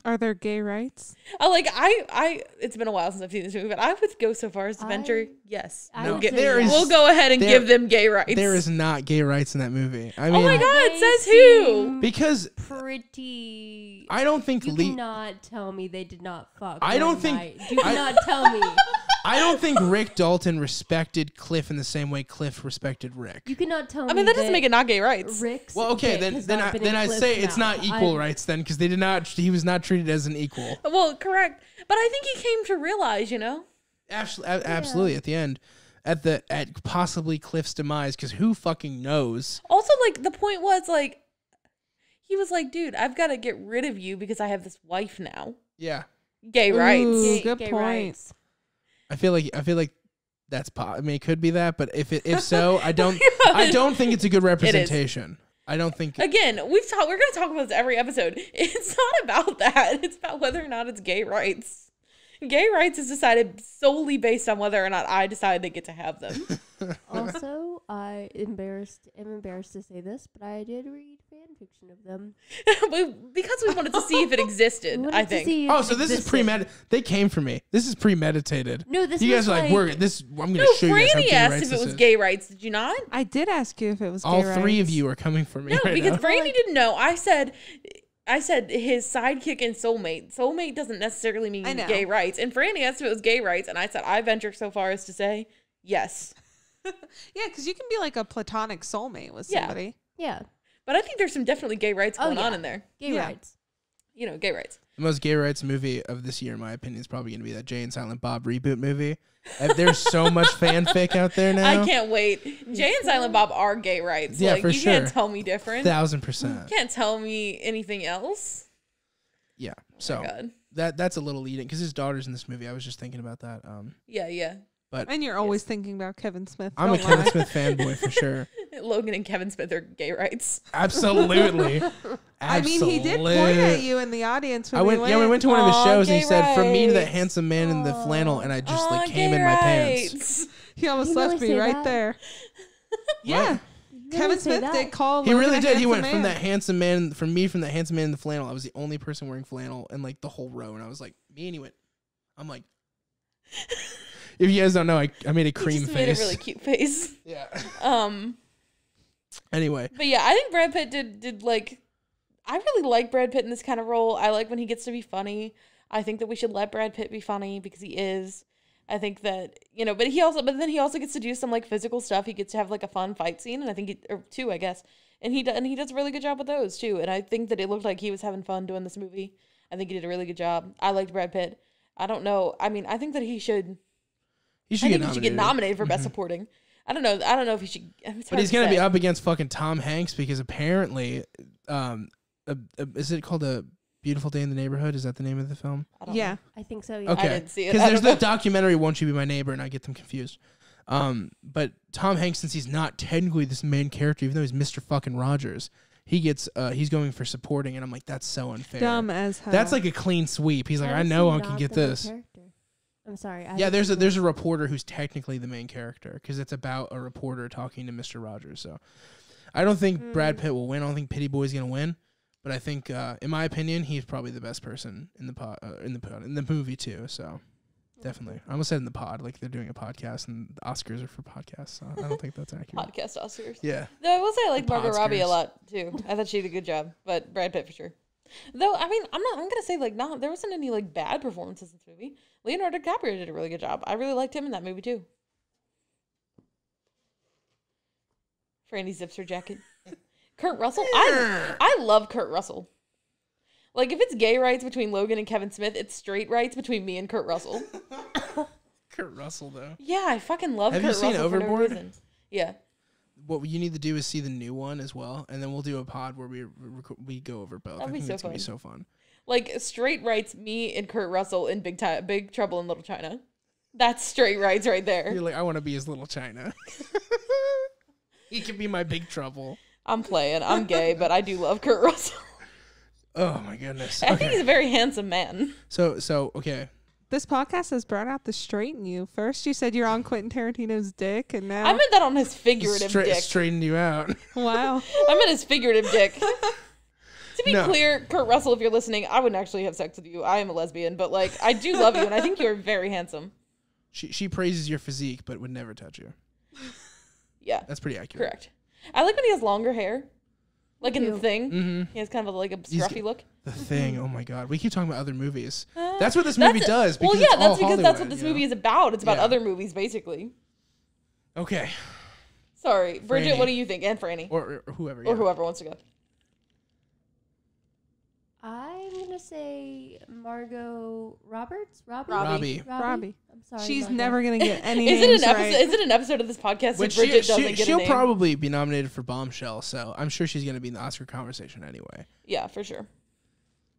Are there gay rights?
It's been a while since I've seen this movie, but I would go so far as to venture, yes.
No,
We'll go ahead and give them gay rights.
There is not gay rights in that movie. I mean,
oh my god, it says who?
Because
pretty.
I don't think
you cannot tell me they did not fuck.
I don't think
you cannot tell me.
I don't think Rick Dalton respected Cliff in the same way Cliff respected Rick.
You cannot tell me.
I mean, that doesn't make it not gay rights.
Rick's
well, okay, then I say it's not equal rights then, because he was not treated as an equal.
Well, correct, but I think he came to realize,
Absolutely, at the end, at possibly Cliff's demise, because who fucking knows?
Also, like, the point was, like, he was like, dude, I've got to get rid of you because I have this wife now.
Yeah.
Gay rights.
Ooh, good point.
Rights.
I feel like that's I mean, it could be that, but if so, I don't think it's a good representation. I don't think.
Again, we're going to talk about this every episode. It's not about that. It's about whether or not it's gay rights. Gay rights is decided solely based on whether or not I decide they get to have them.
Also, I'm embarrassed to say this, but I did read fan fiction of them.
Because we wanted to see if it existed, I think.
Oh, so this is premeditated. They came for me. This is premeditated.
No, this
you guys
was
are like, I'm going to show you guys how
Franny
gay
asked
rights
if it was
is.
gay rights. Did you not?
I did ask you if it was gay
All
rights.
three of you are coming for me.
No,
right
because
now.
Franny didn't know. I said his sidekick and soulmate. Soulmate doesn't necessarily mean gay rights. And Franny asked if it was gay rights, and I said I venture so far as to say yes.
Yeah, because you can be like a platonic soulmate with somebody.
Yeah.
But I think there's some definitely gay rights going on in there.
Gay rights.
Gay rights.
The most gay rights movie of this year, in my opinion, is probably going to be that Jay and Silent Bob reboot movie. There's so much fanfic out there now.
I can't wait. Jay and Silent Bob are gay rights.
Yeah,
like,
for
you
sure.
can't tell me different.
1000%.
You can't tell me anything else.
Yeah.
Oh
So
my God.
that's a little leading, because his daughter's in this movie. I was just thinking about that.
Yeah.
But
And you're always thinking about Kevin Smith.
I'm a
don't
Kevin
lie.
Smith fanboy for sure.
Logan and Kevin Smith are gay rights.
Absolutely.
I mean, he did point at you in the audience when we
we went to one of his
Aw,
shows, and he
gay
said, "From me to that
rights.
handsome man in the flannel," and I just
Aw,
came
gay
in my
rights.
pants.
He almost
You
left
really
me
say
right
that?
there. Yeah. Kevin Smith did call
He
Logan
really
a
did. He
handsome
went from
man.
that handsome man, from that handsome man in the flannel. I was the only person wearing flannel in like the whole row, and I was like, me, and he went. I'm like, if you guys don't know, I made a cream
He just
face.
made a really cute face.
Yeah.
Anyway. But yeah, I think Brad Pitt did like, I really like Brad Pitt in this kind of role. I like when he gets to be funny. I think that we should let Brad Pitt be funny because he is. I think that, but then he also gets to do some like physical stuff. He gets to have like a fun fight scene, and I think or two, I guess. And he does a really good job with those too. And I think that it looked like he was having fun doing this movie. I think he did a really good job. I liked Brad Pitt. I don't know. I mean, I think that he should.
He should
get nominated for Best Supporting. I don't know. I don't know if he should.
But he's gonna be up against fucking Tom Hanks because apparently, is it called A Beautiful Day in the Neighborhood? Is that the name of the film?
Yeah,
I think so. Yeah.
Okay,
I didn't see it.
Because there's the documentary "Won't You Be My Neighbor," and I get them confused. But Tom Hanks, since he's not technically this main character, even though he's Mr. fucking Rogers, he gets he's going for supporting, and I'm like, that's so unfair.
dumb as hell.
That's like a clean sweep. He's like, I know I can get this.
I'm sorry.
Yeah, there's a reporter who's technically the main character because it's about a reporter talking to Mr. Rogers. So I don't think Brad Pitt will win. I don't think Pity Boy's gonna win, but I think, in my opinion, he's probably the best person in the movie too. So definitely, I almost said in the pod, like they're doing a podcast and the Oscars are for podcasts. So I don't think that's accurate.
Podcast Oscars.
Yeah.
Though I will say I like
The
Margot Robbie a
Podskers.
lot too. I thought she did a good job, but Brad Pitt for sure. Though I mean, I'm gonna say like no, there wasn't any like bad performances in this movie. Leonardo DiCaprio did a really good job. I really liked him in that movie too. Franny zips her jacket. Kurt Russell. I love Kurt Russell. Like if it's gay rights between Logan and Kevin Smith, it's straight rights between me and Kurt Russell.
Kurt Russell though.
Yeah, I fucking love
Have
Kurt
you seen
Russell
Overboard?
for no reason. Yeah.
What you need to do is see the new one as well, and then we'll do a pod where we go over both.
That'd
I
be
think
so
it's gonna be
fun.
so fun.
Like straight rights, me and Kurt Russell in Big Trouble in Little China. That's straight rights right there.
You're like, I want to be his little China. He can be my Big Trouble.
I'm playing. I'm gay, but I do love Kurt Russell.
Oh my goodness.
I think he's a very handsome man.
So okay.
This podcast has brought out the straight in you. First, you said you're on Quentin Tarantino's dick, and now
I meant that on his figurative dick.
Straightened you out.
wow.
I meant his figurative dick. To be
No.
clear, Kurt Russell, if you're listening, I wouldn't actually have sex with you. I am a lesbian, but like I do love you, and I think you're very handsome.
She praises your physique, but would never touch you.
Yeah,
That's pretty accurate.
correct. I like when he has longer hair, like in The
Ew.
Thing.
Mm-hmm.
He has kind of like a
He's
scruffy
g-
look.
The Thing. Oh my God. We keep talking about other movies. That's what this movie
That's-
does.
Well,
Because
yeah,
it's all
that's because that's what
Hollywood,
this
you know?
movie is about. It's about
Yeah.
other movies, basically.
Okay.
Sorry, Bridget.
Franny.
What do you think? And Franny,
Or whoever.
or
Yeah.
whoever wants to go.
I'm gonna say Margot Roberts.
Robbie.
Robbie.
I'm sorry.
She's
Margot.
never gonna get any
Is it
names
an episode?
right.
Is it an episode of this podcast
Which
where Bridget doesn't get a
she'll
name?
probably be nominated for Bombshell, so I'm sure she's going to be in the Oscar conversation anyway.
Yeah, for sure.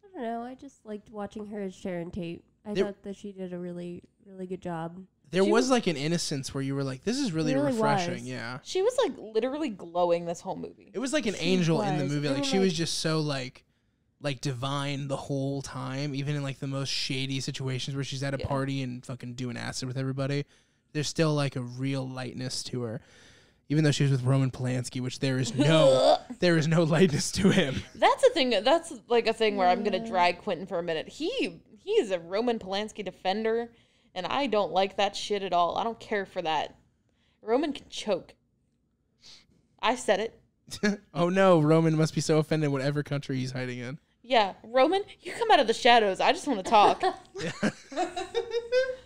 I don't know. I just liked watching her as Sharon Tate. I
There-
thought that she did a really, really good job.
There
She
was
was-
like an innocence where you were like, this is really,
It really
refreshing.
was.
Yeah.
She was like literally glowing this whole movie.
It was like an
She
angel in the
was.
movie.
And,
Like she was
like-
just so like divine the whole time, even in like the most shady situations where she's at a
Yeah.
party and fucking doing acid with everybody. There's still like a real lightness to her. Even though she was with Roman Polanski, which there is no lightness to him.
That's a thing. That's like a thing where I'm gonna drag Quentin for a minute. He is a Roman Polanski defender, and I don't like that shit at all. I don't care for that. Roman can choke. I said it.
Oh no, Roman must be so offended whatever country he's hiding in.
Yeah, Roman, you come out of the shadows. I just want to talk.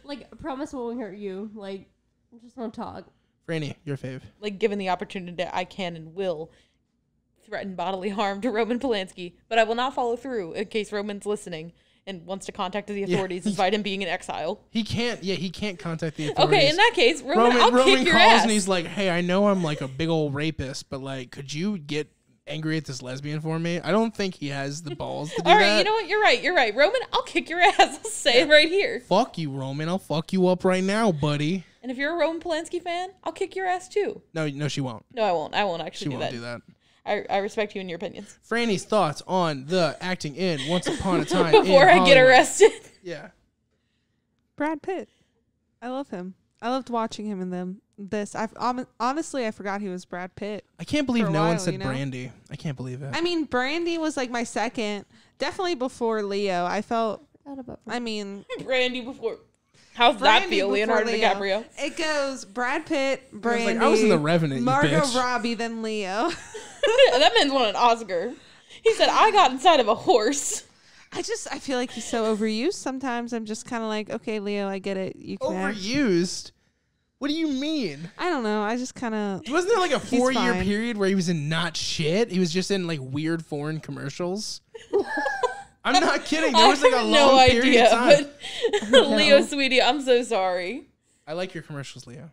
Like, I promise won't hurt you. Like, I just want to talk.
Franny, your fave.
Like, given the opportunity, I can and will threaten bodily harm to Roman Polanski, but I will not follow through in case Roman's listening and wants to contact the authorities despite him being in exile.
He can't contact the authorities.
Okay, in that case, Roman, I'll
Roman
kick your
calls
ass.
and he's like, hey, I know I'm like a big old rapist, but like, could you get angry at this lesbian for me? I don't think he has the balls to do
All right,
that.
you know what? You're right. Roman, I'll kick your ass. I'll say it right here.
Fuck you, Roman. I'll fuck you up right now, buddy.
And if you're a Roman Polanski fan, I'll kick your ass too.
No, she won't.
No, I won't. I won't
She
actually
won't do that.
I respect you and your opinions.
Franny's thoughts on the acting in Once Upon a Time
Before
in
I get
Hollywood.
arrested.
Yeah.
Brad Pitt. I love him. I loved watching him in this. Honestly, I forgot he was Brad Pitt.
I can't believe
For a
no one
while,
said
you know?
Brandy. I can't believe it.
I mean, Brandy was like my second. Definitely before Leo. I felt.
Forgot about
I mean,
Brandy before. How's that
Brandy
feel,
before
Leonardo
Leo.
DiCaprio?
It goes Brad Pitt,
I was
Brandy.
like, I was in The Revenant, you
Margot
bitch.
Robbie, then Leo.
That man's won an Oscar. He said, I got inside of a horse.
I feel like he's so overused. Sometimes I'm just kind of like, okay, Leo, I get it. You can act.
Overused? What do you mean?
I don't know. I just kind of.
Wasn't there like a 4-year
fine.
period where he was in not shit? He was just in like weird foreign commercials. I'm not kidding. There was like a
I have
long
no
period
idea,
of time.
but Leo, sweetie, I'm so sorry.
I like your commercials, Leo.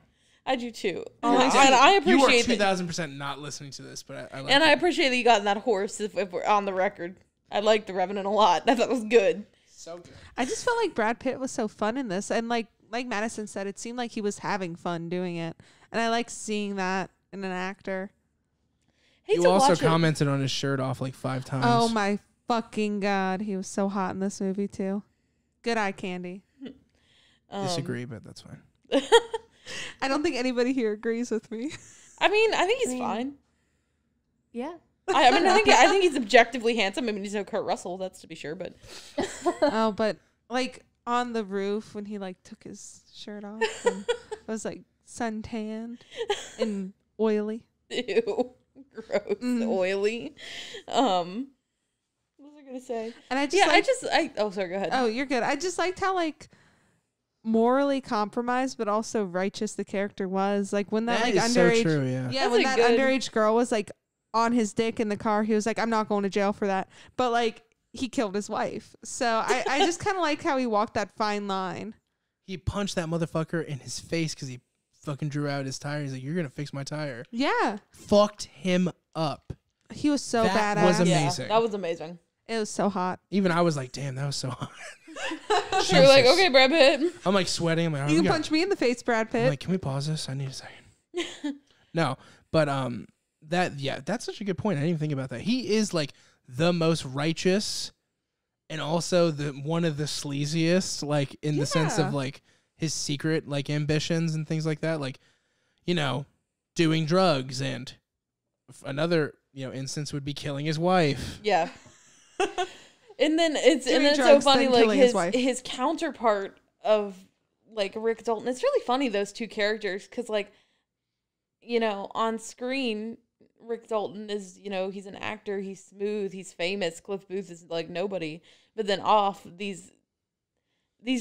I do too.
Oh,
and
I
I
You are
appreciate that.
2,000% not listening to this, but I like
And
it.
I appreciate that you got in that horse if we're on the record. I like The Revenant a lot. I thought it was good.
So good.
I just felt like Brad Pitt was so fun in this, and like Madison said, it seemed like he was having fun doing it, and I like seeing that in an actor.
Hate
You
to
also
watch it.
commented on his shirt off like 5 times.
Oh my fucking god, he was so hot in this movie too. Good eye candy.
Disagree, but that's fine.
I don't think anybody here agrees with me.
I mean, I think he's fine.
Yeah.
I mean, I think he's objectively handsome. I mean, he's no Kurt Russell, that's to be sure, but
Oh, but like on the roof when he like took his shirt off and it was like suntanned and oily.
ew, gross, oily. What was I gonna say?
And I just
Oh, sorry, go ahead.
Oh, you're good. I just liked how like morally compromised but also righteous the character was. Like when that,
That
like
is so
underage
true, yeah.
Yeah,
That's
when
a
that
good-
underage girl was like on his dick in the car, he was like, I'm not going to jail for that. But like he killed his wife. So I just kind of like how he walked that fine line.
He punched that motherfucker in his face because he fucking drew out his tire. He's like, you're going to fix my tire.
Yeah.
Fucked him up.
He was so
That
badass.
was
Yeah,
amazing.
that was amazing.
It was so hot.
Even I was like, damn, that was so hot.
You're like,
Jesus.
okay, Brad Pitt.
I'm like sweating. I'm like,
You can punch me in the face, Brad
I'm
Pitt.
like, can we pause this? I need a second. No, but that's such a good point. I didn't even think about that. He is like the most righteous and also the one of the sleaziest, like in the sense
Yeah.
of like his secret like ambitions and things like that. Like, you know, doing drugs, and another, instance would be killing his wife.
Yeah. And then it's
Doing
so
drugs,
funny,
then
like
killing his wife.
his counterpart of like Rick Dalton. It's really funny, those two characters, because like, on screen Rick Dalton is, he's an actor, he's smooth, he's famous. Cliff Booth is like nobody. But then off, these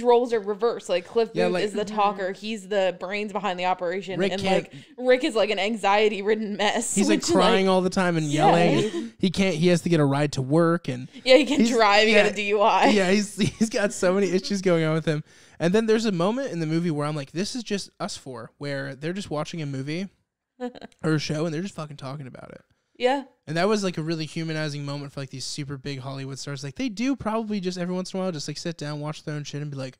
roles are reversed. Like Cliff Booth
like-
is the talker, he's the brains behind the operation,
Rick
and
can't-
like Rick is like an anxiety-ridden mess.
He's like
which,
crying all the time and yelling. He has to get a ride to work, and
Yeah, he can't
He's-
drive. He
yeah,
got a DUI.
yeah, he's got so many issues going on with him. And then there's a moment in the movie where I'm like, this is just us four, where they're just watching a movie or a show and they're just fucking talking about it.
Yeah.
And that was like a really humanizing moment for like these super big Hollywood stars. Like they do probably just every once in a while just like sit down, watch their own shit and be like,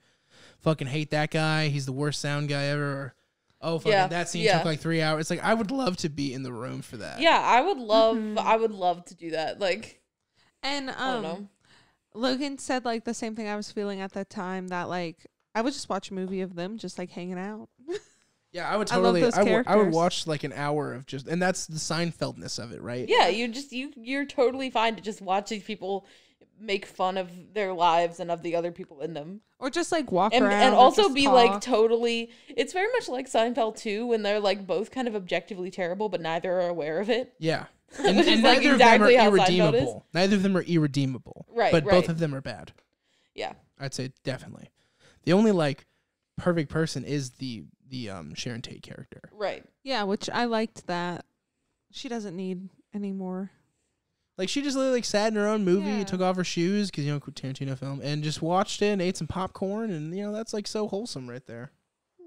fucking hate that guy. He's the worst sound guy ever. Or, oh, fucking
Yeah,
that scene
yeah.
took like 3 hours. It's like, I would love to be in the room for that.
Yeah, I would love to do that. Like,
And
I don't know.
Logan said like the same thing I was feeling at that time, that like I would just watch a movie of them just like hanging out.
Yeah, I would
I love
totally.
those
I would
characters.
watch like an hour of just, and that's the Seinfeldness of it, right?
Yeah, you're totally fine to just watch these people make fun of their lives and of the other people in them.
Or just like walk
And
around.
and
or
also
just
be
talk.
like totally, it's very much like Seinfeld too, when they're like both kind of objectively terrible, but neither are aware of it.
Yeah.
Which is,
And
like,
neither
exactly how
of them are
Seinfeld is.
irredeemable. Neither of them are irredeemable.
Right,
But
right.
both of them are bad.
Yeah.
I'd say definitely. The only like perfect person is the Sharon Tate character.
Right.
Yeah, which I liked that. She doesn't need any more.
Like she just literally like sat in her own movie,
Yeah.
took off her shoes because Tarantino film, and just watched it and ate some popcorn, and that's like so wholesome right there.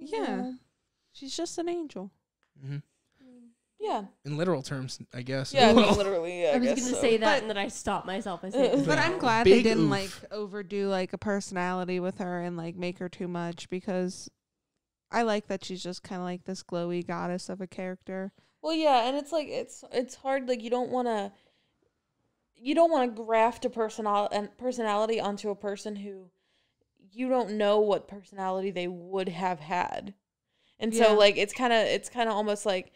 Yeah. She's just an angel.
Hmm.
Yeah.
In literal terms, I guess.
Yeah, I
Well,
mean, literally, yeah,
I was
guess
going to
so.
say that,
But-
and then I stopped myself. I said,
But I'm glad
Big
they didn't
oof.
like overdo like a personality with her and like make her too much, because I like that she's just kind of like this glowy goddess of a character.
Well, yeah, and it's like it's hard. Like you don't want to graft a personality onto a person who you don't know what personality they would have had, and
Yeah.
so like it's kind of almost like,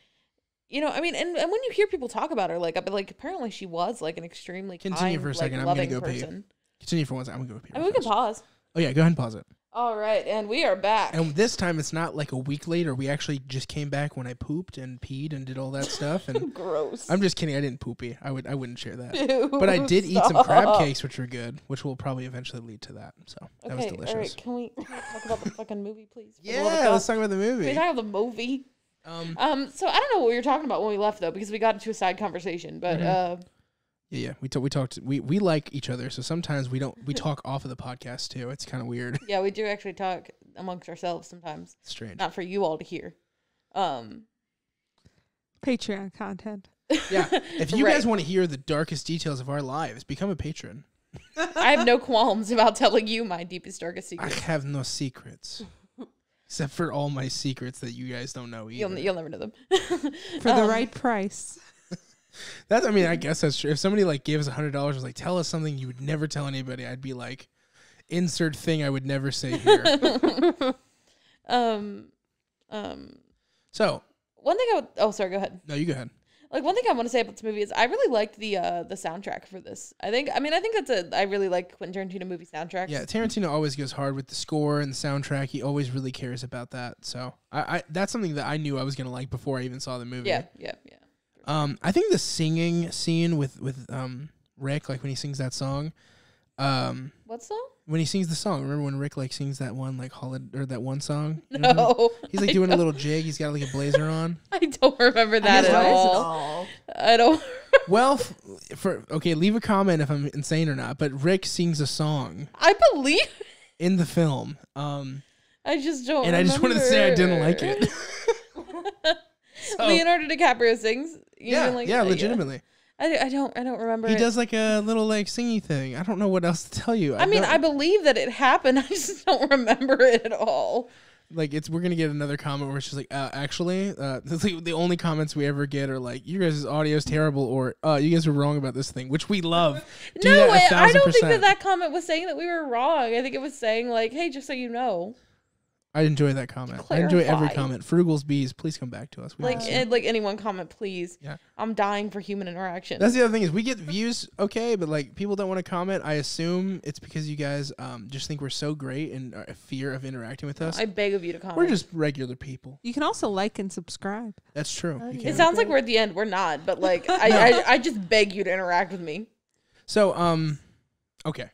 I mean, and when you hear people talk about her, like apparently she was like an extremely
Continue
kind,
for a second,
like,
I'm gonna
loving
go pee.
person.
Continue for once. I'm gonna go pee.
I mean, we can pause.
Oh yeah, go ahead and pause it.
All right, and we are back.
And this time it's not like a week later. We actually just came back when I pooped and peed and did all that stuff. And
Gross.
I'm just kidding. I didn't poopy. I wouldn't share that.
Ew,
But I did eat some crab
stop.
cakes, which were good, which will probably eventually lead to that. So that was
Okay,
delicious.
all right. Can we talk about the fucking movie, please? For the
Yeah,
love of
let's
God?
talk about the
Can we
movie.
talk about the movie? So I don't know what we were talking about when we left though, because we got into a side conversation. But
Yeah. We talked. We like each other, so sometimes we talk off of the podcast too. It's kind of weird.
Yeah, we do actually talk amongst ourselves sometimes.
Strange.
Not for you all to hear.
Patreon content.
Yeah. If you
Right.
guys want to hear the darkest details of our lives, become a patron.
I have no qualms about telling you my deepest, darkest
I
secrets.
have no secrets. Except for all my secrets that you guys don't know either.
You'll never know them.
For the right price.
I mean, I guess that's true. If somebody like gave us $100 was like, tell us something you would never tell anybody, I'd be like, insert thing I would never say here. So
One thing sorry, go ahead.
no, you go ahead.
Like one thing I want to say about this movie is I really liked the soundtrack for this. I think I really like Quentin Tarantino movie soundtracks.
Yeah, Tarantino always goes hard with the score and the soundtrack. He always really cares about that. So I that's something that I knew I was gonna like before I even saw the movie.
Yeah.
I think the singing scene with Rick, like when he sings that song.
What song?
When he sings the song, remember when Rick like sings that one like that one song?
No.
He's like doing a little jig. He's got like a blazer on.
I don't remember that at all. I don't.
Well, leave a comment if I'm insane or not. But Rick sings a song
I believe.
in the film.
I just don't.
And I just wanted to say I didn't like it. So-
Leonardo DiCaprio sings. You
yeah,
didn't like
yeah,
it?
legitimately.
I don't remember.
He
it.
does like a little like singy thing. I don't know what else to tell you.
I mean, I believe that it happened. I just don't remember it at all.
like we're gonna get another comment where it's just like actually it's like the only comments we ever get are like you guys' audio is terrible or you guys are wrong about this thing, which we love.
No, I don't think that comment was saying that we were wrong. I think it was saying like, hey, just so you know.
I enjoy that comment. I enjoy every
Clarify.
comment. Frugal's Bees, please come back to us. We love you.
Like anyone comment, please.
Yeah.
I'm dying for human interaction.
That's the other thing is we get views, okay, but like people don't want to comment. I assume it's because you guys just think we're so great and are fear of interacting with us.
I beg of you to comment.
We're just regular people.
You can also like and subscribe.
That's true. You
It
can.
sounds like we're at the end. We're not, but like I just beg you to interact with me.
So okay.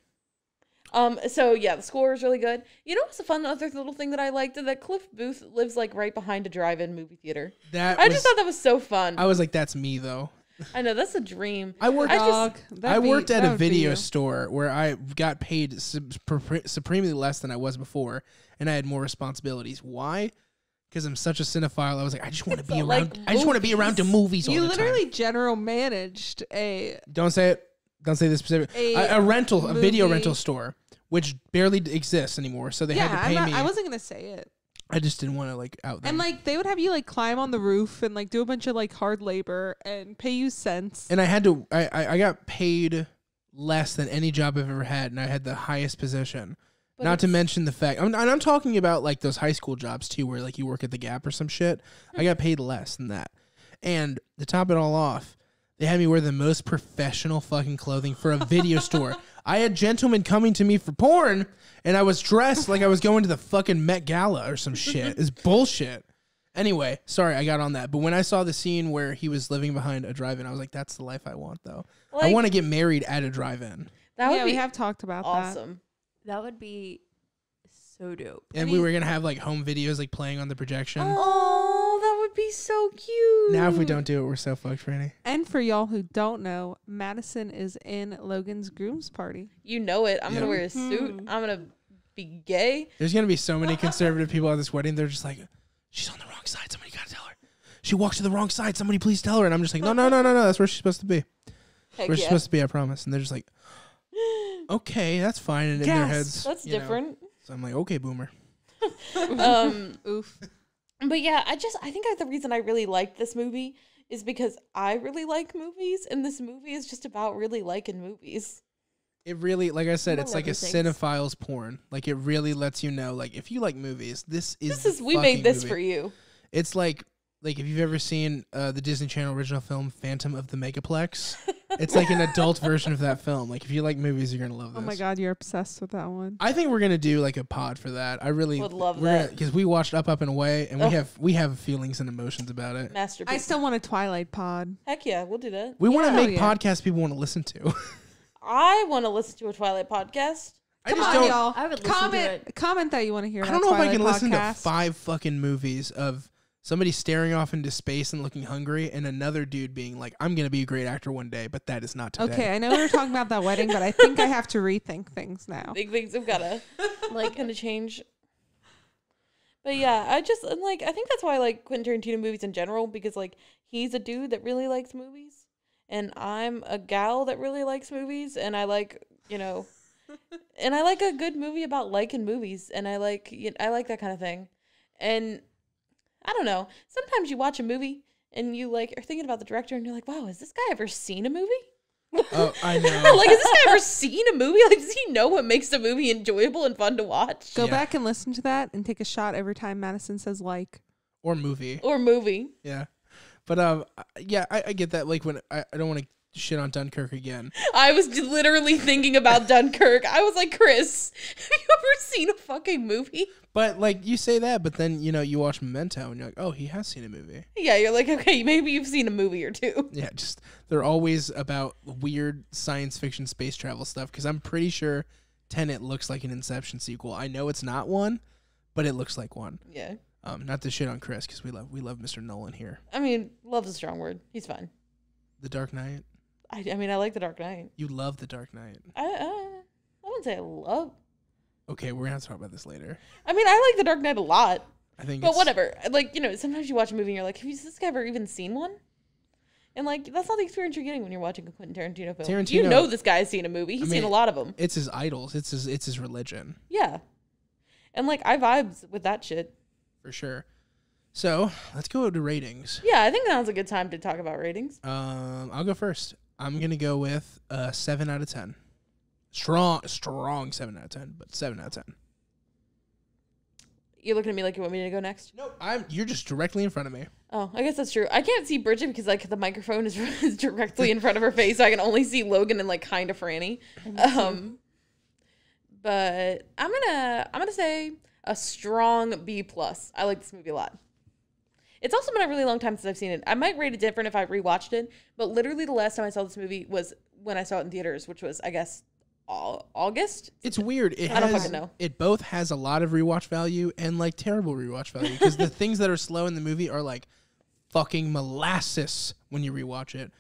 So yeah, the score is really good. You know what's a fun other little thing that I liked? That Cliff Booth lives like right behind a drive-in movie theater. I just thought that was so fun.
I was like, that's me though.
I know, that's a dream.
I worked
That
at a
would be
video
you.
store where I got paid supremely less than I was before, and I had more responsibilities. Why? Because I'm such a cinephile. I was like, I just want to be
like
around. I just want to be around the movies all
You
the time.
literally general managed a
Don't say it. Don't say this specific. A video
movie.
rental store, which barely exists anymore. So they had to pay me.
I wasn't gonna say it.
I just didn't want to like out them.
And like they would have you like climb on the roof and like do a bunch of like hard labor and pay you cents.
And I had to. I got paid less than any job I've ever had, and I had the highest position.
But
Not to mention the fact, I'm talking about like those high school jobs too, where like you work at the Gap or some shit. I got paid less than that. And to top it all off, they had me wear the most professional fucking clothing for a video store. I had gentlemen coming to me for porn, and I was dressed like I was going to the fucking Met Gala or some shit. It's bullshit. Anyway, sorry I got on that. But when I saw the scene where he was living behind a drive-in, I was like, that's the life I want, though. I
Like,
want to get married at a drive-in.
that would
Yeah,
be
we have talked about that.
awesome.
That would be so dope.
And we were going to have like home videos like playing on the projection.
Oh, that would be so cute.
Now if we don't do it, we're so fucked, Franny.
And for y'all who don't know, Madison is in Logan's groom's party.
You know it. I'm
Yeah.
gonna wear a suit. I'm gonna be gay.
There's going to be so many conservative people at this wedding. They're just like, she's on the wrong side. Somebody got to tell her. She walks to the wrong side. Somebody please tell her. And I'm just like, no. That's where she's supposed to be.
Heck
Where she's
yeah.
supposed to be, I promise. And they're just like, okay, that's fine. And in their
Yes,
heads.
That's
you know.
different.
So I'm like, okay, boomer.
Oof.
But yeah, I think the reason I really liked this movie is because I really like movies, and this movie is just about really liking movies.
It really, like I said,
Among
it's like a
other things.
cinephile's porn. Like it really lets you know, like if you like movies, this is
We
the
made
fucking
this
movie.
for you.
It's like if you've ever seen the Disney Channel original film Phantom of the Megaplex, it's like an adult version of that film. Like if you like movies, you're gonna love this.
Oh my god, you're obsessed with that one.
I think we're gonna do like a pod for that. I really
Would love that.
because we watched Up and Away, and we have feelings and emotions about it.
Masterpiece.
I still want a Twilight pod.
Heck yeah, we'll do that.
We want to
Yeah.
make
Yeah.
podcasts people want to listen to.
I want to listen to a Twilight podcast.
I
Come
just
on,
don't.
y'all.
I would listen to it.
Comment that you want to hear.
I
that
don't know if I
Twilight
can listen to
podcast.
5 fucking movies of somebody staring off into space and looking hungry, and another dude being like, I'm going to be a great actor one day, but that is not today.
Okay, I know we were talking about that wedding, but I think I have to rethink things now.
Big things have gotta kind of change. But yeah, I think that's why I like Quentin Tarantino movies in general, because like he's a dude that really likes movies, and I'm a gal that really likes movies, and I like, and I like a good movie about liking movies, and I like that kind of thing. And I don't know, sometimes you watch a movie and you like are thinking about the director and you're like, wow, has this guy ever seen a movie?
Oh, I know.
Like, has this guy ever seen a movie? Like, does he know what makes a movie enjoyable and fun to watch?
Go back and listen to that and take a shot every time Madison says like.
Or movie. Yeah. But yeah, I get that. Like, when I don't want to shit on Dunkirk again.
I was literally thinking about Dunkirk. I was like, Chris, have you ever seen a fucking movie?
But like, you say that, but then you watch Memento and you're like, oh, he has seen a movie.
Yeah, you're like, okay, maybe you've seen a movie or two.
Yeah, just they're always about weird science fiction space travel stuff, because I'm pretty sure Tenet looks like an Inception sequel. I know it's not one, but it looks like one.
Yeah.
Not to shit on Chris, because we love Mr. Nolan here.
I mean, love's a strong word. He's fine.
The Dark Knight.
I mean, I like The Dark Knight.
You love The Dark Knight.
I wouldn't say I love.
Okay, we're gonna have to talk about this later.
I mean, I like The Dark Knight a lot.
I think,
but whatever. Like, sometimes you watch a movie and you're like, has this guy ever even seen one? And like, that's not the experience you're getting when you're watching a Quentin Tarantino film. You know this guy's seen a movie. He's seen a lot of them.
It's his idols. It's his religion.
Yeah. And like, I vibes with that shit.
For sure. So let's go to ratings.
Yeah, I think now's a good time to talk about ratings.
I'll go first. I'm gonna go with 7 out of 10. Strong 7 out of 10, but 7 out of 10.
You're looking at me like you want me to go next?
Nope. You're just directly in front of me.
Oh, I guess that's true. I can't see Bridget because like the microphone is directly in front of her face, so I can only see Logan and like kind of Franny. But I'm gonna say a strong B+. I like this movie a lot. It's also been a really long time since I've seen it. I might rate it different if I rewatched it, but literally the last time I saw this movie was when I saw it in theaters, which was, I guess, August.
It's weird.
I don't fucking know.
It both has a lot of rewatch value and like terrible rewatch value, because the things that are slow in the movie are like fucking molasses when you rewatch it.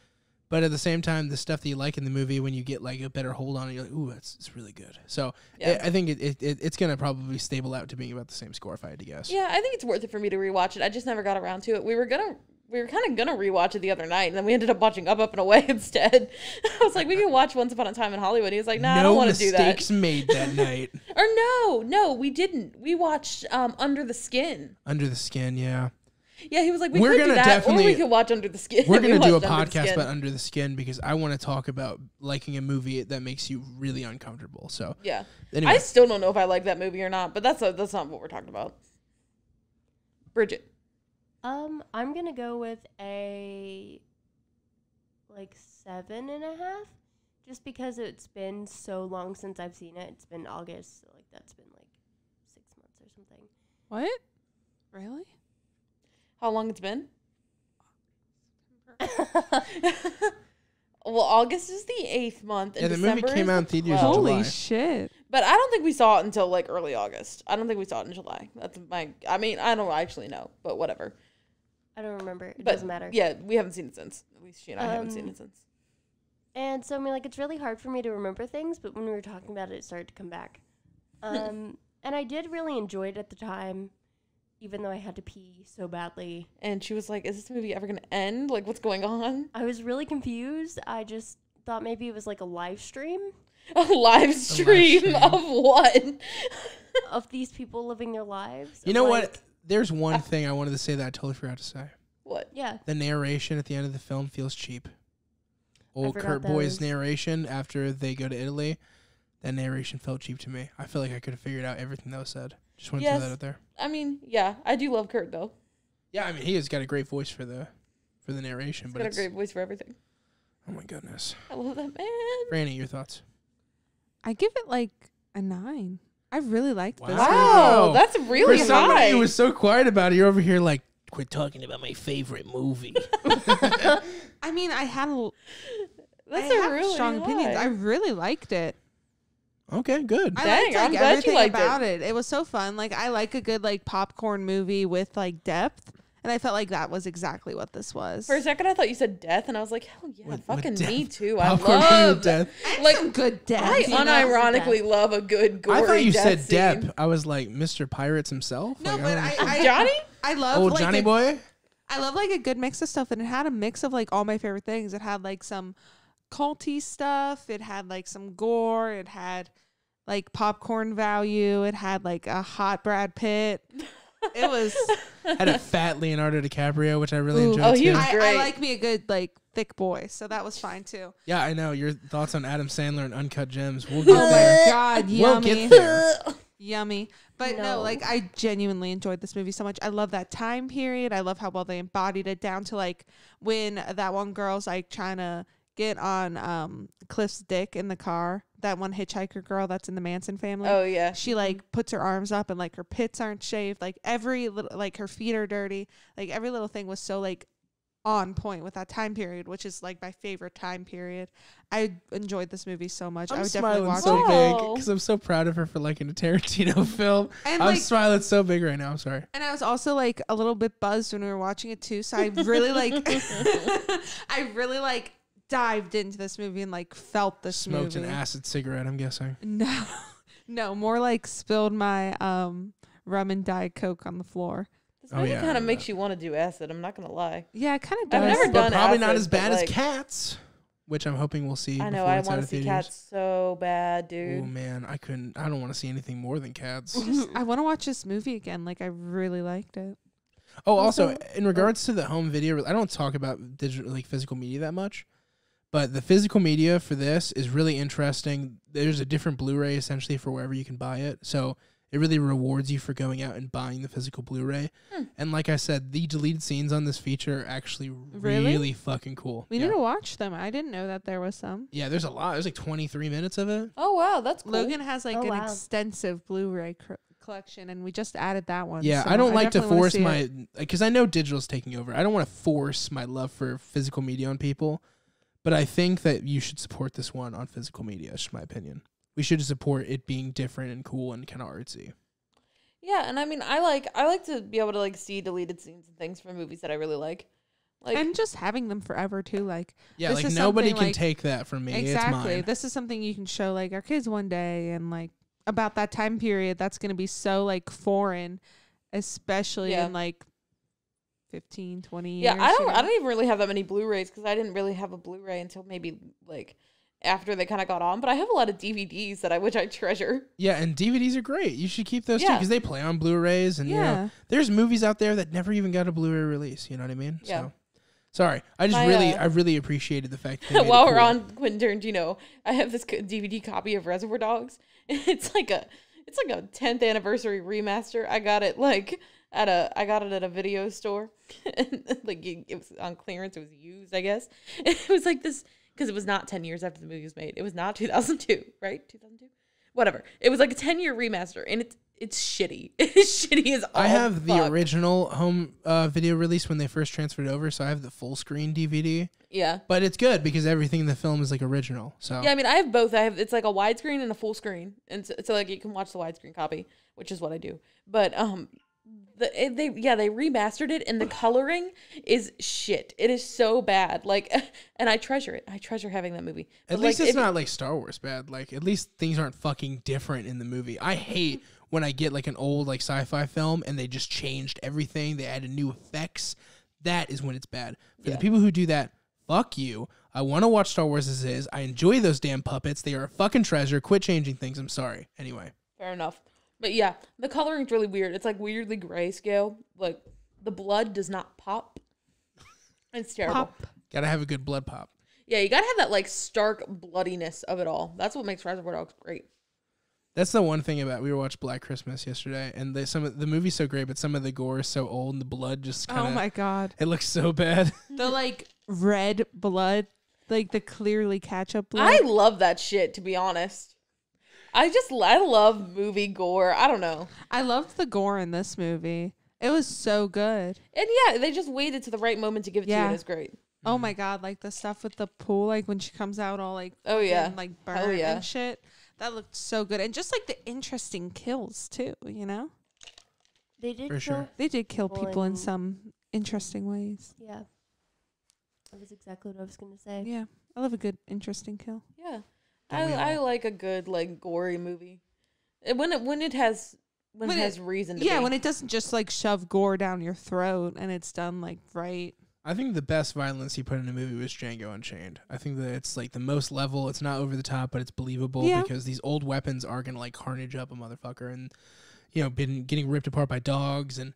But at the same time, the stuff that you like in the movie, when you get like a better hold on it, you're like, ooh, it's really good. So yeah. I think it's going to probably stable out to being about the same score if I had to guess.
Yeah, I think it's worth it for me to rewatch it. I just never got around to it. We were kind of gonna rewatch it the other night, and then we ended up watching Up and Away instead. I was like, we can watch Once Upon a Time in Hollywood. He was like, nah, I don't want to do that.
No mistakes made that night.
Or no, we didn't. We watched Under the Skin.
Under the Skin, yeah.
Yeah, he was like, we could do that, or we could watch Under the Skin.
We're going to do a podcast about Under the Skin, because I want to talk about liking a movie that makes you really uncomfortable. So
yeah.
Anyway.
I still don't know if I like that movie or not, but that's not what we're talking about. Bridget.
I'm gonna go with a 7.5, just because it's been so long since I've seen it. It's been August, so that's been 6 months or something.
What? Really?
How long it's been? Well, August is the 8th month. And
yeah, the
December
movie came out in theaters in
Holy
July.
shit.
But I don't think we saw it until early August. I don't think we saw it in July. I don't actually know, but whatever.
I don't remember. It doesn't matter.
Yeah, we haven't seen it since. At least she and I haven't seen it since.
And so, it's really hard for me to remember things, but when we were talking about it, it started to come back. And I did really enjoy it at the time, even though I had to pee so badly.
And she was like, is this movie ever going to end? Like, what's going on?
I was really confused. I just thought maybe it was a live stream.
A live stream of what?
Of these people living their lives.
You know what? There's one thing I wanted to say that I totally forgot to say.
What?
Yeah.
The narration at the end of the film feels cheap. Old Kurt Boy's narration after they go to Italy, that narration felt cheap to me. I feel like I could have figured out everything that was said. Just want to throw that out there.
I mean, yeah, I do love Kurt though.
Yeah, I mean, he has got a great voice for the narration.
He's got a great voice for everything.
Oh my goodness.
I love that man.
Franny, your thoughts?
I give it a 9. I really liked this.
Wow, that's really
high. For somebody who was so quiet about it, you're over here like, quit talking about my favorite movie.
I mean, I had
that's a really
strong opinions. I really liked it.
Okay, good.
I liked everything about it. It was so fun. I like a good popcorn movie with depth. And I felt like that was exactly what this was.
For a second, I thought you said death, and I was like, hell yeah,
With
fucking
death.
me too. I
Popcorn
love
with death.
like
some good death.
I unironically love a good gory
I thought you said
death
Depp. I was like Mr. Pirates himself.
No,
like,
but
don't-
Johnny?
I love
old
like
Johnny boy.
I love like a good mix of stuff, and it had a mix of like all my favorite things. It had like some culty stuff. It had like some gore. It had like popcorn value. It had like a hot Brad Pitt. It was
Had a fat Leonardo DiCaprio, which I really enjoyed
Oh, he
too.
was
I
great.
like me a good like thick boy, so that was fine too.
Yeah, I know. Your thoughts on Adam Sandler and Uncut Gems. We'll get
Oh
there.
my god,
We'll
yummy.
get there.
Yummy. But no,
No.
like I genuinely enjoyed this movie so much. I love that time period. I love how well they embodied it down to like when that one girl's like trying to get on Cliff's dick in the car. That one hitchhiker girl that's in the Manson family.
Oh yeah.
She like puts her arms up and like her pits aren't shaved. Like every little, like her feet are dirty. Like every little thing was so like on point with that time period, which is like my favorite time period. I enjoyed this movie so much. I
I'm
would definitely
smiling
watch
so
it.
big
Whoa.
because I'm so proud of her for liking a Tarantino film.
And
I'm
like,
smiling so big right now. I'm sorry.
and I was also like a little bit buzzed when we were watching it too. So I really like, I really like dived into this movie and like felt this
Smoked
movie.
an acid cigarette, I'm guessing.
No, no, more like spilled my rum and Diet Coke on the floor.
This
Oh,
movie
yeah, I
kind of
know
makes you want to do acid. I'm not gonna lie.
Yeah, it kind of
I've
does.
never
But
done
probably not
acid,
as bad
but,
as
like-
Cats, which I'm hoping we'll see.
I know.
before
I
it's out
want to
of
see
theaters.
Cats so bad,
Oh
dude.
man, I don't want to see anything more than Cats.
I want to watch this movie again. Like I really liked it.
Oh, also,
Also-
in regards to the home video, I don't talk about digital, like physical media that much, but the physical media for this is really interesting. There's a different Blu-ray essentially for wherever you can buy it, so it really rewards you for going out and buying the physical Blu-ray. And like I said, the deleted scenes on this feature are actually
Really?
really fucking cool.
We
yeah.
need to watch them. I didn't know that there was some.
Yeah, there's a lot. There's like 23 minutes of it.
Oh wow, that's cool.
Logan has like
Oh,
an
wow.
extensive Blu-ray collection, and we just added that one.
Yeah,
so
I don't like to
definitely wanna
force
see it.
my, because I know digital's taking over. I don't want to force my love for physical media on people, but I think that you should support this one on physical media. It's just my opinion. We should support it being different and cool and kind of artsy.
Yeah, and I mean, I like to be able to like see deleted scenes and things from movies that I really like. Like,
and just having them forever too. Like
Yeah,
This
like
is
nobody
something,
can
like-
take that from me.
exactly,
It's mine.
this is something you can show like our kids one day, and like about that time period that's going to be so like foreign, especially
Yeah.
in like 15, 20 years.
yeah, I
you know?
don't even really have that many Blu-rays because I didn't really have a Blu-ray until maybe like after they kind of got on. But I have a lot of DVDs that which I treasure.
Yeah, and DVDs are great. You should keep those too
Yeah.
because they play on Blu-rays, and you know,
Yeah.
there's movies out there that never even got a Blu-ray release. You know what I mean?
Yeah.
So, sorry, I just I really appreciated the fact that they made
While
it
we're
cool.
on Quentin Tarantino, I have this DVD copy of Reservoir Dogs. It's like a 10th anniversary remaster. I got it at a video store. And, like it was on clearance. It was used, I guess. And it was like this because it was not 10 years after the movie was made. It was not 2002, right? 2002, whatever. It was like a 10-year remaster, and it's shitty. It's shitty as all
I have the
fuck.
original home video release when they first transferred over, so I have the full screen DVD.
Yeah.
But it's good because everything in the film is like original. So
Yeah, I mean, I have both. It's like a widescreen and a full screen, and so like you can watch the widescreen copy, which is what I do. But they remastered it, and the coloring is shit. It is so bad. Like, and I treasure it. I treasure having that movie.
at
But,
least
like,
it's not like Star Wars bad. Like at least things aren't fucking different in the movie. I hate when I get like an old like sci-fi film and they just changed everything. They added new effects. That is when it's bad. For the people who do that, fuck you. I want to watch Star Wars as is. I enjoy those damn puppets. They are a fucking treasure. Quit changing things. I'm sorry. Anyway.
Fair enough. But yeah, the coloring's really weird. It's like weirdly grayscale. Like the blood does not pop. It's terrible.
Pop.
Gotta have a good blood pop.
Yeah, you gotta have that like stark bloodiness of it all. That's what makes Reservoir Dogs great.
That's the one thing about we were watching Black Christmas yesterday, and some of the movie's so great, but some of the gore is so old, and the blood just kind of.
Oh my god.
It looks so bad.
The like red blood, like the clearly ketchup blood.
I love that shit, to be honest. I love movie gore. I don't know.
I loved the gore in this movie. It was so good.
And yeah, they just waited to the right moment to give it to you, and it's great.
Oh my god, like the stuff with the pool, like when she comes out all like
Oh, yeah.
fucking, like
Hell
burnt
yeah.
and shit. That looked so good. And just like the interesting kills too, you know?
They did
For sure.
They did kill
People
people in
in-
some interesting ways.
Yeah. That was exactly what I was going to say.
Yeah. I love a good interesting kill.
Yeah.
Don't we
I
all?
like a good like gory movie. When it has reason to be.
Yeah, when it doesn't just like shove gore down your throat and it's done like right.
I think the best violence he put in a movie was Django Unchained. I think that it's like the most level. It's not over the top, but it's believable because these old weapons are gonna like carnage up a motherfucker, and been getting ripped apart by dogs, and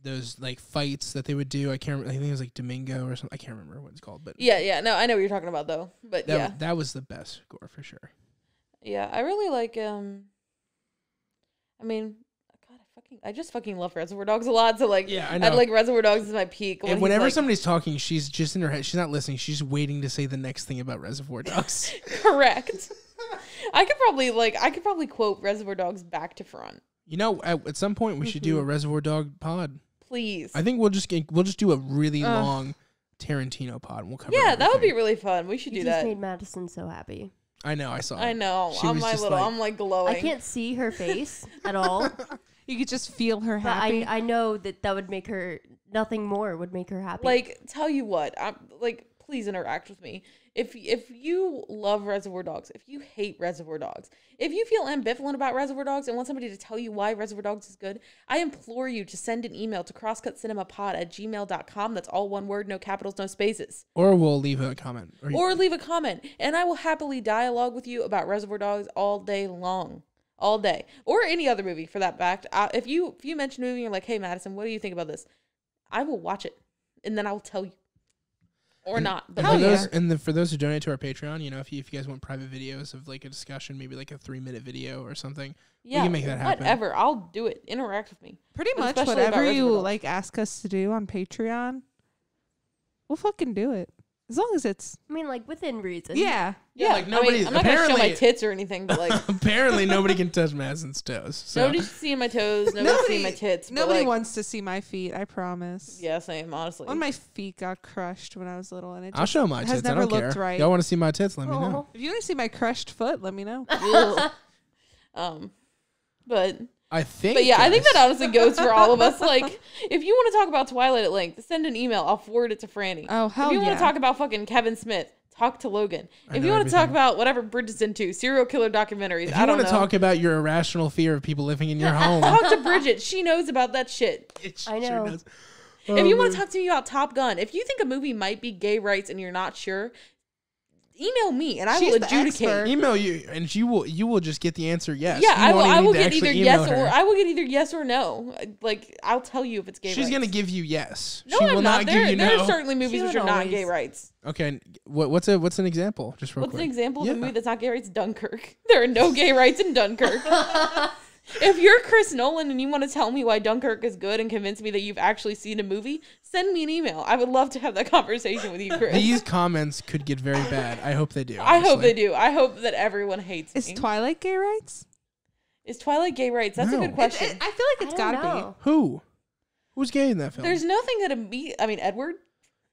those like fights that they would do. I can't. I think it was like Domingo or something. I can't remember what it's called, but
yeah. No, I know what you're talking about though. But
that was the best gore for sure.
Yeah, I really like I mean, God, I just fucking love Reservoir Dogs a lot. So like,
yeah, I know.
I'd like Reservoir Dogs is my peak.
And whenever somebody's talking, she's just in her head. She's not listening. She's waiting to say the next thing about Reservoir Dogs.
Correct. I could probably quote Reservoir Dogs back to front.
At some point we should do a Reservoir Dog pod.
Please.
I think we'll just do a really long Tarantino pod. And we'll cover.
Yeah, that would be really fun. We should do that.
You just made Madison so happy.
I know. I saw.
I know. I'm like glowing.
I can't see her face at all.
You could just feel her
But
happy.
I know that would make her, nothing more would make her happy.
Like, tell you what, please interact with me. If you love Reservoir Dogs, if you hate Reservoir Dogs, if you feel ambivalent about Reservoir Dogs and want somebody to tell you why Reservoir Dogs is good, I implore you to send an email to crosscutcinemapod@gmail.com. That's all one word, no capitals, no spaces.
Or we'll leave a comment.
Or leave a comment, and I will happily dialogue with you about Reservoir Dogs all day long. All day. Or any other movie, for that fact. If you mention a movie and you're like, hey, Madison, what do you think about this? I will watch it, and then I will tell you. Or not. But
for those who donate to our Patreon, if you guys want private videos of like a discussion, maybe like a 3-minute video or something, we can make that happen.
Whatever. I'll do it. Interact with me.
Pretty much whatever you like ask us to do on Patreon, we'll fucking do it. As long as it's...
I mean, like, within reason.
Yeah.
Yeah,
like nobody...
I'm not going to show my tits or anything, but like...
apparently nobody can touch Madison's toes. So.
Nobody's seeing my toes. Nobody's seeing my tits.
Nobody wants to see my feet, I promise.
Yeah, same, honestly.
One of my feet got crushed when I was little, and
I'll show my tits. I don't care.
Right.
Y'all want to see my tits? Let me know.
If you want to see my crushed foot, let me know.
But...
I think
that honestly goes for all of us. Like, if you want to talk about Twilight at length, send an email. I'll forward it to Franny.
Oh, hell yeah.
If you want to talk about fucking Kevin Smith, talk to Logan. If you want to talk about whatever Bridget's into, serial killer documentaries,
I don't know. If you want to talk about your irrational fear of people living in your home,
talk to Bridget. She knows about that shit.
I know.
Sure does.
If you want to talk to me about Top Gun, if you think a movie might be gay rights and you're not sure, email me and I will adjudicate.
Email you and you will just get the answer yes.
Yeah, I will get either yes or no. Like, I'll tell you if it's gay rights.
She's gonna give you yes.
No,
she
I'm
will not give you no.
There are certainly movies which are not gay rights.
Okay, what's an example? Just real quick.
What's an example of a movie that's not gay rights? Dunkirk. There are no gay rights in Dunkirk. If you're Chris Nolan and you want to tell me why Dunkirk is good and convince me that you've actually seen a movie, send me an email. I would love to have that conversation with you, Chris.
These comments could get very bad. I hope they do.
I hope they do. I hope that everyone hates me.
Is Twilight gay rights?
Is Twilight gay rights? That's a good question.
I feel like it's gotta be.
Who's gay in that film?
There's nothing that Edward?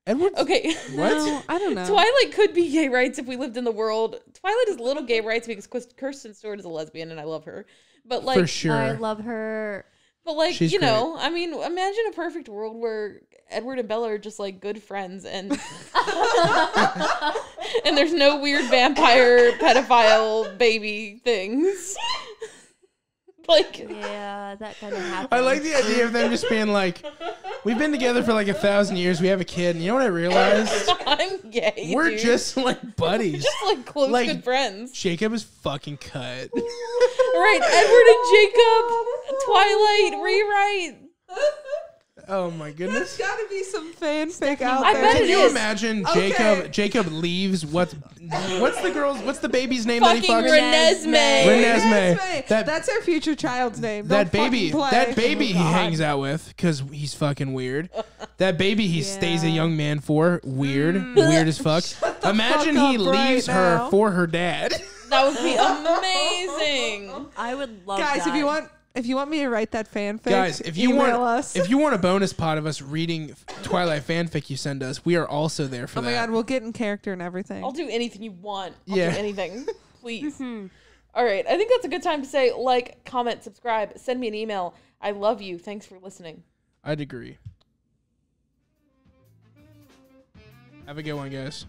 Edward?
Okay.
What?
No, I don't know.
Twilight could be gay rights if we lived in the world. Twilight is a little gay rights because Kirsten Stewart is a lesbian and I love her. But like,
for sure.
I love her.
But like,
she's great.
I mean, imagine a perfect world where Edward and Bella are just like good friends and and there's no weird vampire pedophile baby things. Like,
yeah, that kind of happens.
I like the idea of them just being like, we've been together for like 1,000 years. We have a kid, and you know what I realized?
I'm gay.
We're
dude.
just like buddies,
just like close good friends.
Jacob is fucking cut.
Right, Edward and Jacob, Twilight rewrite.
Oh my goodness!
There's gotta be some fanfic out
I
there.
bet
Can
it
you
is.
imagine
Okay.
Jacob leaves what's the baby's name
Fucking
that he fucks?
Renesmee.
That's
her future child's name.
That
Don't
baby
fucking play.
he hangs out with because he's fucking weird. That baby he stays a young man for, weird as fuck. Imagine he
fuck up
leaves
right
her
now.
for her dad.
That would be amazing.
I would love
Guys,
that.
if you want me to write that fanfic,
Guys, if you
email
want
us.
if you want a bonus pod of us reading Twilight fanfic you send us, we are also there for
oh
that.
my god, we'll get in character and everything.
I'll do anything you want. I'll
Yeah.
do anything. Please. All right. I think that's a good time to say like, comment, subscribe, send me an email. I love you. Thanks for listening.
I'd agree. Have a good one, guys.